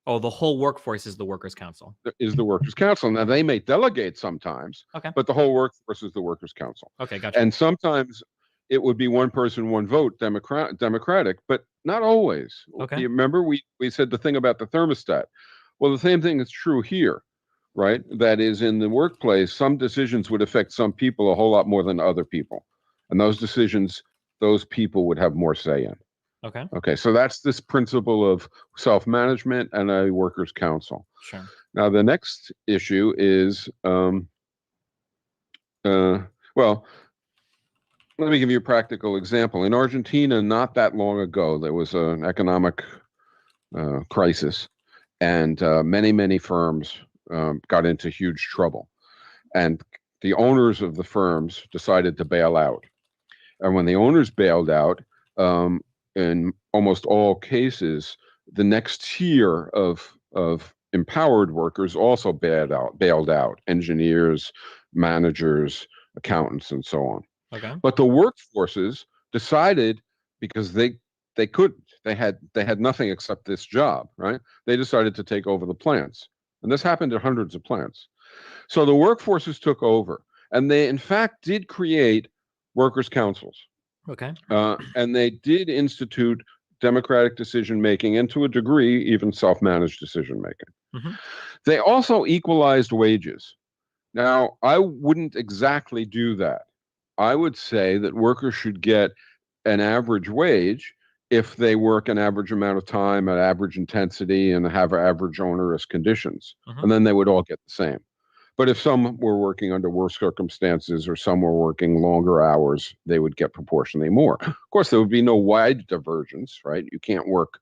Speaker 6: Oh, the whole workforce is the workers' council.
Speaker 5: Is the workers' council. Now, they may delegate sometimes, but the whole workforce is the workers' council.
Speaker 6: Okay, gotcha.
Speaker 5: And sometimes it would be one person, one vote, democratic, but not always.
Speaker 6: Okay.
Speaker 5: You remember we said the thing about the thermostat. Well, the same thing is true here, right? That is, in the workplace, some decisions would affect some people a whole lot more than other people. And those decisions, those people would have more say in.
Speaker 6: Okay.
Speaker 5: Okay, so that's this principle of self-management and a workers' council.
Speaker 6: Sure.
Speaker 5: Now, the next issue is, well, let me give you a practical example. In Argentina, not that long ago, there was an economic crisis, and many firms got into huge trouble. And the owners of the firms decided to bail out. And when the owners bailed out, in almost all cases, the next tier of empowered workers also bailed out, engineers, managers, accountants, and so on.
Speaker 6: Okay.
Speaker 5: But the workforces decided, because they couldn't, they had nothing except this job, right? They decided to take over the plants. And this happened at hundreds of plants. So the workforces took over, and they in fact did create workers' councils.
Speaker 6: Okay.
Speaker 5: And they did institute democratic decision-making, and to a degree, even self-managed decision-making. They also equalized wages. Now, I wouldn't exactly do that. I would say that workers should get an average wage if they work an average amount of time at average intensity and have average onerous conditions. And then they would all get the same. But if some were working under worse circumstances or some were working longer hours, they would get proportionally more. Of course, there would be no wide divergence, right? You can't work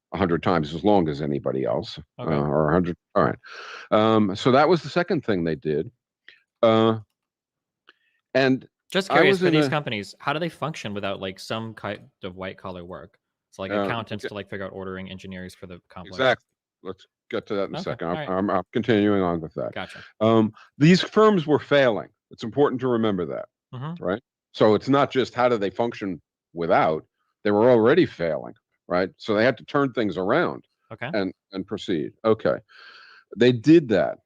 Speaker 5: 100 times as long as anybody else, or 100. All right. So that was the second thing they did. And
Speaker 6: just curious, for these companies, how do they function without like some kind of white collar work? It's like accountants to like figure out ordering, engineers for the complex.
Speaker 5: Exactly. Let's get to that in a second.
Speaker 6: Right.
Speaker 5: I'm continuing on with that.
Speaker 6: Gotcha.
Speaker 5: These firms were failing. It's important to remember that, right? So it's not just how do they function without, they were already failing, right? So they had to turn things around and proceed. Okay. They did that.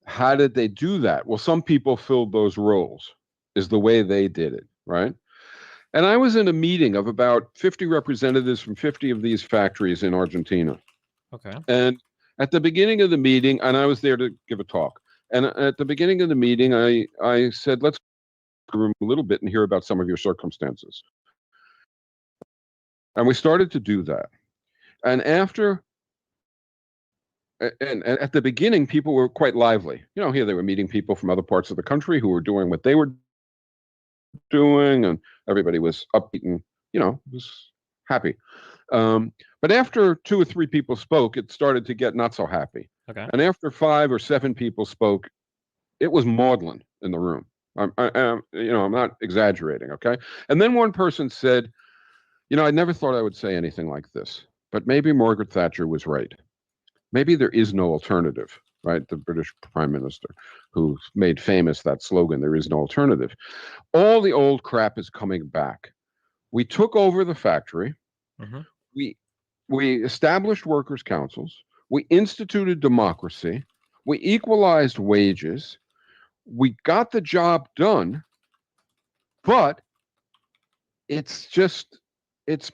Speaker 5: How did they do that? Well, some people filled those roles, is the way they did it, right? And I was in a meeting of about 50 representatives from 50 of these factories in Argentina.
Speaker 6: Okay.
Speaker 5: And at the beginning of the meeting, and I was there to give a talk, and at the beginning of the meeting, I said, let's go room a little bit and hear about some of your circumstances. And we started to do that. And at the beginning, people were quite lively. You know, here they were meeting people from other parts of the country who were doing what they were doing, and everybody was upbeat and, you know, was happy. But after 2 or 3 people spoke, it started to get not so happy.
Speaker 6: Okay.
Speaker 5: And after 5 or 7 people spoke, it was maudlin in the room. I'm not exaggerating, okay? And then one person said, you know, I never thought I would say anything like this, but maybe Margaret Thatcher was right. Maybe there is no alternative, right? The British Prime Minister, who made famous that slogan, there is no alternative. All the old crap is coming back. We took over the factory. We established workers' councils. We instituted democracy. We equalized wages. We got the job done, but it's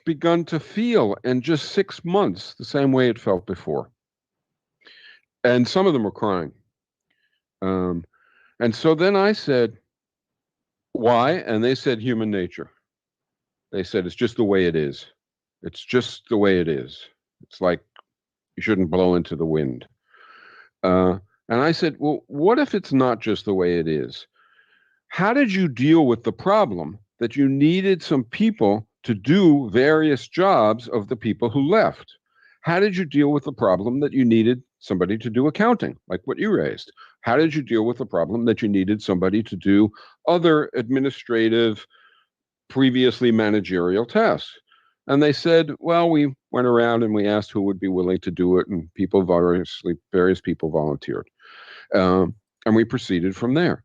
Speaker 5: begun to feel in just 6 months the same way it felt before. And some of them were crying. And so then I said, why? And they said, human nature. They said, it's just the way it is. It's just the way it is. It's like you shouldn't blow into the wind. And I said, well, what if it's not just the way it is? How did you deal with the problem that you needed some people to do various jobs of the people who left? How did you deal with the problem that you needed somebody to do accounting, like what you raised? How did you deal with the problem that you needed somebody to do other administrative, previously managerial tasks? And they said, well, we went around and we asked who would be willing to do it, and various people volunteered. And we proceeded from there.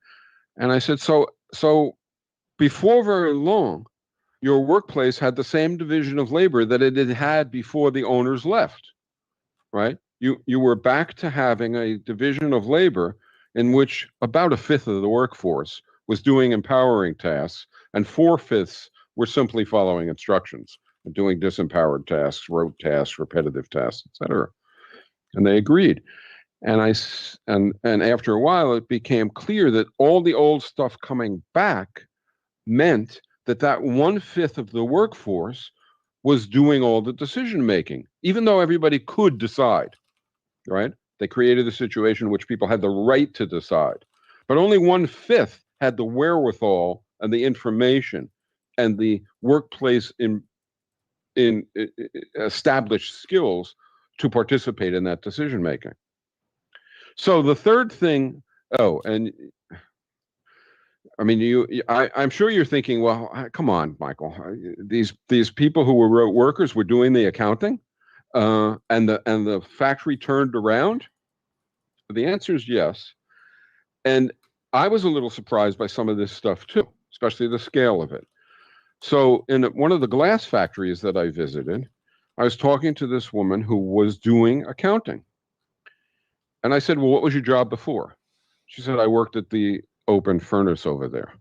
Speaker 5: And I said, so before very long, your workplace had the same division of labor that it had had before the owners left, right? You were back to having a division of labor in which about a fifth of the workforce was doing empowering tasks, and 4/5 were simply following instructions and doing disempowered tasks, rote tasks, repetitive tasks, etc. And they agreed. And after a while, it became clear that all the old stuff coming back meant that 1/5 of the workforce was doing all the decision making, even though everybody could decide, right? They created a situation in which people had the right to decide, but only 1/5 had the wherewithal and the information and the workplace in established skills to participate in that decision making. So the third thing, and I mean, I'm sure you're thinking, well, come on, Michael, these people who were rote workers were doing the accounting, and the factory turned around. The answer is yes, and I was a little surprised by some of this stuff too, especially the scale of it. So in one of the glass factories that I visited, I was talking to this woman who was doing accounting, and I said, well, what was your job before? She said, I worked at the open furnace over there.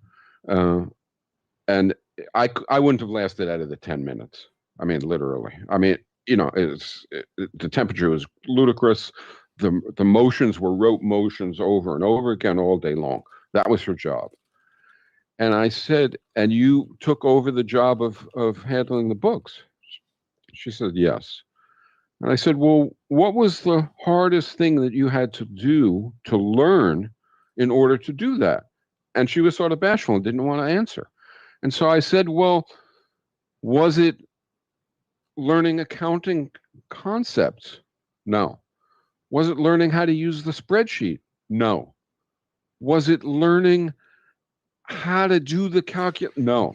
Speaker 5: And I wouldn't have lasted out of the 10 minutes. I mean, literally. I mean, the temperature was ludicrous. The motions were rote motions over and over again all day long. That was her job. And I said, and you took over the job of handling the books? She said, yes. And I said, well, what was the hardest thing that you had to do to learn in order to do that? And she was sort of bashful and didn't want to answer. And so I said, well, was it learning accounting concepts? No. Was it learning how to use the spreadsheet? No. Was it learning how to do the calculation? No.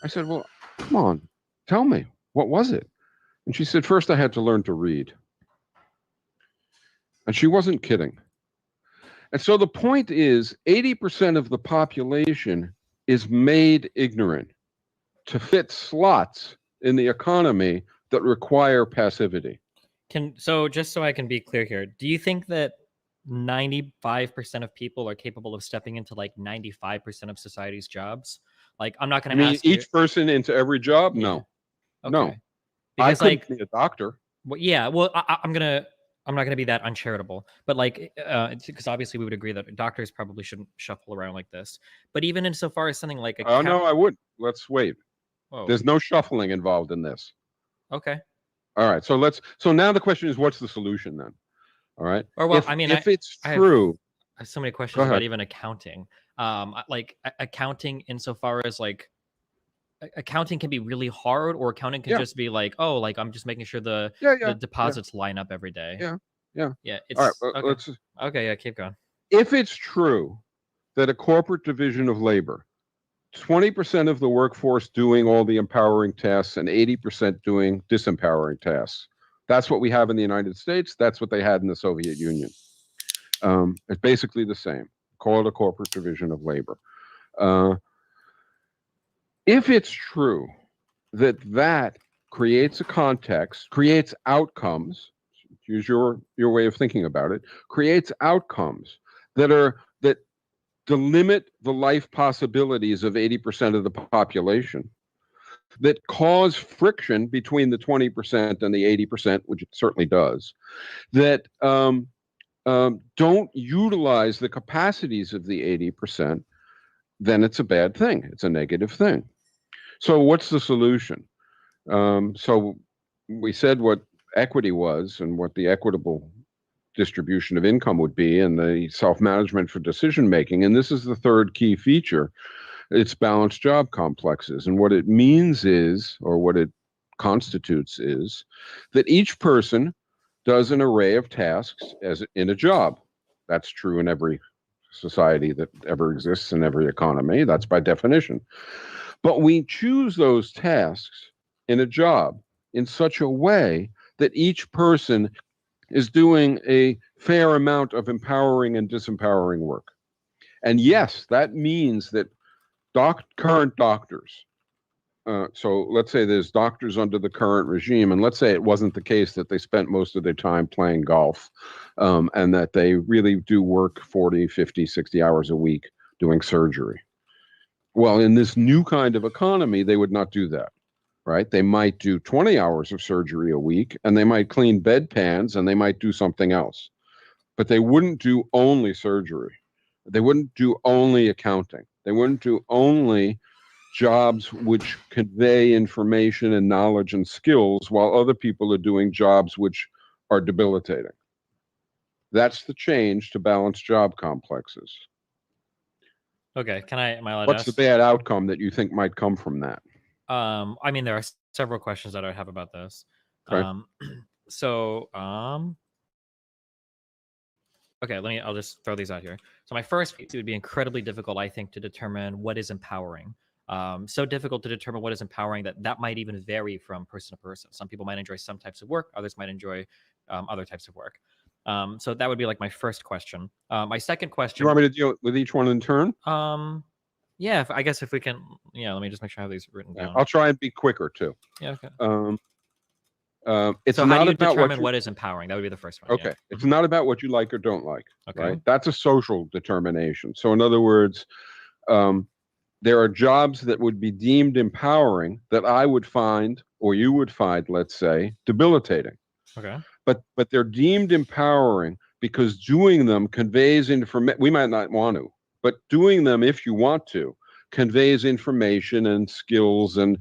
Speaker 5: I said, well, come on, tell me, what was it? And she said, first I had to learn to read. And she wasn't kidding. And so the point is, 80% of the population is made ignorant to fit slots in the economy that require passivity.
Speaker 6: So just so I can be clear here, do you think that 95% of people are capable of stepping into like 95% of society's jobs? Like, I'm not going to ask
Speaker 5: each person into every job? Yeah. No. Okay. No. Because I couldn't be a doctor.
Speaker 6: Well, yeah. Well, I'm not gonna be that uncharitable, but like, because obviously we would agree that doctors probably shouldn't shuffle around like this. But even insofar as something like
Speaker 5: oh no, I wouldn't. Let's wait. Whoa. There's no shuffling involved in this.
Speaker 6: Okay.
Speaker 5: All right. So now the question is, what's the solution then? All right.
Speaker 6: Or well,
Speaker 5: if it's true,
Speaker 6: I have so many questions about even accounting. Like accounting insofar as like, accounting can be really hard, or accounting can just be like, oh, like I'm just making sure the deposits line up every day.
Speaker 5: Yeah.
Speaker 6: It's,
Speaker 5: all right. Okay.
Speaker 6: Okay. Yeah. Keep going.
Speaker 5: If it's true that a corporate division of labor, 20% of the workforce doing all the empowering tasks and 80% doing disempowering tasks, that's what we have in the United States. That's what they had in the Soviet Union. It's basically the same. Call it a corporate division of labor. If it's true that creates a context, creates outcomes, use your way of thinking about it, creates outcomes that delimit the life possibilities of 80% of the population, that cause friction between the 20% and the 80%, which it certainly does, that don't utilize the capacities of the 80%, then it's a bad thing. It's a negative thing. So what's the solution? So we said what equity was and what the equitable distribution of income would be and the self-management for decision-making. And this is the third key feature. It's balanced job complexes. And what it means is, or what it constitutes is, that each person does an array of tasks as in a job. That's true in every society that ever exists, in every economy. That's by definition. But we choose those tasks in a job in such a way that each person is doing a fair amount of empowering and disempowering work. And yes, that means that current doctors, so let's say there's doctors under the current regime, and let's say it wasn't the case that they spent most of their time playing golf, and that they really do work 40, 50, 60 hours a week doing surgery. Well, in this new kind of economy, they would not do that, right? They might do 20 hours of surgery a week, and they might clean bedpans, and they might do something else. But they wouldn't do only surgery. They wouldn't do only accounting. They wouldn't do only jobs which convey information and knowledge and skills, while other people are doing jobs which are debilitating. That's the change to balanced job complexes.
Speaker 6: Okay, am I allowed
Speaker 5: What's
Speaker 6: to
Speaker 5: the bad outcome that you think might come from that?
Speaker 6: I mean, there are several questions that I have about this.
Speaker 5: Okay.
Speaker 6: Okay, I'll just throw these out here. So my first piece, it would be incredibly difficult, I think, to determine what is empowering. So difficult to determine what is empowering that might even vary from person to person. Some people might enjoy some types of work, others might enjoy other types of work. So that would be like my first question. My second question.
Speaker 5: You want me to deal with each one in turn?
Speaker 6: Yeah, I guess if we can. Yeah, let me just make sure I have these written down.
Speaker 5: I'll try and be quicker too.
Speaker 6: Yeah. Okay.
Speaker 5: It's
Speaker 6: so
Speaker 5: not
Speaker 6: how do you
Speaker 5: about
Speaker 6: determine what is empowering? That would be the first one.
Speaker 5: Okay.
Speaker 6: Yeah.
Speaker 5: It's not about what you like or don't like.
Speaker 6: Okay.
Speaker 5: Right? That's a social determination. So in other words, there are jobs that would be deemed empowering that I would find, or you would find, let's say, debilitating.
Speaker 6: Okay.
Speaker 5: But they're deemed empowering because doing them conveys information. We might not want to, but doing them, if you want to, conveys information and skills and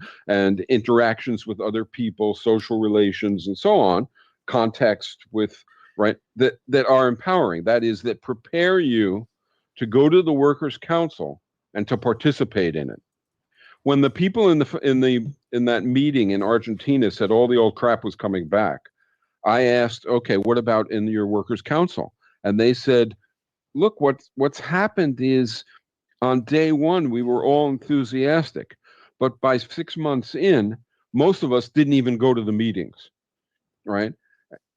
Speaker 5: interactions with other people, social relations, and so on, context with, right, that are empowering. That is, that prepare you to go to the workers' council and to participate in it. When the people in that meeting in Argentina said all the old crap was coming back, I asked, okay, what about in your workers' council? And they said, look, what's happened is on day one, we were all enthusiastic, but by 6 months in, most of us didn't even go to the meetings, right?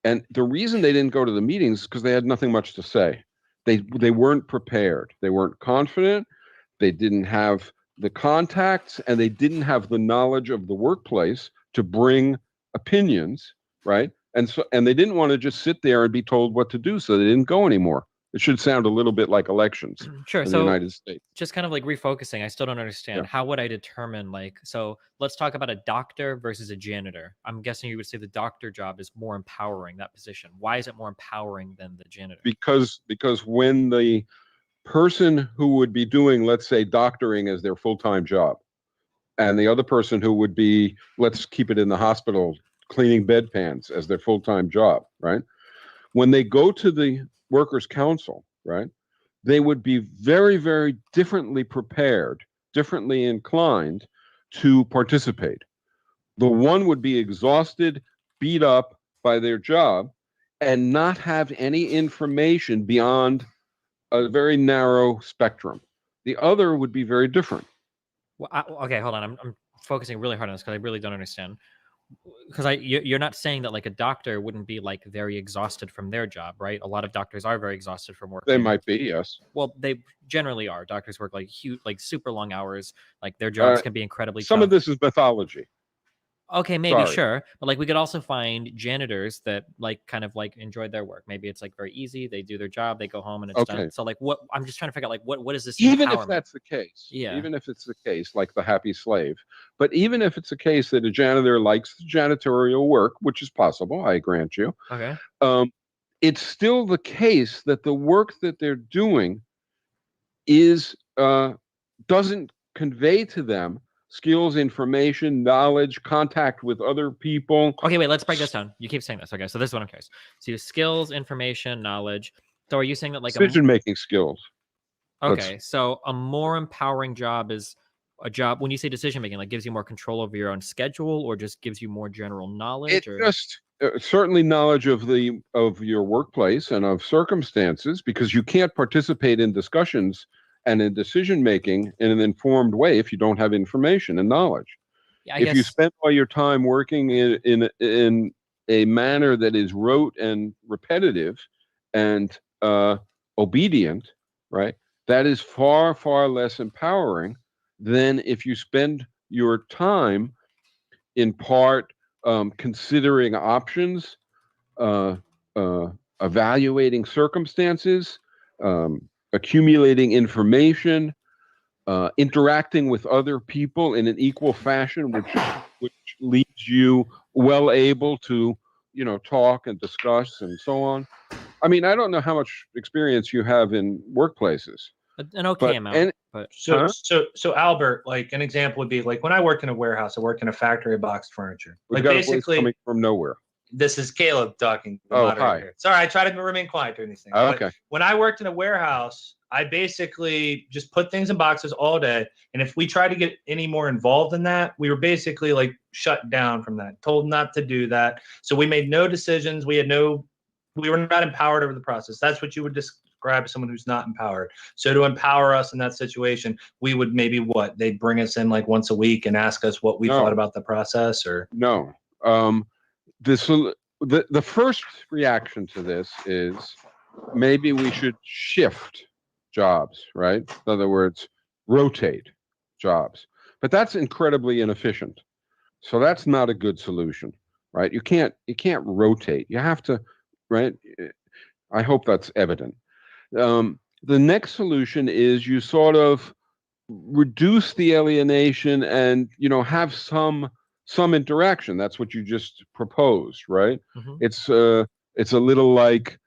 Speaker 5: And the reason they didn't go to the meetings is because they had nothing much to say. They weren't prepared. They weren't confident. They didn't have the contacts, and they didn't have the knowledge of the workplace to bring opinions, right? And they didn't want to just sit there and be told what to do, so they didn't go anymore. It should sound a little bit like elections
Speaker 6: sure,
Speaker 5: in the United States.
Speaker 6: Just kind of like refocusing, I still don't understand. How would I determine, so let's talk about a doctor versus a janitor. I'm guessing you would say the doctor job is more empowering, that position. Why is it more empowering than the janitor?
Speaker 5: Because when the person who would be doing, let's say, doctoring as their full-time job, and the other person who would be, let's keep it in the hospital, cleaning bedpans as their full-time job, right? When they go to the workers' council, right, they would be very, very differently prepared, differently inclined to participate. The one would be exhausted, beat up by their job, and not have any information beyond a very narrow spectrum. The other would be very different.
Speaker 6: Well, okay, hold on. I'm focusing really hard on this because I really don't understand. Because you're not saying that like a doctor wouldn't be like very exhausted from their job, right? A lot of doctors are very exhausted from work.
Speaker 5: They might be, yes.
Speaker 6: Well, they generally are. Doctors work like huge, like super long hours. Like their jobs can be incredibly
Speaker 5: some
Speaker 6: tough.
Speaker 5: of this is mythology.
Speaker 6: Okay, maybe, sure. But like we could also find janitors that like kind of like enjoyed their work. Maybe it's like very easy. They do their job, they go home and it's done. So like what I'm just trying to figure out like what is this
Speaker 5: even if that's the case.
Speaker 6: Yeah.
Speaker 5: Even if it's the case, like the happy slave. But even if it's a case that a janitor likes the janitorial work, which is possible, I grant you.
Speaker 6: Okay.
Speaker 5: It's still the case that the work that they're doing is doesn't convey to them skills, information, knowledge, contact with other people.
Speaker 6: Okay, wait, let's break this down. You keep saying this. Okay, so this is what I'm curious. So you have skills, information, knowledge. So are you saying that like
Speaker 5: decision-making skills?
Speaker 6: Okay, so a more empowering job is a job, when you say decision-making, like gives you more control over your own schedule or just gives you more general knowledge?
Speaker 5: Just certainly knowledge of your workplace and of circumstances, because you can't participate in discussions and in decision making in an informed way if you don't have information and knowledge.
Speaker 6: Yeah, I
Speaker 5: If you
Speaker 6: guess.
Speaker 5: spend all your time working in a manner that is rote and repetitive and obedient, right? That is far, far less empowering than if you spend your time in part considering options, uh, evaluating circumstances, accumulating information, interacting with other people in an equal fashion, which leaves you well able to, talk and discuss and so on. I mean, I don't know how much experience you have in workplaces,
Speaker 6: An okay
Speaker 5: but
Speaker 6: amount, but
Speaker 4: So, so Albert, like an example would be like when I worked in a warehouse, I worked in a factory of boxed furniture.
Speaker 5: we
Speaker 4: Like
Speaker 5: got a voice
Speaker 4: basically,
Speaker 5: coming from nowhere.
Speaker 4: this is Caleb talking, the
Speaker 5: Oh,
Speaker 4: moderator
Speaker 5: hi.
Speaker 4: here. Sorry, I try to remain quiet during these things.
Speaker 5: Oh,
Speaker 4: But
Speaker 5: okay.
Speaker 4: when I worked in a warehouse, I basically just put things in boxes all day. And if we tried to get any more involved in that, we were basically like shut down from that, told not to do that. So we made no decisions. We were not empowered over the process. That's what you would describe as someone who's not empowered. So to empower us in that situation, we would maybe they'd bring us in like once a week and ask us what we thought about the process, or
Speaker 5: no. The first reaction to this is maybe we should shift jobs, right? In other words, rotate jobs. But that's incredibly inefficient. So that's not a good solution, right? You can't rotate. You have to, right? I hope that's evident. The next solution is you sort of reduce the alienation and have some interaction. That's what you just proposed, right? It's a little like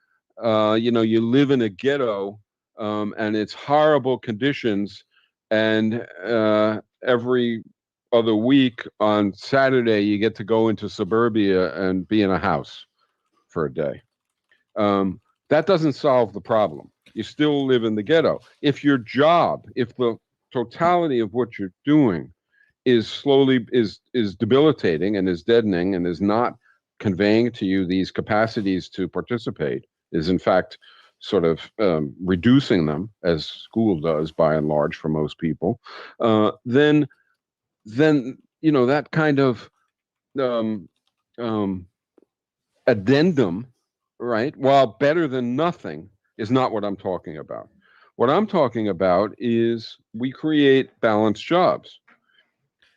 Speaker 5: you live in a ghetto and it's horrible conditions, and every other week on Saturday you get to go into suburbia and be in a house for a day. That doesn't solve the problem. You still live in the ghetto. If the totality of what you're doing is debilitating and is deadening and is not conveying to you these capacities to participate, is in fact sort of reducing them, as school does by and large for most people, then that kind of addendum, right, while better than nothing, is not what I'm talking about. What I'm talking about is we create balanced jobs.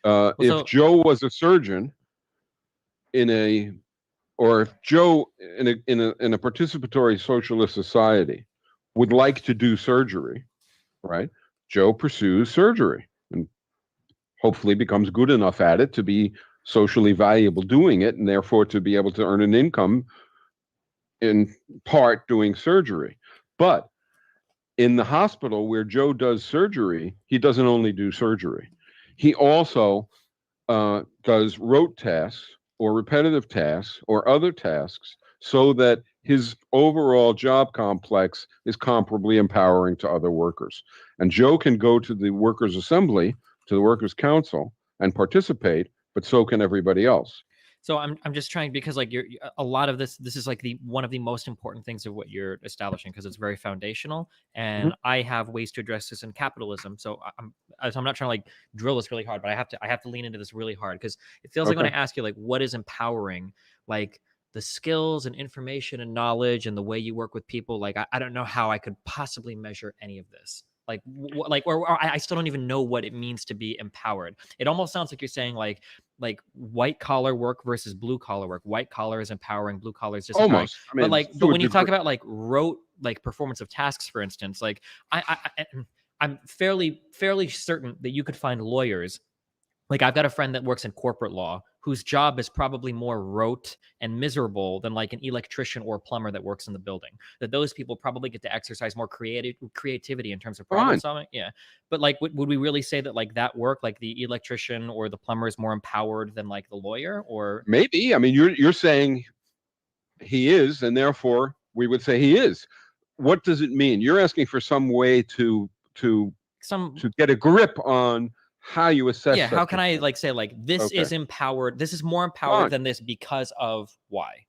Speaker 5: If Joe was a surgeon or if Joe in a participatory socialist society would like to do surgery, right? Joe pursues surgery and hopefully becomes good enough at it to be socially valuable doing it, and therefore to be able to earn an income in part doing surgery. But in the hospital where Joe does surgery, he doesn't only do surgery. He also does rote tasks or repetitive tasks or other tasks so that his overall job complex is comparably empowering to other workers. And Joe can go to the workers' assembly, to the workers' council, and participate, but so can everybody else.
Speaker 6: So I'm just trying, because like you're a lot of this is like one of the most important things of what you're establishing, because it's very foundational, and I have ways to address this in capitalism. So I'm not trying to like drill this really hard, but I have to lean into this really hard, because it feels like when I ask you like what is empowering, like the skills and information and knowledge and the way you work with people, like I don't know how I could possibly measure any of this. Or I still don't even know what it means to be empowered. It almost sounds like you're saying like white collar work versus blue collar work. White collar is empowering, blue collar is disempowering.
Speaker 5: Almost. I mean,
Speaker 6: but when you talk about like rote like performance of tasks, for instance, like I'm fairly certain that you could find lawyers. Like I've got a friend that works in corporate law whose job is probably more rote and miserable than like an electrician or plumber that works in the building. That those people probably get to exercise more creativity in terms of problem solving. Yeah. But like, would we really say that like that work, like the electrician or the plumber, is more empowered than like the lawyer? Or
Speaker 5: maybe, I mean, you're saying he is, and therefore we would say he is. What does it mean? You're asking for some way to get a grip on how you assess.
Speaker 6: Yeah, how can I like say like this is empowered, this is more empowered than this because of why?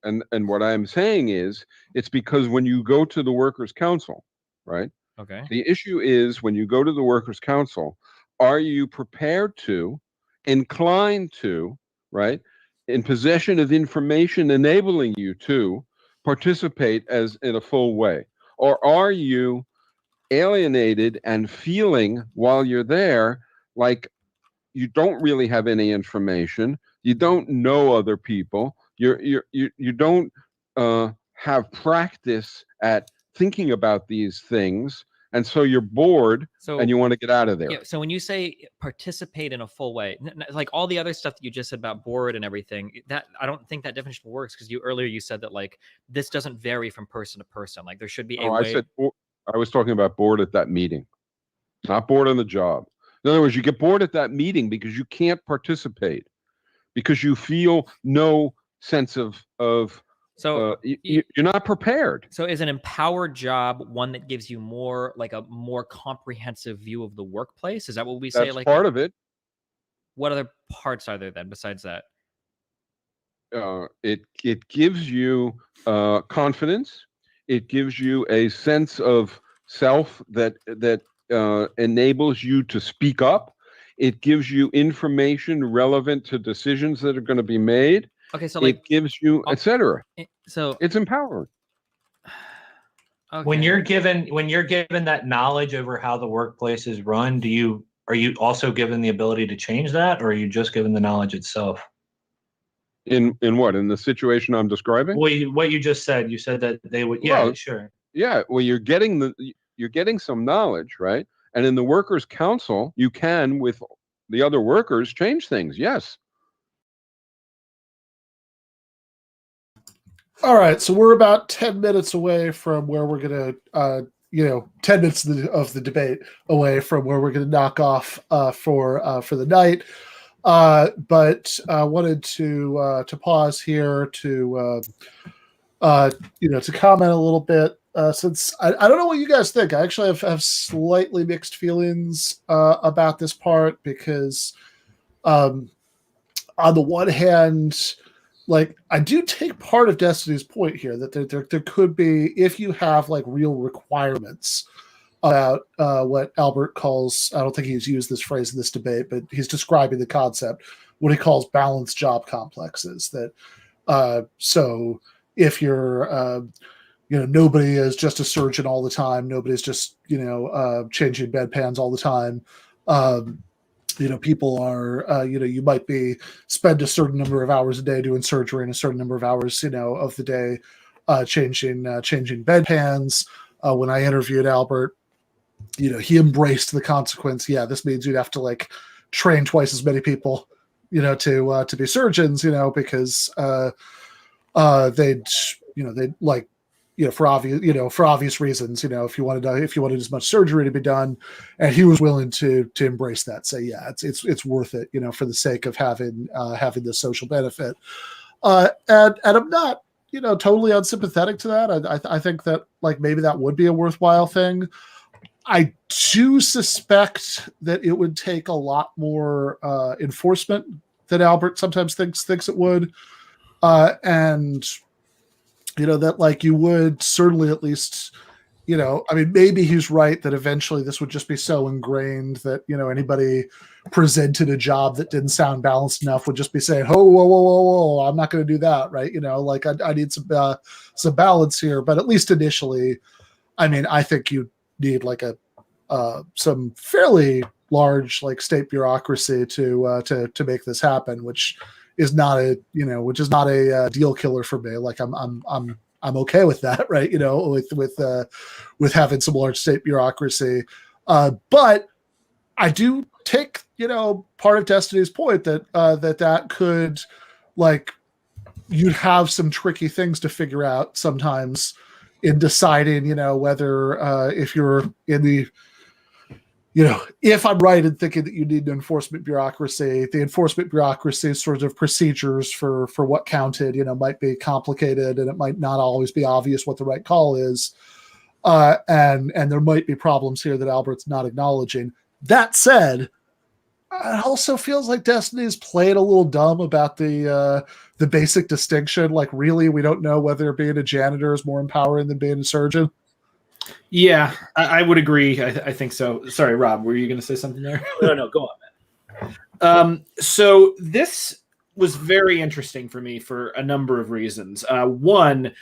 Speaker 5: And what I'm saying is it's because when you go to the workers' council, right?
Speaker 6: Okay.
Speaker 5: The issue is when you go to the workers' council, are you prepared to inclined to, right, in possession of information enabling you to participate as in a full way? Or are you alienated and feeling while you're there like you don't really have any information, you don't know other people, you don't have practice at thinking about these things, and so you're bored and you want to get out of there?
Speaker 6: Yeah. So when you say participate in a full way, like all the other stuff that you just said about bored and everything, that I don't think that definition works, because earlier you said that like this doesn't vary from person to person. Like there should be a way.
Speaker 5: I was talking about bored at that meeting, not bored on the job. In other words, you get bored at that meeting because you can't participate, because you feel no sense of
Speaker 6: So
Speaker 5: you're not prepared.
Speaker 6: So is an empowered job one that gives you more like a more comprehensive view of the workplace? Is that what we say?
Speaker 5: That's
Speaker 6: Like
Speaker 5: part of it.
Speaker 6: What other parts are there then besides that?
Speaker 5: It gives you confidence. It gives you a sense of self that enables you to speak up. It gives you information relevant to decisions that are going to be made.
Speaker 6: Okay, so like
Speaker 5: it gives you, etc.
Speaker 6: So
Speaker 5: it's empowering.
Speaker 6: Okay.
Speaker 4: When you're given that knowledge over how the workplace is run, are you also given the ability to change that, or are you just given the knowledge itself?
Speaker 5: In what? In the situation I'm describing?
Speaker 4: Well, what you just said, you said that they would. Yeah, sure.
Speaker 5: Yeah. Well, you're getting some knowledge, right? And in the workers' council, you can, with the other workers, change things. Yes.
Speaker 1: All right, so we're about 10 minutes away from where we're going to, 10 minutes of the debate away from where we're going to knock off for the night. But I wanted to pause here to comment a little bit, since I don't know what you guys think. I actually have slightly mixed feelings about this part, because on the one hand, like, I do take part of Destiny's point here that there could be, if you have like real requirements about what Albert calls, I don't think he's used this phrase in this debate, but he's describing the concept, what he calls balanced job complexes. That so if you're nobody is just a surgeon all the time, nobody's just changing bedpans all the time. People are, you might spend a certain number of hours a day doing surgery and a certain number of hours, of the day changing bedpans. When I interviewed Albert, he embraced the consequence. Yeah, this means you'd have to like train twice as many people, to be surgeons, because they'd like, for obvious reasons, if you wanted as much surgery to be done, and he was willing to embrace that, say, yeah, it's worth it, for the sake of having this social benefit. And I'm not, totally unsympathetic to that. I think that like maybe that would be a worthwhile thing. I do suspect that it would take a lot more enforcement than Albert sometimes thinks it would, and that like you would certainly at least, maybe he's right that eventually this would just be so ingrained that, anybody presented a job that didn't sound balanced enough would just be saying, oh, whoa, I'm not going to do that. Right. Like I need some balance here, but at least initially, I think you need like some fairly large like state bureaucracy to make this happen, which is not a deal killer for me. Like I'm okay with that, right? With having some large state bureaucracy, but I do take part of Destiny's point that that could, like, you'd have some tricky things to figure out sometimes in deciding whether if you're in the if I'm right in thinking that you need an enforcement bureaucracy, the enforcement bureaucracy sort of procedures for what counted, might be complicated, and it might not always be obvious what the right call is. And there might be problems here that Albert's not acknowledging. That said, it also feels like Destiny's played a little dumb about the basic distinction. Like, really, we don't know whether being a janitor is more empowering than being a surgeon.
Speaker 2: Yeah, I would agree. I think so. Sorry, Rob, were you going to say something there?
Speaker 3: No, go on, man.
Speaker 2: So this was very interesting for me for a number of reasons. One,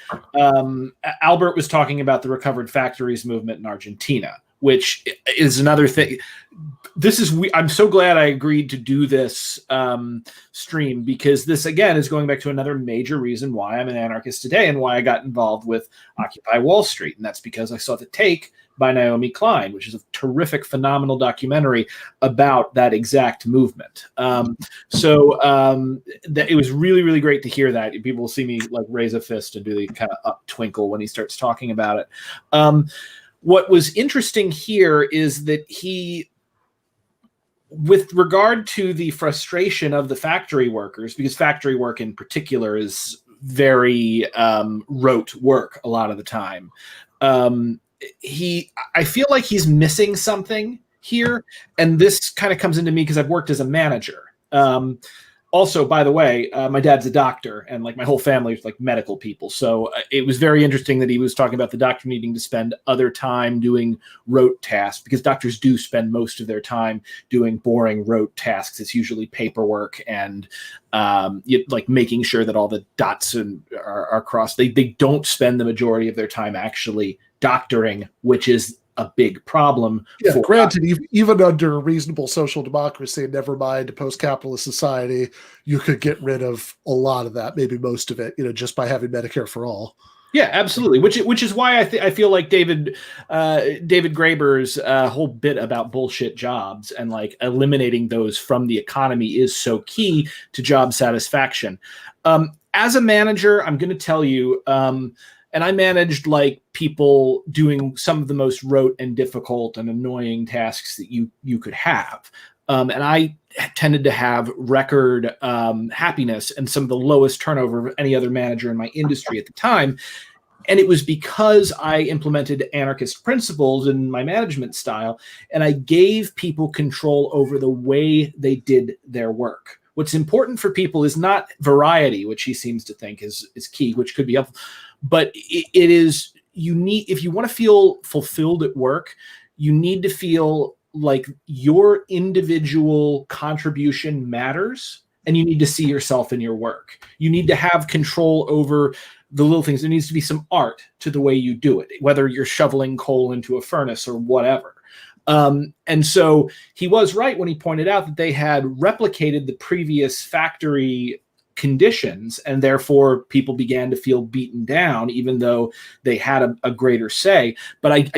Speaker 2: Albert was talking about the recovered factories movement in Argentina, which is another thing. I'm so glad I agreed to do this stream, because this, again, is going back to another major reason why I'm an anarchist today and why I got involved with Occupy Wall Street. And that's because I saw The Take by Naomi Klein, which is a terrific, phenomenal documentary about that exact movement. It was really, really great to hear that. People will see me like raise a fist and do the kind of up twinkle when he starts talking about it. What was interesting here is that he, with regard to the frustration of the factory workers, because factory work in particular is very rote work a lot of the time, I feel like he's missing something here, and this kind of comes into me because I've worked as a manager. Also, by the way, my dad's a doctor, and like my whole family is like medical people. So it was very interesting that he was talking about the doctor needing to spend other time doing rote tasks, because doctors do spend most of their time doing boring rote tasks. It's usually paperwork and like making sure that all the dots are crossed. They don't spend the majority of their time actually doctoring, which is a big problem.
Speaker 1: Yeah, granted, even under reasonable social democracy, never mind a post-capitalist society, you could get rid of a lot of that, maybe most of it, just by having Medicare for all.
Speaker 2: Yeah, absolutely. Which is why I feel like David Graeber's whole bit about bullshit jobs and like eliminating those from the economy is so key to job satisfaction. As a manager, I'm going to tell you. And I managed like people doing some of the most rote and difficult and annoying tasks that you could have. And I tended to have record happiness and some of the lowest turnover of any other manager in my industry at the time. And it was because I implemented anarchist principles in my management style, and I gave people control over the way they did their work. What's important for people is not variety, which he seems to think is key, which could be helpful. But it is, if you want to feel fulfilled at work, you need to feel like your individual contribution matters, and you need to see yourself in your work. You need to have control over the little things. There needs to be some art to the way you do it, whether you're shoveling coal into a furnace or whatever. And so he was right when he pointed out that they had replicated the previous factory conditions, and therefore people began to feel beaten down, even though they had a greater say. But I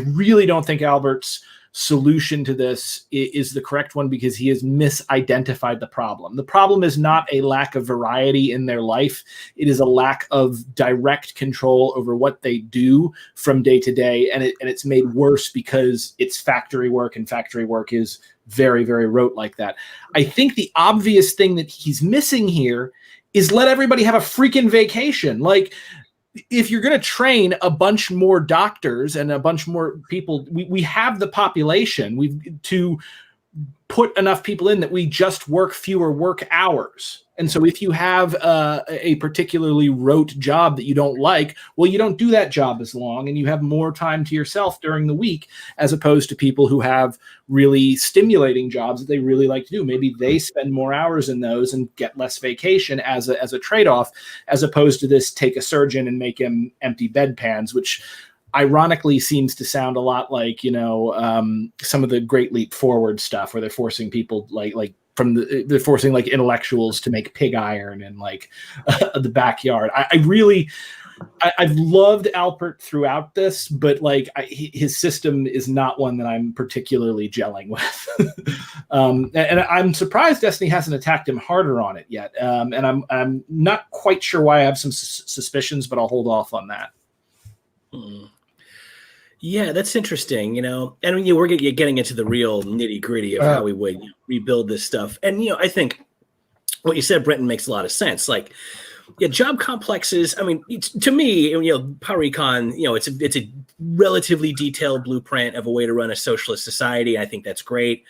Speaker 2: really don't think Albert's solution to this is the correct one, because he has misidentified the problem. The problem is not a lack of variety in their life. It is a lack of direct control over what they do from day to day. And it's made worse because it's factory work, and factory work is very, very rote like that. I think the obvious thing that he's missing here is let everybody have a freaking vacation. Like, if you're going to train a bunch more doctors and a bunch more people, we have the population to put enough people in that we just work fewer work hours. And so if you have a particularly rote job that you don't like, well, you don't do that job as long, and you have more time to yourself during the week, as opposed to people who have really stimulating jobs that they really like to do. Maybe they spend more hours in those and get less vacation as a trade-off, as opposed to this take a surgeon and make him empty bedpans, which ironically seems to sound a lot like, some of the Great Leap Forward stuff, where they're forcing people they're forcing like intellectuals to make pig iron in like the backyard. I've loved Albert throughout this, but like his system is not one that I'm particularly gelling with. And I'm surprised Destiny hasn't attacked him harder on it yet. And I'm not quite sure why I have some suspicions, but I'll hold off on that.
Speaker 3: Yeah, that's interesting, and we're getting into the real nitty gritty of how we would rebuild this stuff. And, I think what you said, Brenton, makes a lot of sense. Like, Yeah, job complexes. I mean, to me, paracon, it's a relatively detailed blueprint of a way to run a socialist society. I think that's great.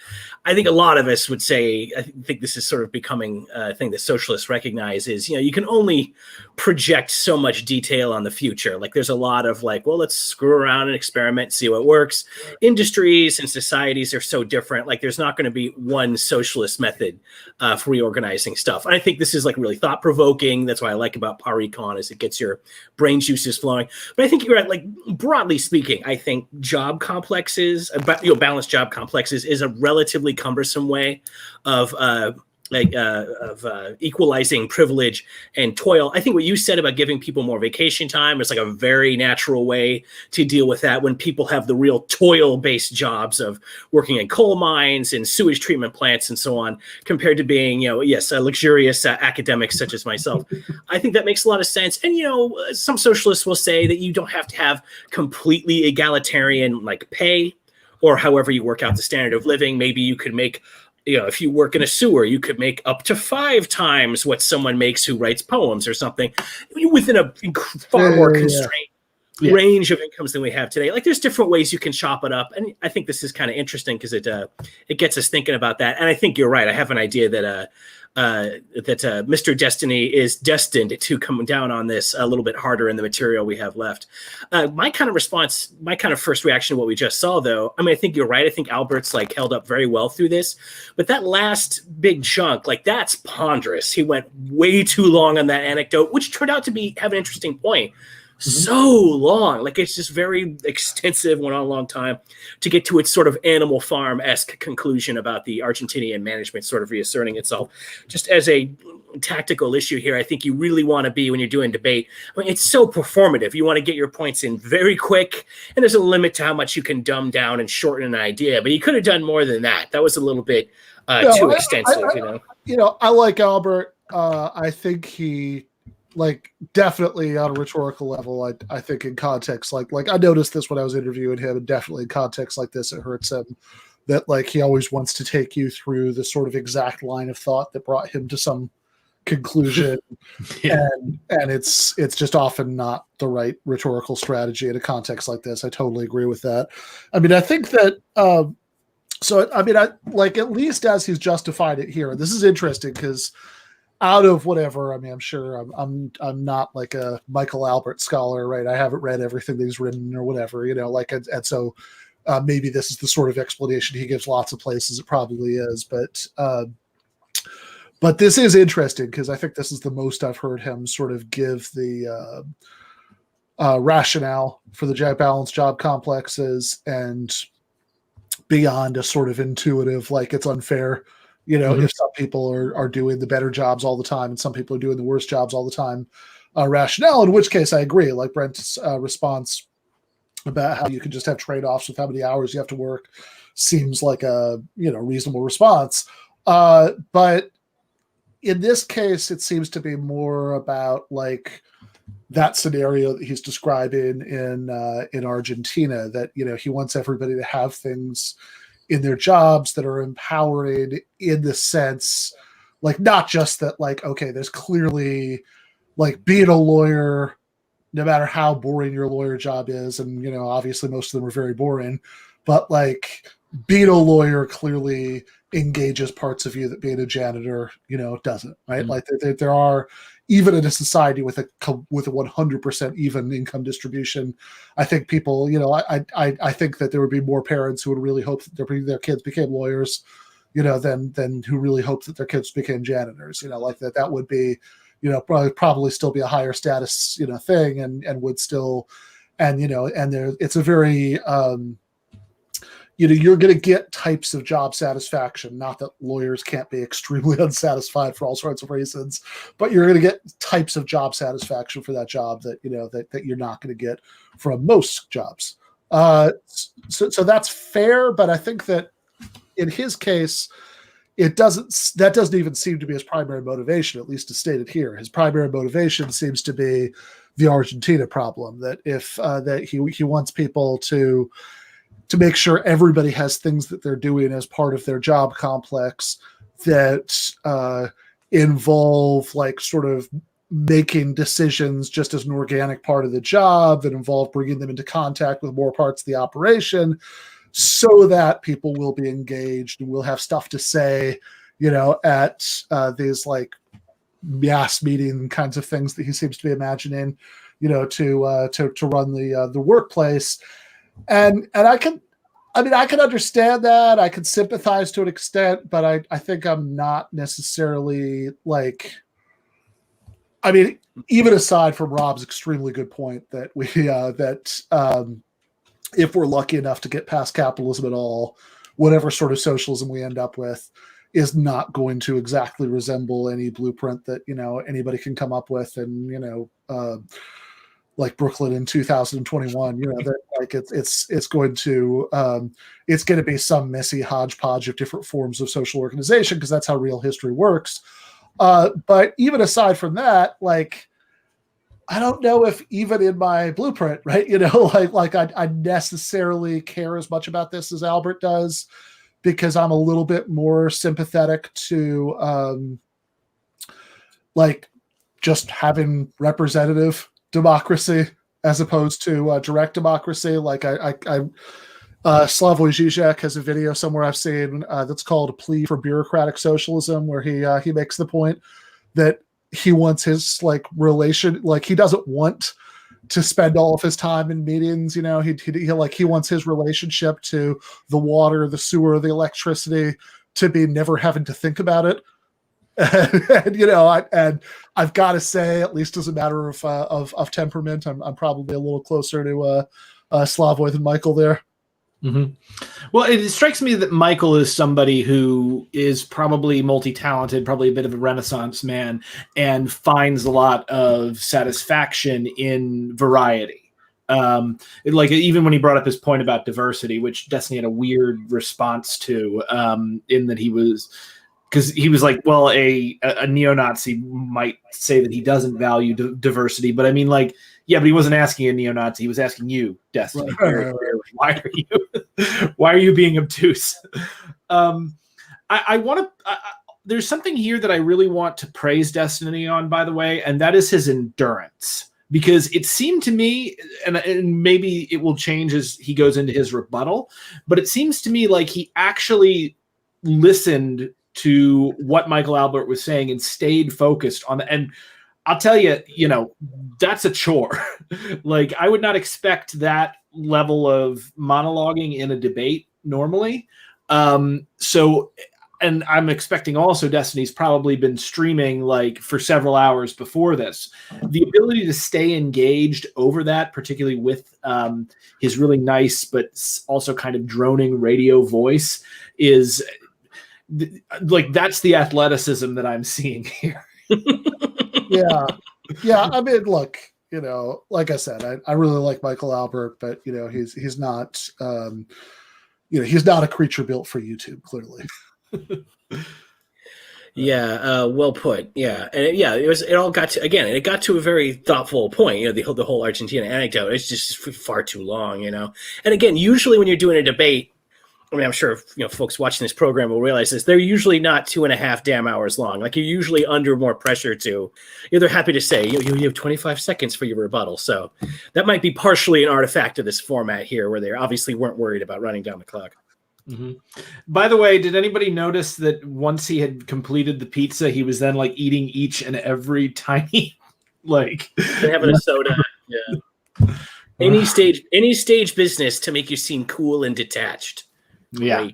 Speaker 3: I think a lot of us would say, I think this is sort of becoming a thing that socialists recognize is, you can only project so much detail on the future. Like there's a lot of like, well, let's screw around and experiment, see what works. Industries and societies are so different. Like there's not going to be one socialist method for reorganizing stuff. And I think this is like really thought provoking. That's why I like about paracon is it gets your brain juices flowing. But I think you're right. Like broadly speaking, I think job complexes, balanced job complexes, is a relatively cumbersome way of equalizing privilege and toil. I think what you said about giving people more vacation time is like a very natural way to deal with that when people have the real toil-based jobs of working in coal mines and sewage treatment plants and so on, compared to being, luxurious academics such as myself. I think that makes a lot of sense. And, some socialists will say that you don't have to have completely egalitarian like pay, or however you work out the standard of living. Maybe you could make, if you work in a sewer, you could make up to 5 times what someone makes who writes poems or something, within a far more constrained range of incomes than we have today. Like there's different ways you can chop it up. And I think this is kind of interesting because it gets us thinking about that. And I think you're right. I have an idea that Mr. Destiny is destined to come down on this a little bit harder in the material we have left. My kind of first reaction to what we just saw, though, I mean, I think you're right. I think Albert's like held up very well through this, but that last big chunk, like that's ponderous. He went way too long on that anecdote, which turned out to have an interesting point. So long, like it's just very extensive, went on a long time to get to its sort of Animal Farm-esque conclusion about the Argentinian management sort of reasserting itself. Just as a tactical issue here, I think you really want to be, when you're doing debate, I mean, it's so performative. You want to get your points in very quick, and there's a limit to how much you can dumb down and shorten an idea, but you could have done more than that. That was a little bit too extensive,
Speaker 1: I like Albert. I think he, like, definitely on a rhetorical level, I think in context, like I noticed this when I was interviewing him, and definitely in context like this, it hurts him that like he always wants to take you through the sort of exact line of thought that brought him to some conclusion. and it's just often not the right rhetorical strategy in a context like this. I totally agree with that. I mean, I think that I like, at least as he's justified it here, this is interesting because out of whatever, I mean, I'm sure I'm not like a Michael Albert scholar, right? I haven't read everything that he's written or whatever, and so maybe this is the sort of explanation he gives lots of places. It probably is, but this is interesting because I think this is the most I've heard him sort of give the rationale for the balanced job complexes, and beyond a sort of intuitive, like it's unfair. If some people are doing the better jobs all the time and some people are doing the worst jobs all the time, rationale, in which case I agree, like Brent's response about how you can just have trade-offs with how many hours you have to work seems like a reasonable response. But in this case, it seems to be more about like that scenario that he's describing in Argentina, that, he wants everybody to have things in their jobs that are empowering, in the sense, like, not just that, like, okay, there's clearly, like, being a lawyer, no matter how boring your lawyer job is, and, obviously most of them are very boring, but, like, being a lawyer clearly engages parts of you that being a janitor, doesn't, right? Like, there are, even in a society with a 100% even income distribution, I think people, I think that there would be more parents who would really hope that their kids became lawyers, than who really hope that their kids became janitors. Like that would be, probably still be a higher status, thing, and would still, and there, it's a very, you're going to get types of job satisfaction. Not that lawyers can't be extremely unsatisfied for all sorts of reasons, but you're going to get types of job satisfaction for that job that, that you're not going to get from most jobs. So that's fair, but I think that in his case, that doesn't even seem to be his primary motivation, at least as stated here. His primary motivation seems to be the Argentina problem, that if that he wants people to make sure everybody has things that they're doing as part of their job complex that involve, like, sort of making decisions just as an organic part of the job that involve bringing them into contact with more parts of the operation, so that people will be engaged and will have stuff to say, at these like mass meeting kinds of things that he seems to be imagining, to run the workplace. And I can understand that. I can sympathize to an extent, but I think I'm not necessarily like, even aside from Rob's extremely good point that if we're lucky enough to get past capitalism at all, whatever sort of socialism we end up with is not going to exactly resemble any blueprint that, anybody can come up with. And, like Brooklyn in 2021, that like it's going to be some messy hodgepodge of different forms of social organization, because that's how real history works. But even aside from that, like, I don't know if even in my blueprint, right, I necessarily care as much about this as Albert does, because I'm a little bit more sympathetic to like just having representative democracy as opposed to direct democracy. Like Slavoj Žižek has a video somewhere I've seen that's called A Plea for Bureaucratic Socialism, where he makes the point that he wants his he doesn't want to spend all of his time in meetings. He wants his relationship to the water, the sewer, the electricity to be never having to think about it. And I've got to say, at least as a matter of temperament, I'm probably a little closer to Slavoj than Michael there.
Speaker 2: Mm-hmm. Well, it strikes me that Michael is somebody who is probably multi-talented, probably a bit of a Renaissance man, and finds a lot of satisfaction in variety. Like even when he brought up his point about diversity, which Destiny had a weird response to, in that because he was like, well, a neo-Nazi might say that he doesn't value diversity, but yeah, but he wasn't asking a neo-Nazi. He was asking you, Destiny. Right. Why are you being obtuse? I want to. There's something here that I really want to praise Destiny on, by the way, and that is his endurance. Because it seemed to me, and maybe it will change as he goes into his rebuttal, but it seems to me like he actually listened to what Michael Albert was saying and stayed focused on the end. I'll tell you, that's a chore. Like, I would not expect that level of monologuing in a debate normally. And I'm expecting also Destiny's probably been streaming for several hours before this. The ability to stay engaged over that, particularly with his really nice but also kind of droning radio voice, is that's the athleticism that I'm seeing here.
Speaker 1: Yeah. Look, like I said, I really like Michael Albert, but he's not he's not a creature built for YouTube, clearly.
Speaker 3: Yeah, well put. Yeah, and it got to a very thoughtful point. The whole Argentina anecdote is just far too long. And again, usually when you're doing a debate, I'm sure folks watching this program will realize this. They're usually not 2.5 damn hours long. Like, you're usually under more pressure to. They're happy to say you have 25 seconds for your rebuttal. So that might be partially an artifact of this format here, where they obviously weren't worried about running down the clock.
Speaker 2: Mm-hmm. By the way, did anybody notice that once he had completed the pizza, he was then eating each and every tiny
Speaker 3: and having a soda? Yeah. Any stage business to make you seem cool and detached.
Speaker 2: Yeah.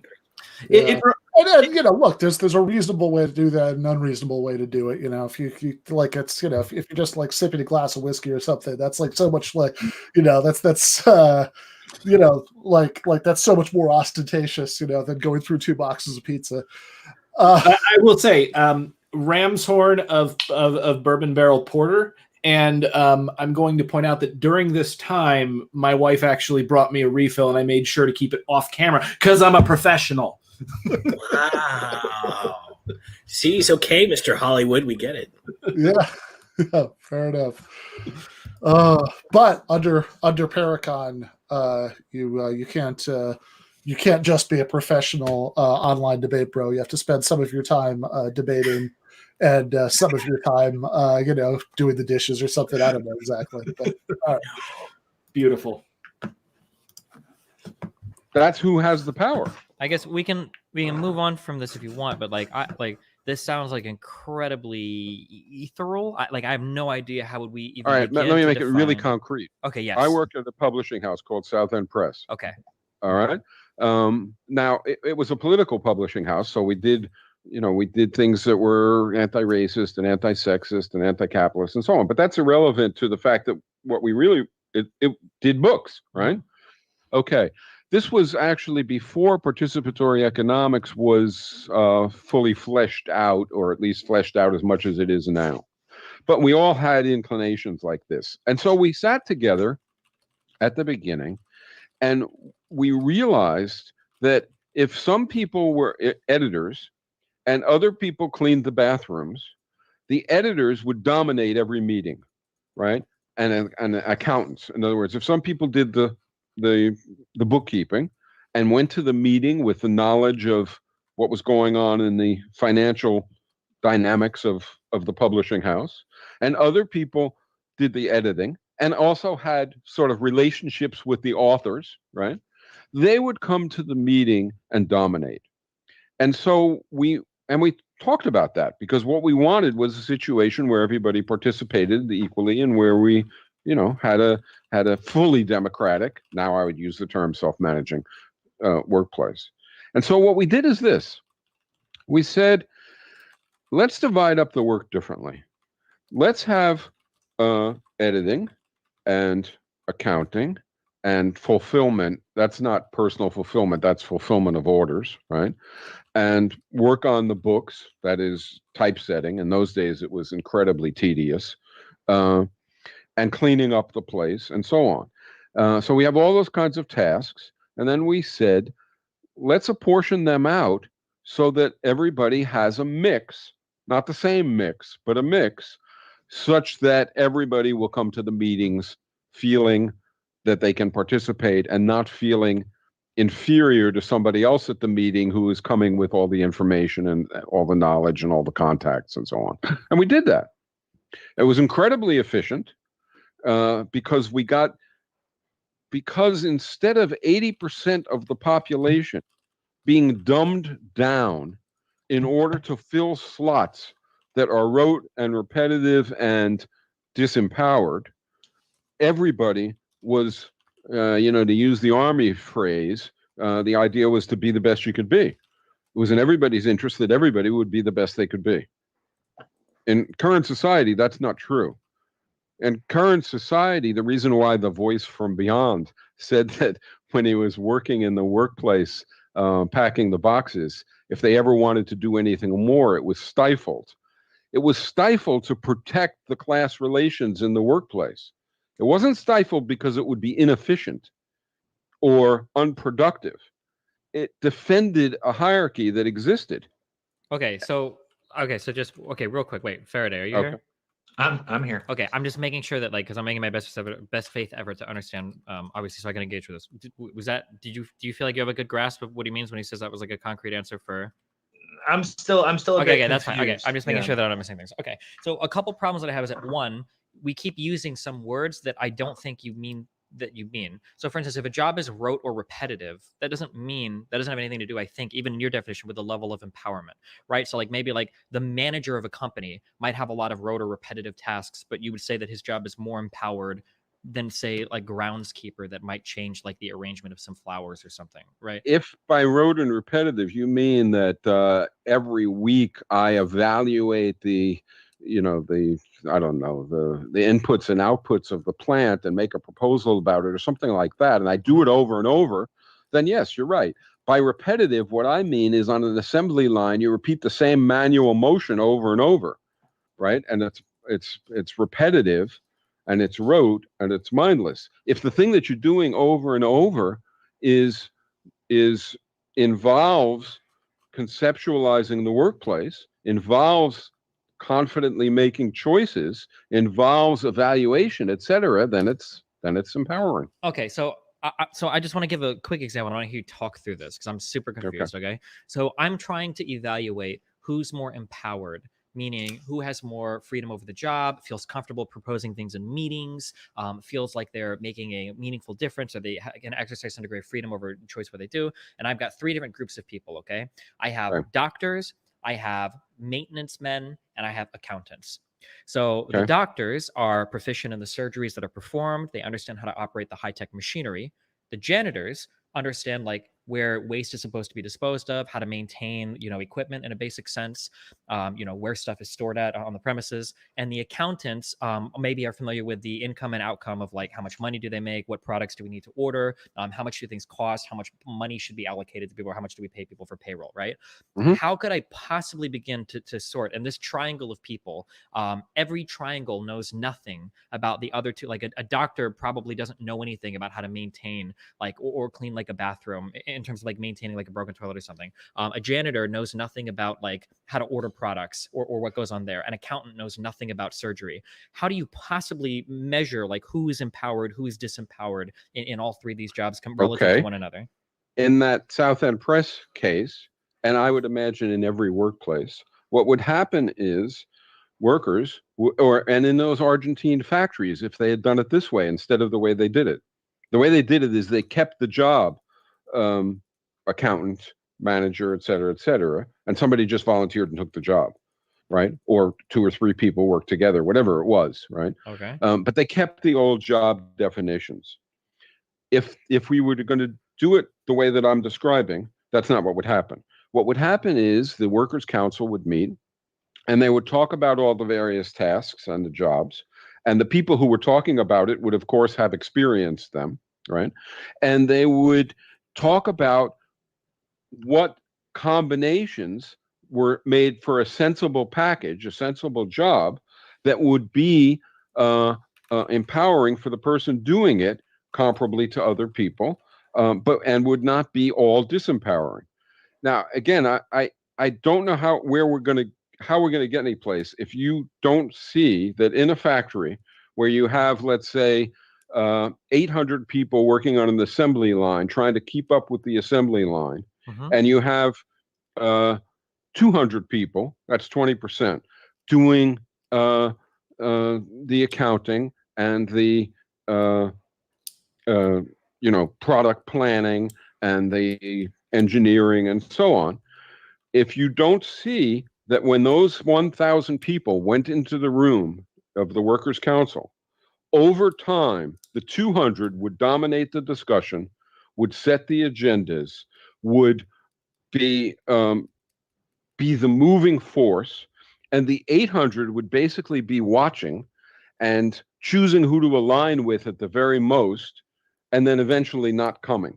Speaker 1: Look, there's a reasonable way to do that, an unreasonable way to do it. If you if you're just sipping a glass of whiskey or something, that's so much that's that's so much more ostentatious, than going through 2 boxes of pizza.
Speaker 2: I will say, Ram's Horn of Bourbon Barrel Porter. And I'm going to point out that during this time, my wife actually brought me a refill, and I made sure to keep it off camera because I'm a professional.
Speaker 3: Wow. See, it's okay, Mr. Hollywood. We get it.
Speaker 1: Yeah, fair enough. But under Paracon, you can't just be a professional online debate bro. You have to spend some of your time debating and some of your time, doing the dishes or something. I don't know exactly. But, all right.
Speaker 2: Beautiful.
Speaker 5: That's who has the power.
Speaker 6: I guess we can move on from this if you want, but this sounds like incredibly ethereal. I have no idea how would we even.
Speaker 5: All right, let me make it really concrete.
Speaker 6: Okay, yes.
Speaker 5: I worked at a publishing house called South End Press.
Speaker 6: Okay.
Speaker 5: All right. Now it was a political publishing house, so we did things that were anti-racist and anti-sexist and anti-capitalist and so on. But that's irrelevant to the fact that what we really it did books, right? Okay. This was actually before participatory economics was fully fleshed out, or at least fleshed out as much as it is now. But we all had inclinations like this. And so we sat together at the beginning, and we realized that if some people were editors and other people cleaned the bathrooms, the editors would dominate every meeting, right? And accountants. In other words, if some people did the bookkeeping and went to the meeting with the knowledge of what was going on in the financial dynamics of the publishing house, and other people did the editing and also had sort of relationships with the authors, right? They would come to the meeting and dominate. And so we talked about that, because what we wanted was a situation where everybody participated equally and where we had a fully democratic, now I would use the term self-managing, workplace. And so what we did is this. We said, let's divide up the work differently. Let's have editing and accounting and fulfillment. That's not personal fulfillment, that's fulfillment of orders, right? And work on the books, that is typesetting. In those days, it was incredibly tedious. And cleaning up the place, and so on. So we have all those kinds of tasks. And then we said, let's apportion them out so that everybody has a mix, not the same mix, but a mix, such that everybody will come to the meetings feeling that they can participate and not feeling inferior to somebody else at the meeting who is coming with all the information and all the knowledge and all the contacts and so on. And we did that. It was incredibly efficient. Because instead of 80% of the population being dumbed down in order to fill slots that are rote and repetitive and disempowered, everybody was, to use the Army phrase, the idea was to be the best you could be. It was in everybody's interest that everybody would be the best they could be. In current society, that's not true. In current society, the reason why the voice from beyond said that when he was working in the workplace, packing the boxes, if they ever wanted to do anything more, it was stifled. It was stifled to protect the class relations in the workplace. It wasn't stifled because it would be inefficient or unproductive. It defended a hierarchy that existed.
Speaker 6: Okay, so real quick. Wait, Faraday, are you here?
Speaker 4: I'm here.
Speaker 6: Okay, I'm just making sure that because I'm making my best faith effort to understand, obviously, so I can engage with this. Do you feel like you have a good grasp of what he means when he says that was like a concrete answer for?
Speaker 4: I'm still
Speaker 6: okay, that's fine. Okay, I'm just making sure that I'm not missing things. Okay, so a couple problems that I have is that one, we keep using some words that I don't think you mean. So for instance, if a job is rote or repetitive, that doesn't have anything to do, I think, even in your definition, with the level of empowerment, right? So maybe the manager of a company might have a lot of rote or repetitive tasks, but you would say that his job is more empowered than, say, groundskeeper that might change the arrangement of some flowers or something, right?
Speaker 5: If by rote and repetitive you mean that every week I evaluate the inputs and outputs of the plant and make a proposal about it or something like that, and I do it over and over, then yes, you're right. By repetitive, what I mean is on an assembly line, you repeat the same manual motion over and over, right? And it's repetitive, and it's rote, and it's mindless. If the thing that you're doing over and over involves conceptualizing the workplace, involves confidently making choices, involves evaluation, etc., then it's empowering.
Speaker 6: Okay, so I just want to give a quick example. I want to hear you talk through this because I'm super confused. Okay, so I'm trying to evaluate who's more empowered meaning who has more freedom over the job, feels comfortable proposing things in meetings, feels like they're making a meaningful difference, or they can exercise some degree of freedom over choice what they do. And I've got 3 different groups of people. Okay, I have doctors, I have maintenance men, and I have accountants. So the doctors are proficient in the surgeries that are performed. They understand how to operate the high-tech machinery. The janitors understand like where waste is supposed to be disposed of, how to maintain, equipment in a basic sense, where stuff is stored at on the premises. And the accountants maybe are familiar with the income and outcome of like how much money do they make, what products do we need to order, how much do things cost, how much money should be allocated to people, or how much do we pay people for payroll, right? How could I possibly begin to sort? And this triangle of people, every triangle knows nothing about the other 2. Like a doctor probably doesn't know anything about how to maintain like or clean like a bathroom in terms of like maintaining like a broken toilet or something. A janitor knows nothing about like how to order products or what goes on there. An accountant knows nothing about surgery. How do you possibly measure like who is empowered, who is disempowered in all 3 of these jobs relative to one another?
Speaker 5: In that South End Press case, and I would imagine in every workplace, what would happen is workers, and in those Argentine factories, if they had done it this way instead of the way they did it, the way they did it is they kept the job, accountant, manager, et cetera, and somebody just volunteered and took the job, right? Or 2 or 3 people worked together, whatever it was, right?
Speaker 6: Okay.
Speaker 5: But they kept the old job definitions. If we were going to do it the way that I'm describing, that's not what would happen. What would happen is the Workers' Council would meet, and they would talk about all the various tasks and the jobs. And the people who were talking about it would, of course, have experienced them, right? And they would talk about what combinations were made for a sensible package, a sensible job that would be empowering for the person doing it, comparably to other people, and would not be all disempowering. Now, again, I don't know how we're going to get any place if you don't see that in a factory where you have, let's say, 800 people working on an assembly line, trying to keep up with the assembly line, and you have 200 people, that's 20%, doing the accounting and the product planning and the engineering and so on. If you don't see that when those 1,000 people went into the room of the Workers' Council, over time, the 200 would dominate the discussion, would set the agendas, would be the moving force, and the 800 would basically be watching and choosing who to align with at the very most, and then eventually not coming.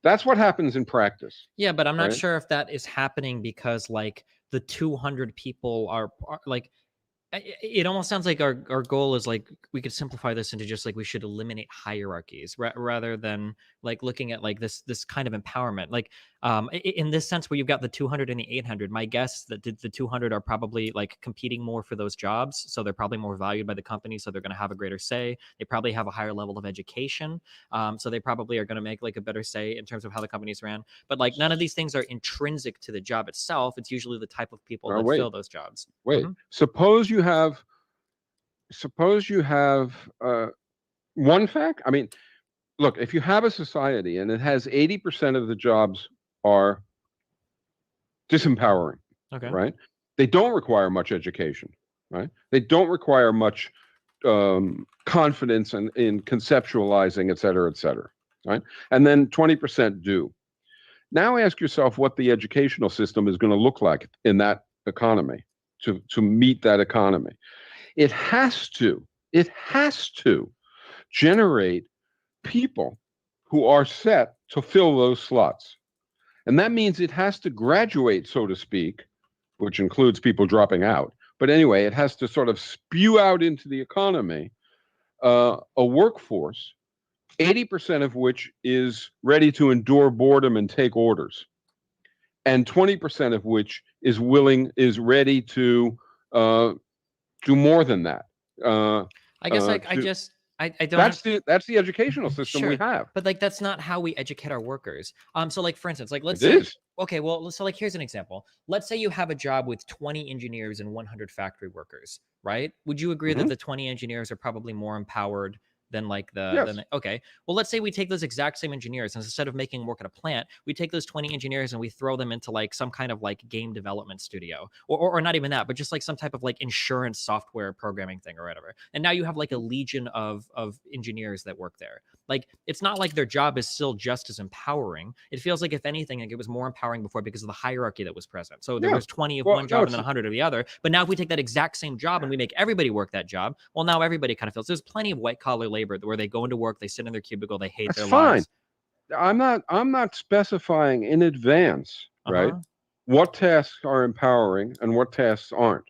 Speaker 5: That's what happens in practice.
Speaker 6: Yeah, but I'm not sure if that is happening because like the 200 people are like, it almost sounds like our goal is like we could simplify this into just like we should eliminate hierarchies rather than like looking at like this kind of empowerment. Like in this sense where you've got the 200 and the 800, my guess that the 200 are probably like competing more for those jobs, so they're probably more valued by the company, so they're going to have a greater say. They probably have a higher level of education, so they probably are going to make like a better say in terms of how the company's ran. But like none of these things are intrinsic to the job itself. It's usually the type of people that fill those jobs.
Speaker 5: Suppose you have one fact. I mean, look, if you have a society and it has 80% of the jobs are disempowering, right? They don't require much education, right? They don't require much confidence in conceptualizing, et cetera, right? And then 20% do. Now ask yourself what the educational system is going to look like in that economy to meet that economy. It has to generate people who are set to fill those slots. And that means it has to graduate, so to speak, which includes people dropping out. But anyway, it has to sort of spew out into the economy a workforce, 80% of which is ready to endure boredom and take orders, and 20% of which is ready to do more than that.
Speaker 6: I guess I I don't.
Speaker 5: That's the educational system we have.
Speaker 6: But like that's not how we educate our workers. So like for instance, like let's
Speaker 5: It
Speaker 6: say
Speaker 5: is.
Speaker 6: okay, well so like here's an example. Let's say you have a job with 20 engineers and 100 factory workers, right? Would you agree that the 20 engineers are probably more empowered than like okay, well let's say we take those exact same engineers, and instead of making them work at a plant, we take those 20 engineers and we throw them into like some kind of like game development studio, or not even that, but just like some type of like insurance software programming thing or whatever, and now you have like a legion of engineers that work there. Like it's not like their job is still just as empowering. It feels like if anything, like it was more empowering before because of the hierarchy that was present. So there was 20 of one job and then 100 of the other. But now if we take that exact same job and we make everybody work that job, well now everybody kind of feels there's plenty of white collar labor where they go into work, they sit in their cubicle, they hate their lives.
Speaker 5: I'm not specifying in advance, right, what tasks are empowering and what tasks aren't.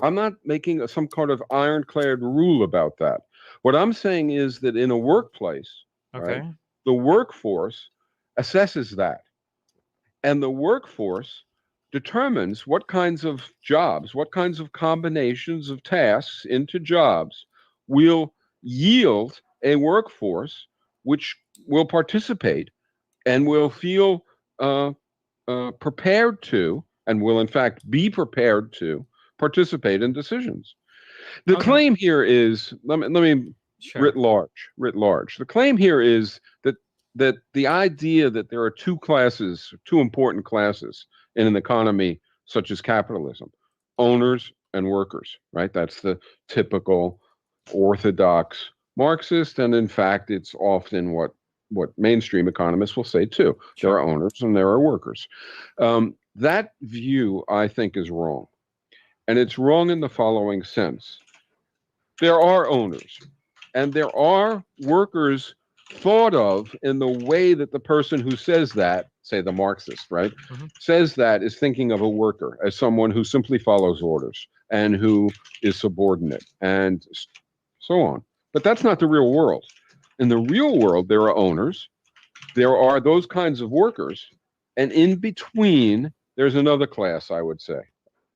Speaker 5: I'm not making some kind of ironclad rule about that. What I'm saying is that in a workplace, right, the workforce assesses that. And the workforce determines what kinds of jobs, what kinds of combinations of tasks into jobs will yield a workforce which will participate and will feel prepared to, and will in fact be prepared to participate in decisions. The claim here is, let me writ large. The claim here is that the idea that there are two important classes in an economy such as capitalism, owners and workers, right? That's the typical orthodox Marxist, and in fact, it's often what mainstream economists will say too. There are owners and there are workers. That view, I think, is wrong. And it's wrong in the following sense. There are owners and there are workers thought of in the way that the person who says that, say the Marxist, right, says that is thinking of a worker as someone who simply follows orders and who is subordinate and so on. But that's not the real world. In the real world, there are owners, there are those kinds of workers, and in between, there's another class, I would say,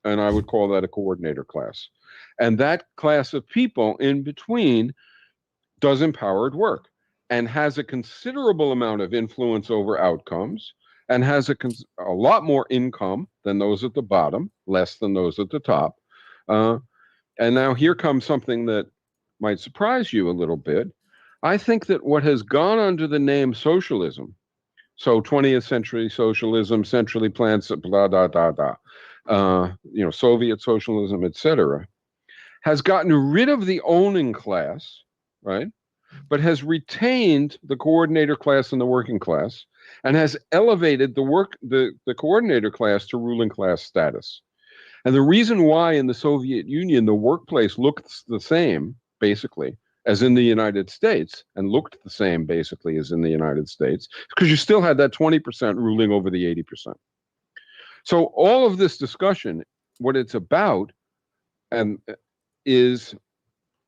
Speaker 5: and I would call that a coordinator class. And that class of people in between does empowered work and has a considerable amount of influence over outcomes and has a lot more income than those at the bottom, less than those at the top. And now here comes something that might surprise you a little bit. I think that what has gone under the name socialism, so 20th century socialism, centrally planned, blah, blah, blah, blah, Soviet socialism, etc., has gotten rid of the owning class, right? But has retained the coordinator class and the working class, and has elevated the coordinator class to ruling class status. And the reason why in the Soviet Union the workplace looked the same, basically, as in the United States, and looked the same, basically, as in the United States, because you still had that 20% ruling over the 80%. So all of this discussion, what it's about, is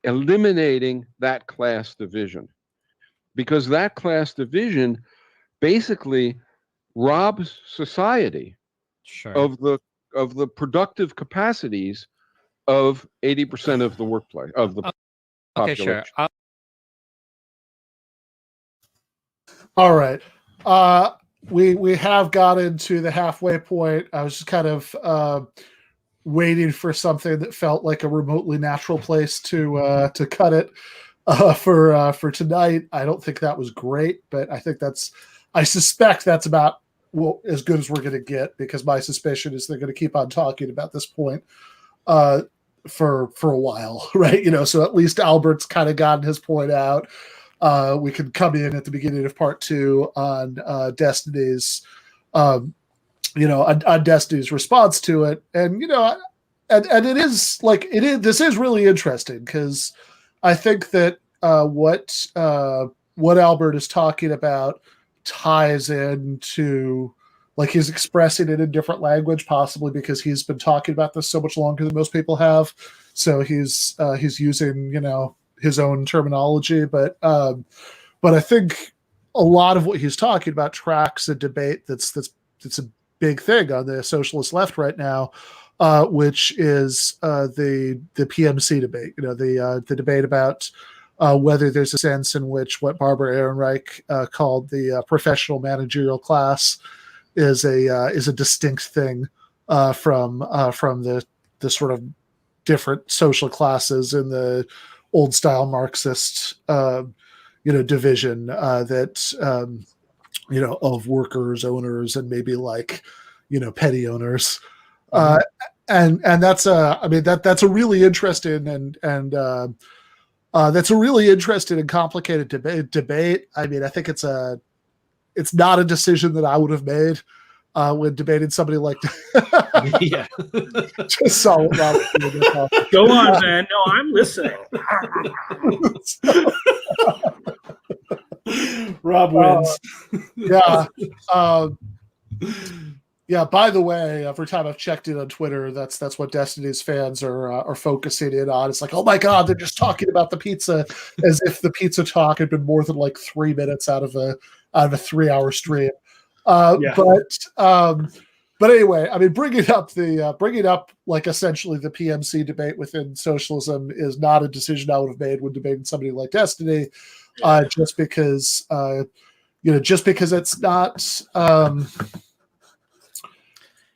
Speaker 5: eliminating that class division, because that class division basically robs society of the productive capacities of 80% of the workplace, of the population.
Speaker 1: All right. We have gotten to the halfway point. I was just kind of waiting for something that felt like a remotely natural place to cut it for tonight. I don't think that was great, but I suspect that's about as good as we're going to get, because my suspicion is they're going to keep on talking about this point for a while, right? So at least Albert's kind of gotten his point out. We can come in at the beginning of part 2 on Destiny's on Destiny's response to it. And, and it is like, this is really interesting, because I think that what Albert is talking about ties into, like, he's expressing it in different language, possibly because he's been talking about this so much longer than most people have. So he's using, his own terminology, but I think a lot of what he's talking about tracks a debate that's a big thing on the socialist left right now, which is the PMC debate. The debate about whether there's a sense in which what Barbara Ehrenreich called the professional managerial class is a distinct thing from the sort of different social classes in the old style Marxist division that of workers, owners, and maybe like petty owners. And that's that's a really interesting and that's a really interesting and complicated debate. I mean, I think it's not a decision that I would have made when debating somebody like
Speaker 2: yeah.
Speaker 1: Just saw what Robert did.
Speaker 3: Go on, man. No, I'm listening.
Speaker 2: Rob wins.
Speaker 1: Yeah. Yeah, by the way, every time I've checked in on Twitter, that's what Destiny's fans are focusing in on. It's like, oh my God, they're just talking about the pizza as if the pizza talk had been more than like 3 minutes out of a 3-hour stream. But anyway, I mean, bringing up like essentially the PMC debate within socialism is not a decision I would have made when debating somebody like Destiny, just because it's not.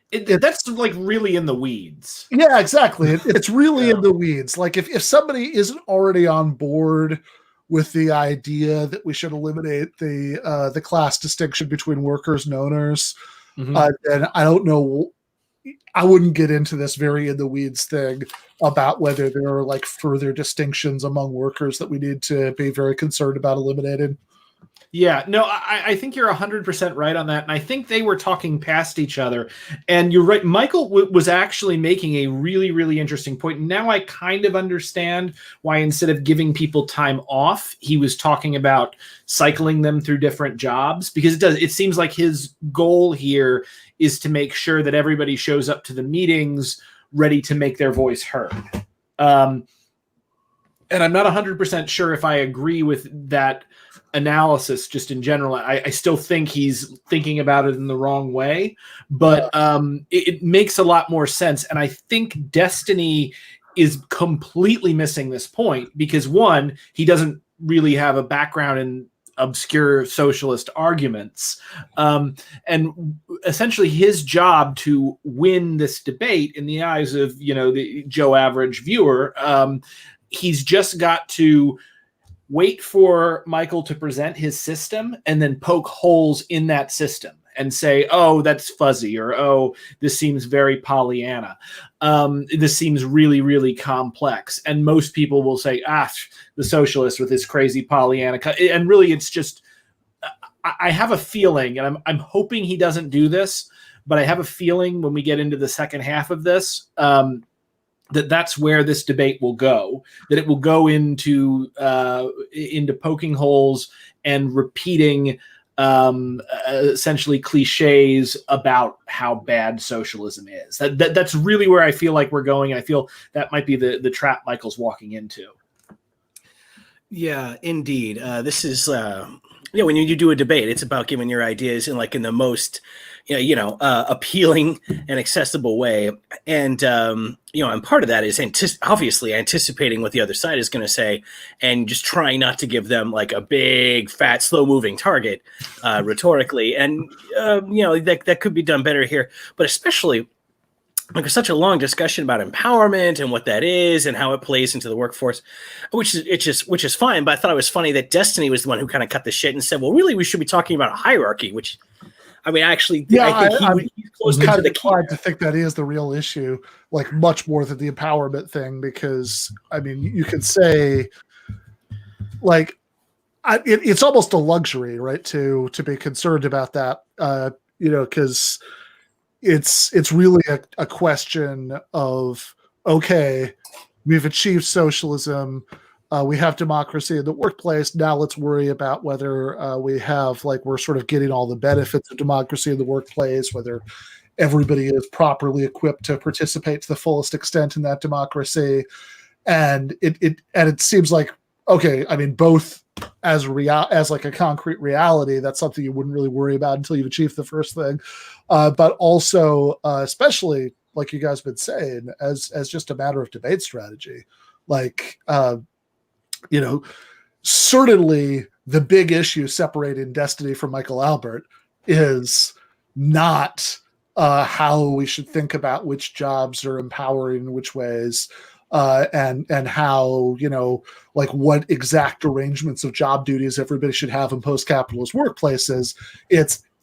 Speaker 2: That's like really in the weeds.
Speaker 1: Yeah, exactly. It's really in the weeds. Like if somebody isn't already on board with the idea that we should eliminate the class distinction between workers and owners, then I don't know. I wouldn't get into this very in the weeds thing about whether there are like further distinctions among workers that we need to be very concerned about eliminating.
Speaker 2: Yeah, no, I think you're 100% right on that. And I think they were talking past each other. And you're right. Michael was actually making a really, really interesting point. Now I kind of understand why instead of giving people time off, he was talking about cycling them through different jobs, because it seems like his goal here is to make sure that everybody shows up to the meetings ready to make their voice heard. And I'm not 100% sure if I agree with that analysis just in general. I still think he's thinking about it in the wrong way, but it makes a lot more sense. And I think Destiny is completely missing this point because, one, he doesn't really have a background in obscure socialist arguments. And essentially his job to win this debate in the eyes of, the Joe average viewer, he's just got to wait for Michael to present his system and then poke holes in that system and say, oh, that's fuzzy, or, oh, this seems very Pollyanna. This seems really, really complex. And most people will say, the socialist with his crazy Pollyanna. And really, it's just, I have a feeling, and I'm hoping he doesn't do this, but I have a feeling when we get into the second half of this, that's where this debate will go, that it will go into poking holes and repeating essentially cliches about how bad socialism is. That's really where I feel like we're going. I feel that might be the trap Michael's walking into.
Speaker 3: Yeah, indeed. This is, when you do a debate, it's about giving your ideas in the most appealing and accessible way. And, and part of that is obviously anticipating what the other side is going to say and just trying not to give them like a big, fat, slow moving target rhetorically. And, that could be done better here, but especially there's such a long discussion about empowerment and what that is and how it plays into the workforce, which is fine. But I thought it was funny that Destiny was the one who kind of cut the shit and said, well, really, we should be talking about a hierarchy, which, I mean, actually, I think he's closer to the key.
Speaker 1: To think that is the real issue, like much more than the empowerment thing, because I mean, you could say, like, it's almost a luxury, right, to be concerned about that, because it's really a question of, okay, we've achieved socialism. We have democracy in the workplace. Now let's worry about whether we're sort of getting all the benefits of democracy in the workplace, whether everybody is properly equipped to participate to the fullest extent in that democracy. And it seems like, okay, I mean, both as like a concrete reality, that's something you wouldn't really worry about until you've achieved the first thing. But also, especially like you guys have been saying, as just a matter of debate strategy, like, you know, certainly the big issue separating Destiny from Michael Albert is not how we should think about which jobs are empowering in which ways, and how, like what exact arrangements of job duties everybody should have in post-capitalist workplaces.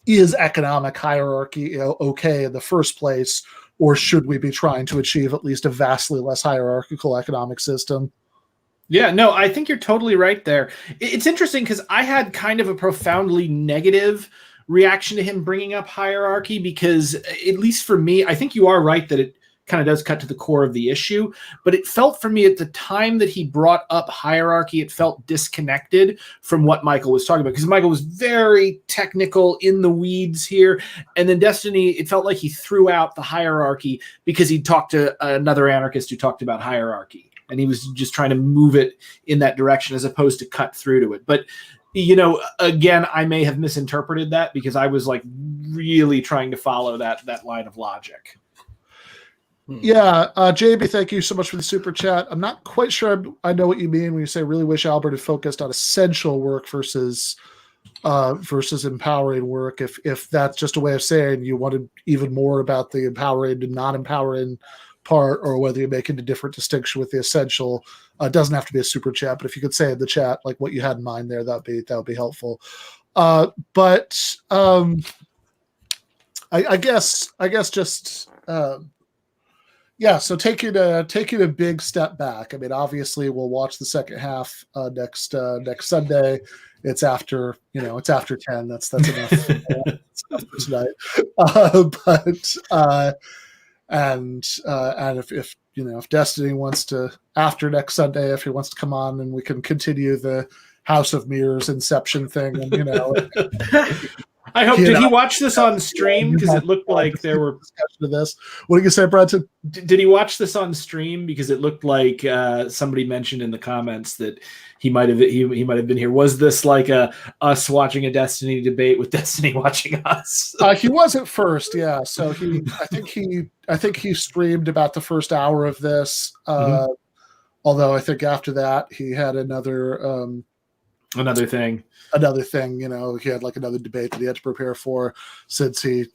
Speaker 1: Is economic hierarchy okay in the first place, or should we be trying to achieve at least a vastly less hierarchical economic system?
Speaker 2: Yeah, no, I think you're totally right there. It's interesting because I had kind of a profoundly negative reaction to him bringing up hierarchy, because at least for me, I think you are right that it kind of does cut to the core of the issue, but it felt for me at the time that he brought up hierarchy, it felt disconnected from what Michael was talking about, because Michael was very technical in the weeds here. And then Destiny, it felt like he threw out the hierarchy because he talked to another anarchist who talked about hierarchy. And he was just trying to move it in that direction as opposed to cut through to it. But, again, I may have misinterpreted that because I was like really trying to follow that line of logic.
Speaker 1: Yeah, JB, thank you so much for the super chat. I'm not quite sure I know what you mean when you say really wish Albert had focused on essential work versus empowering work. If that's just a way of saying you wanted even more about the empowering and non-empowering part, or whether you're making a different distinction with the essential. It doesn't have to be a super chat, but if you could say in the chat like what you had in mind there, that would be helpful. But I guess just yeah. So taking a big step back. I mean, obviously we'll watch the second half next Sunday. It's after 10. That's enough. That's enough for tonight. And if Destiny wants to, after next Sunday, if he wants to come on and we can continue the House of Mirrors Inception thing, and
Speaker 2: I hope. Did he watch this on stream? Because it looked like there were
Speaker 1: discussion of this. What do you say, Brenton?
Speaker 2: Did he watch this on stream? Because it looked like somebody mentioned in the comments that he might have been here. Was this like us watching a Destiny debate with Destiny watching us?
Speaker 1: He was at first, yeah. So I think he streamed about the first hour of this. Although I think after that he had another thing. He had like another debate that he had to prepare for, since he,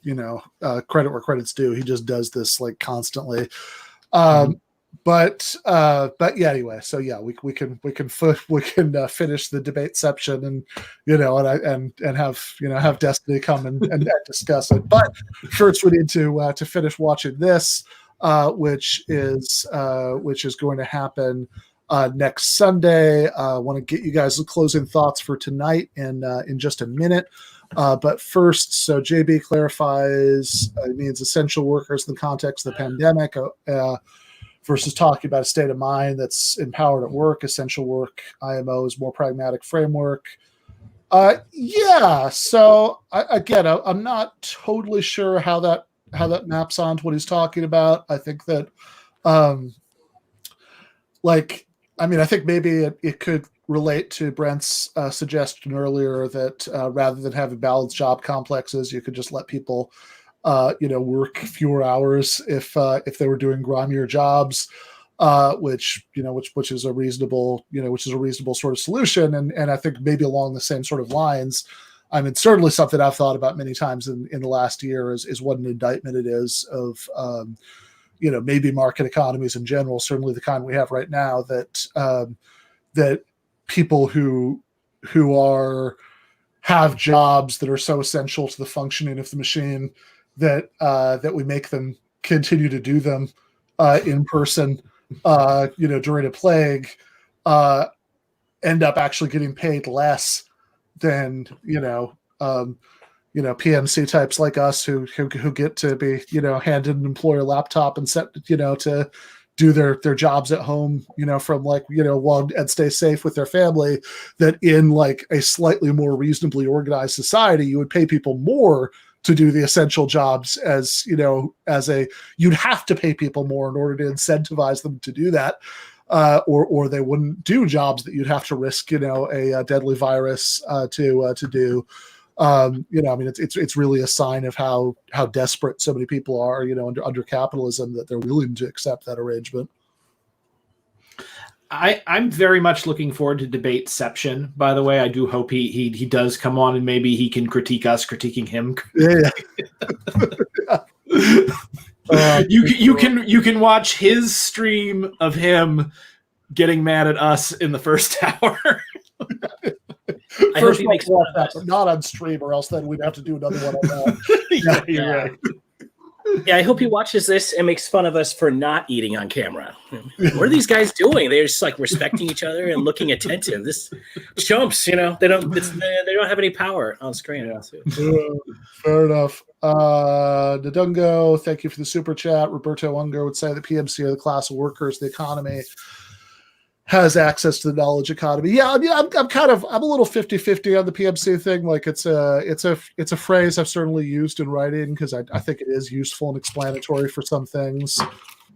Speaker 1: credit where credit's due. He just does this like constantly. But yeah, anyway, so yeah, we can finish the debate section and have Destiny come and discuss it. But first we need to finish watching this, which is going to happen next Sunday. I want to get you guys the closing thoughts for tonight in just a minute. But first, so JB clarifies it means essential workers in the context of the pandemic, versus talking about a state of mind that's empowered at work. Essential work, IMO, is more pragmatic framework. Yeah. So I'm not totally sure how that maps onto what he's talking about. I think that, I think maybe it could relate to Brent's suggestion earlier that rather than having balanced job complexes, you could just let people, work fewer hours if they were doing grimier jobs, which is a reasonable sort of solution. And I think maybe along the same sort of lines. I mean, certainly something I've thought about many times in the last year is what an indictment it is of, maybe market economies in general, certainly the kind we have right now, that people who have jobs that are so essential to the functioning of the machine that we make them continue to do them in person, during a plague, end up actually getting paid less than PMC types like us who get to be handed an employer laptop and set to do their jobs at home from and stay safe with their family. That in like a slightly more reasonably organized society, you would pay people more to do the essential jobs, as you'd have to pay people more in order to incentivize them to do that, or they wouldn't do jobs that you'd have to risk a deadly virus to do. It's really a sign of how desperate so many people are under capitalism, that they're willing to accept that arrangement.
Speaker 2: I'm very much looking forward to Debateception. By the way, I do hope he does come on and maybe he can critique us critiquing him.
Speaker 1: Yeah.
Speaker 2: You can watch his stream of him getting mad at us in the first hour.
Speaker 3: I hope he makes
Speaker 1: that, but not on stream, or else then we'd have to do another one on that.
Speaker 2: You're right.
Speaker 3: Yeah, I hope he watches this and makes fun of us for not eating on camera. What are these guys doing? They're just like respecting each other and looking attentive. This chumps, they don't have any power on screen.
Speaker 1: Yeah. Fair enough. Ndungo, thank you for the super chat. Roberto Unger would say that PMC are the class of workers, the economy has access to the knowledge economy. Yeah, I mean, I'm a little 50-50 on the PMC thing. Like it's a phrase I've certainly used in writing because I think it is useful and explanatory for some things.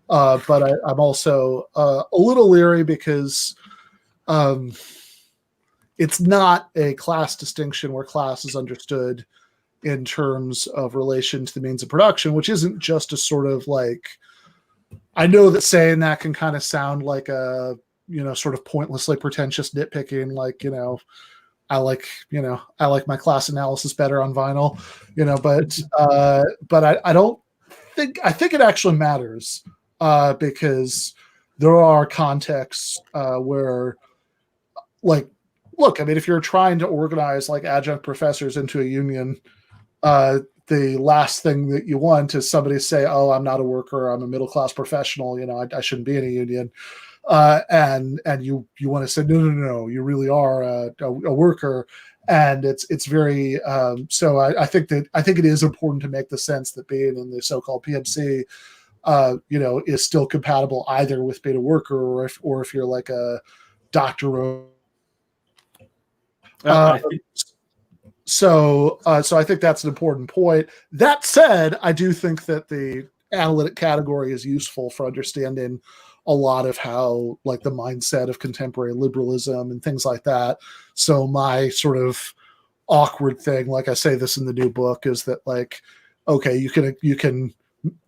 Speaker 1: But I'm also a little leery because it's not a class distinction where class is understood in terms of relation to the means of production, which isn't just a sort of like, I know that saying that can kind of sound like a, sort of pointlessly pretentious nitpicking, like, I like my class analysis better on vinyl, but I think it actually matters because there are contexts where, like, look, I mean, if you're trying to organize like adjunct professors into a union, the last thing that you want is somebody to say, "Oh, I'm not a worker. I'm a middle class professional. I shouldn't be in a union." And you want to say, no, you really are a worker. And it's very, so I think it is important to make the sense that being in the so-called PMC, is still compatible either with being a worker or if you're like a doctor. So I think that's an important point. That said, I do think that the analytic category is useful for understanding a lot of how, like, the mindset of contemporary liberalism and things like that. So my sort of awkward thing, like I say this in the new book, is that, like, okay, you can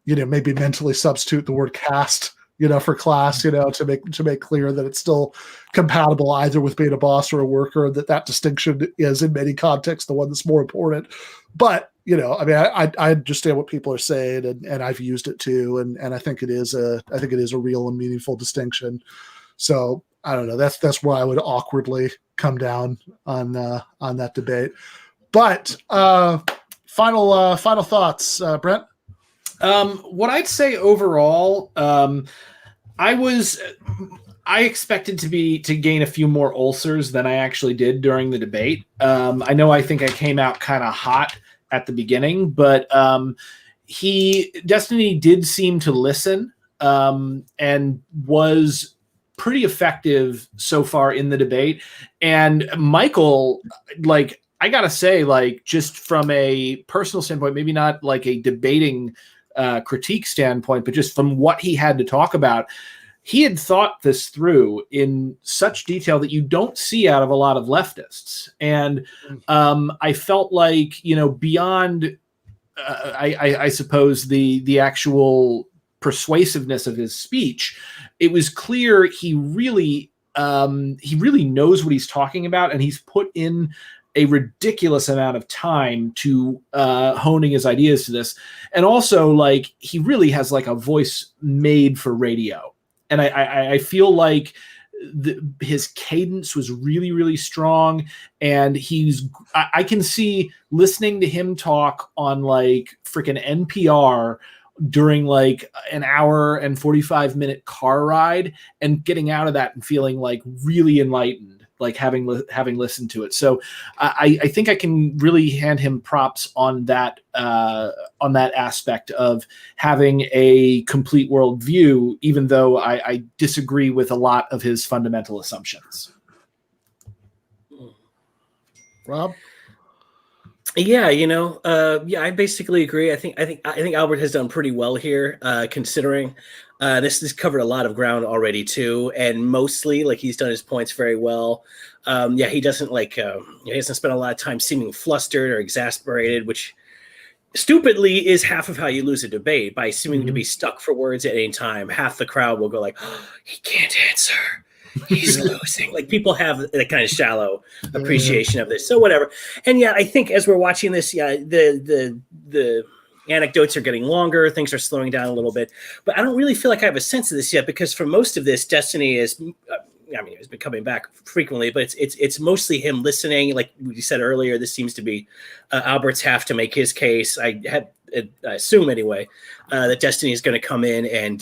Speaker 1: maybe mentally substitute the word caste, for class, to make clear that it's still compatible either with being a boss or a worker, that distinction is in many contexts the one that's more important. But I mean, I understand what people are saying, and I've used it too, and I think it is a real and meaningful distinction. So I don't know. That's where I would awkwardly come down on that debate. But final thoughts, Brent.
Speaker 2: What I'd say overall, I expected to gain a few more ulcers than I actually did during the debate. I think I came out kind of hot at the beginning, but Destiny did seem to listen and was pretty effective so far in the debate. And Michael, like, I gotta say, like, just from a personal standpoint, maybe not like a debating critique standpoint, but just from what he had to talk about, he had thought this through in such detail that you don't see out of a lot of leftists. And I felt like, beyond, I suppose, the actual persuasiveness of his speech, it was clear he really knows what he's talking about, and he's put in a ridiculous amount of time to honing his ideas to this. And also, like, he really has like a voice made for radio. And I feel like his cadence was really, really strong. And I can see listening to him talk on like freaking NPR during like an hour and 45-minute car ride and getting out of that and feeling like really enlightened, like having listened to it. So I think I can really hand him props on that aspect of having a complete worldview, even though I disagree with a lot of his fundamental assumptions.
Speaker 1: Rob?
Speaker 3: Yeah, I basically agree. I think Albert has done pretty well here, considering this has covered a lot of ground already too, and mostly like he's done his points very well. He doesn't he hasn't spent a lot of time seeming flustered or exasperated, which stupidly is half of how you lose a debate, by seeming to be stuck for words at any time. Half the crowd will go like, oh, "He can't answer. he's losing. Like people have that kind of shallow appreciation of this. So whatever. And yeah, I think as we're watching this, the anecdotes are getting longer. Things are slowing down a little bit, but I don't really feel like I have a sense of this yet, because for most of this, Destiny is, he's been coming back frequently, but it's mostly him listening. Like we said earlier, this seems to be Albert's have to make his case. I assume anyway, that Destiny is going to come in and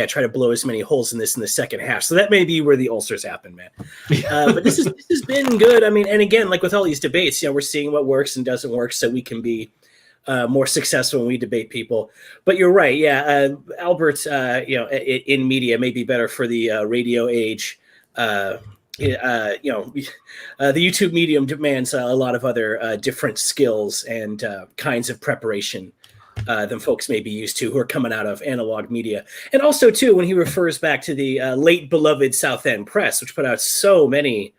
Speaker 3: try to blow as many holes in this in the second half. So that may be where the ulcers happen, man. But this has been good. I mean, and again, like with all these debates, we're seeing what works and doesn't work, so we can be more successful when we debate people. But you're right. Yeah. Albert, in media may be better for the radio age. The YouTube medium demands a lot of other different skills and kinds of preparation than folks may be used to who are coming out of analog media. And also, too, when he refers back to the late beloved South End Press, which put out so many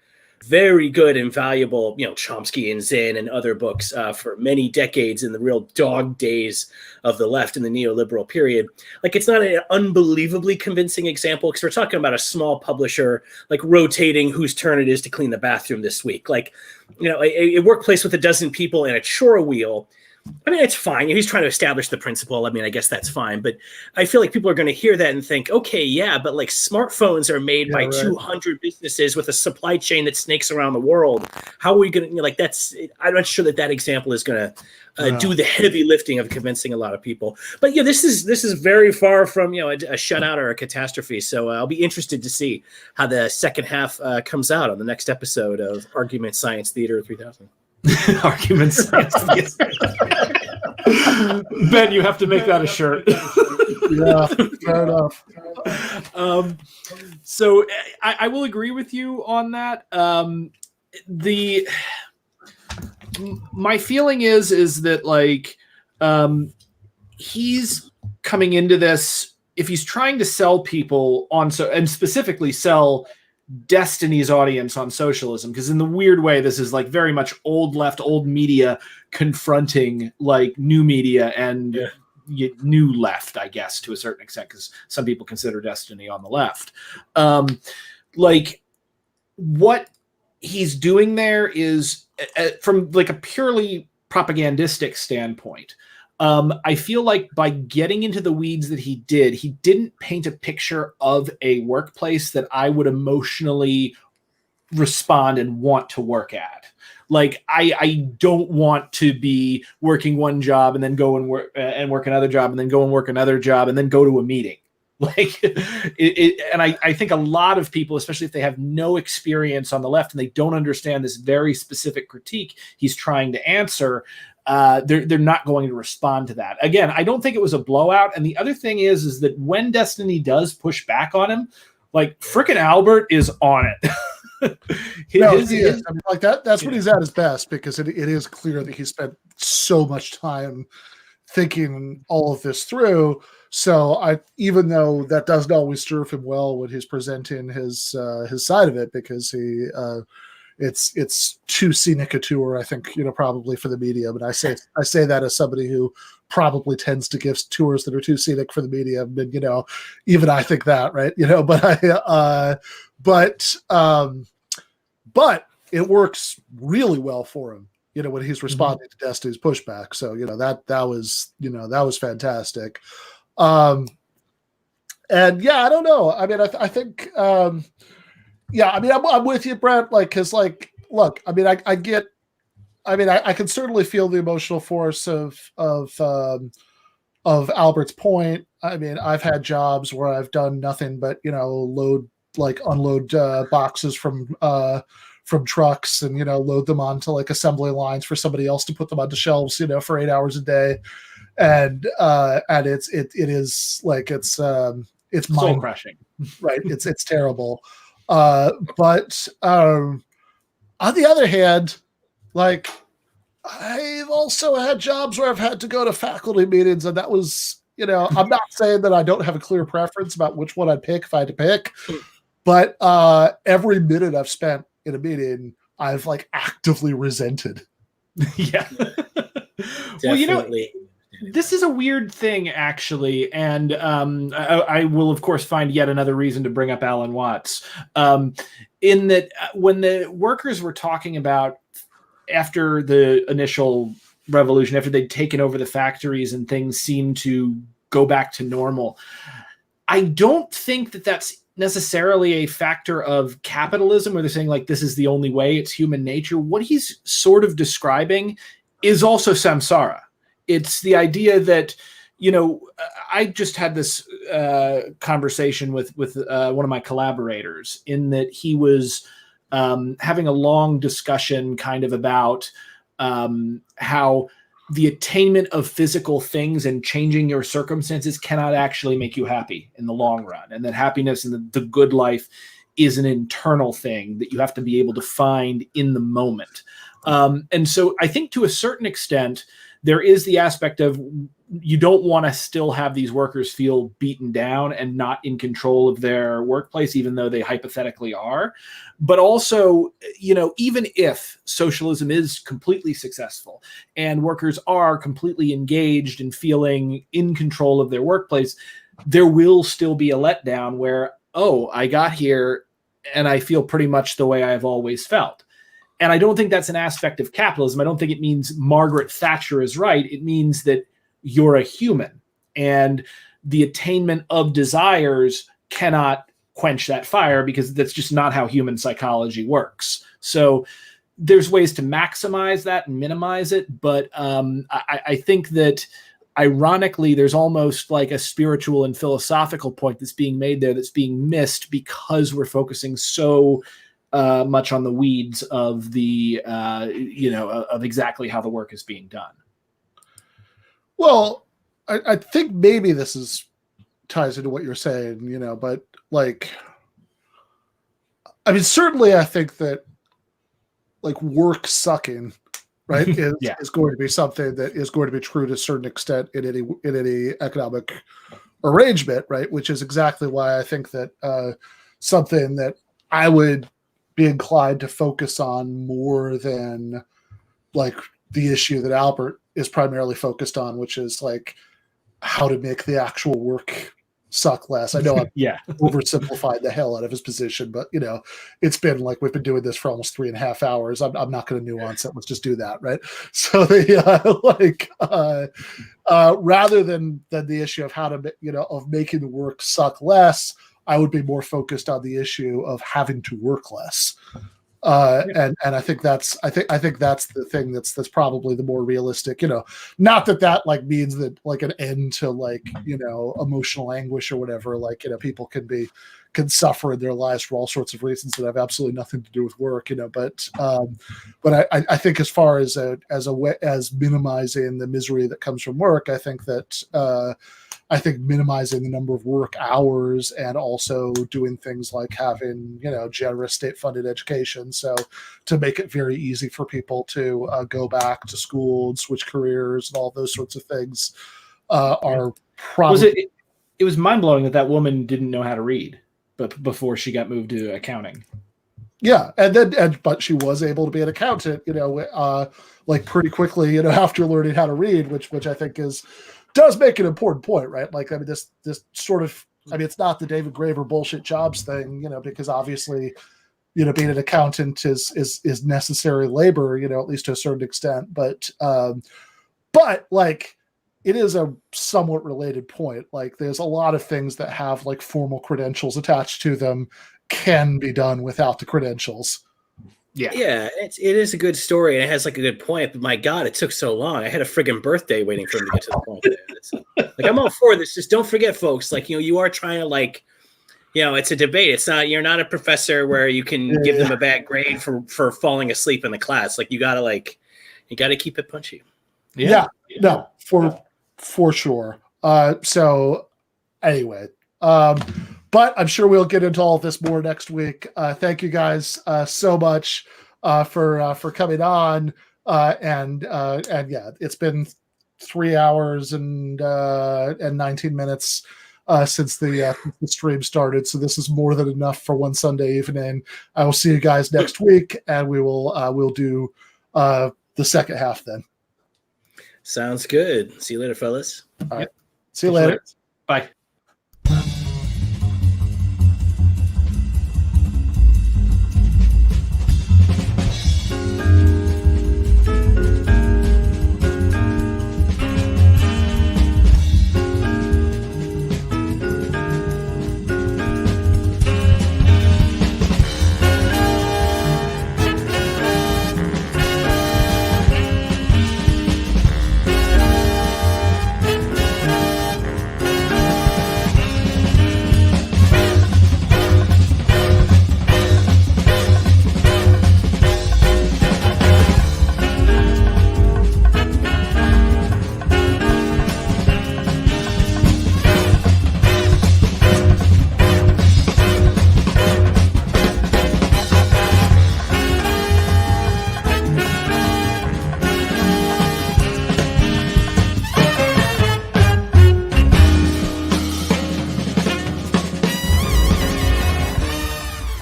Speaker 3: very good and valuable, Chomsky and Zinn and other books for many decades in the real dog days of the left in the neoliberal period. Like, it's not an unbelievably convincing example, because we're talking about a small publisher, like rotating whose turn it is to clean the bathroom this week. Like, a workplace with a dozen people and a chore wheel. I mean, it's fine. He's trying to establish the principle. I mean, I guess that's fine. But I feel like people are going to hear that and think, okay, yeah, but like smartphones are made by 200 businesses with a supply chain that snakes around the world. How are we going to, I'm not sure that example is going to do the heavy lifting of convincing a lot of people. But yeah, this is very far from, a shutout or a catastrophe. So I'll be interested to see how the second half comes out on the next episode of Argument Science Theater 3000.
Speaker 2: Argument Science Theater. Ben, you have to make that a shirt.
Speaker 1: Yeah, fair enough.
Speaker 2: So I will agree with you on that. My feeling is that he's coming into this, if he's trying to sell people and specifically sell Destiny's audience on socialism, because in the weird way, this is like very much old left, old media confronting like new media and new left, I guess, to a certain extent, because some people consider Destiny on the left. What he's doing there is from like a purely propagandistic standpoint. I feel like by getting into the weeds that he didn't paint a picture of a workplace that I would emotionally respond and want to work at. Like, I don't want to be working one job and then go and work another job and then go and work another job and then go to a meeting. And I think a lot of people, especially if they have no experience on the left and they don't understand this very specific critique he's trying to answer, they're not going to respond to that. Again, I don't think it was a blowout. And the other thing is that when Destiny does push back on him, like frickin' Albert is on it.
Speaker 1: That's when he's at his best, because it is clear that he spent so much time thinking all of this through. So even though that doesn't always serve him well when he's presenting his side of it, because it's too scenic a tour, I think, probably for the media. But I say that as somebody who probably tends to give tours that are too scenic for the media. But even I think that, right? But it works really well for him, when he's responding to Destiny's pushback. So that was fantastic. And yeah, I don't know. I mean, I think. Yeah, I mean, I'm with you, Brent. Because look, I mean, I get. I mean, I can certainly feel the emotional force of Albert's point. I mean, I've had jobs where I've done nothing but unload boxes from trucks and load them onto assembly lines for somebody else to put them onto shelves for 8 hours a day, and it's
Speaker 2: soul crushing,
Speaker 1: right? It's terrible. But on the other hand, I've also had jobs where I've had to go to faculty meetings, and that was, I'm not saying that I don't have a clear preference about which one I'd pick if I had to pick, but every minute I've spent in a meeting, I've actively resented.
Speaker 2: Yeah.
Speaker 3: Definitely.
Speaker 2: This is a weird thing, actually, and I will, of course, find yet another reason to bring up Alan Watts. In that, when the workers were talking about after the initial revolution, after they'd taken over the factories and things seemed to go back to normal, I don't think that that's necessarily a factor of capitalism, where they're saying like this is the only way, it's human nature. What he's sort of describing is also samsara. It's the idea that, I just had this conversation with one of my collaborators, in that he was having a long discussion kind of about how the attainment of physical things and changing your circumstances cannot actually make you happy in the long run. And that happiness and the good life is an internal thing that you have to be able to find in the moment. And so I think to a certain extent, there is the aspect of you don't want to still have these workers feel beaten down and not in control of their workplace, even though they hypothetically are. But also, even if socialism is completely successful and workers are completely engaged and feeling in control of their workplace, there will still be a letdown where, oh, I got here and I feel pretty much the way I've always felt. And I don't think that's an aspect of capitalism. I don't think it means Margaret Thatcher is right. It means that you're a human, and the attainment of desires cannot quench that fire, because that's just not how human psychology works. So there's ways to maximize that and minimize it. But I think that ironically, there's almost like a spiritual and philosophical point that's being made there that's being missed, because we're focusing so much on the weeds of the, of exactly how the work is being done.
Speaker 1: Well, I think maybe this ties into what you're saying, but certainly I think that work sucking, right, is going to be something that is going to be true to a certain extent in any economic arrangement, right? Which is exactly why I think that something that I would be inclined to focus on more than the issue that Albert is primarily focused on, which is how to make the actual work suck less. I know I'm oversimplified the hell out of his position, but it's been we've been doing this for almost 3.5 hours. I'm not going to nuance it. Let's just do that, right? So rather than the issue of how to of making the work suck less, I would be more focused on the issue of having to work less. And I think that's the thing that's probably the more realistic, not that means that an end to emotional anguish or whatever, people can suffer in their lives for all sorts of reasons that have absolutely nothing to do with work, but I think as far as minimizing the misery that comes from work, I think minimizing the number of work hours and also doing things like having, generous state-funded education. So to make it very easy for people to go back to school and switch careers and all those sorts of things are probably...
Speaker 2: It was mind-blowing that woman didn't know how to read, but before she got moved to accounting.
Speaker 1: Yeah, but she was able to be an accountant, pretty quickly, after learning how to read, which I think does make an important point, right? This sort of, it's not the David Graeber bullshit jobs thing, because obviously, being an accountant is necessary labor, at least to a certain extent, but it is a somewhat related point. There's a lot of things that have formal credentials attached to them can be done without the credentials.
Speaker 3: Yeah, it is a good story, and it has a good point. But my God, it took so long. I had a friggin' birthday waiting for him to get to the point there. I'm all for this. Just don't forget, folks. You are trying to it's a debate. It's not, you're not a professor where you can give them a bad grade for falling asleep in the class. You gotta keep it punchy.
Speaker 1: Yeah. No, for sure. So anyway, but I'm sure we'll get into all of this more next week. Thank you guys so much for coming on. And it's been 3 hours and 19 minutes since the stream started. So this is more than enough for one Sunday evening. I will see you guys next week, and we'll do the second half then.
Speaker 3: Sounds good. See you later, fellas.
Speaker 1: All right. See you later.
Speaker 2: Bye.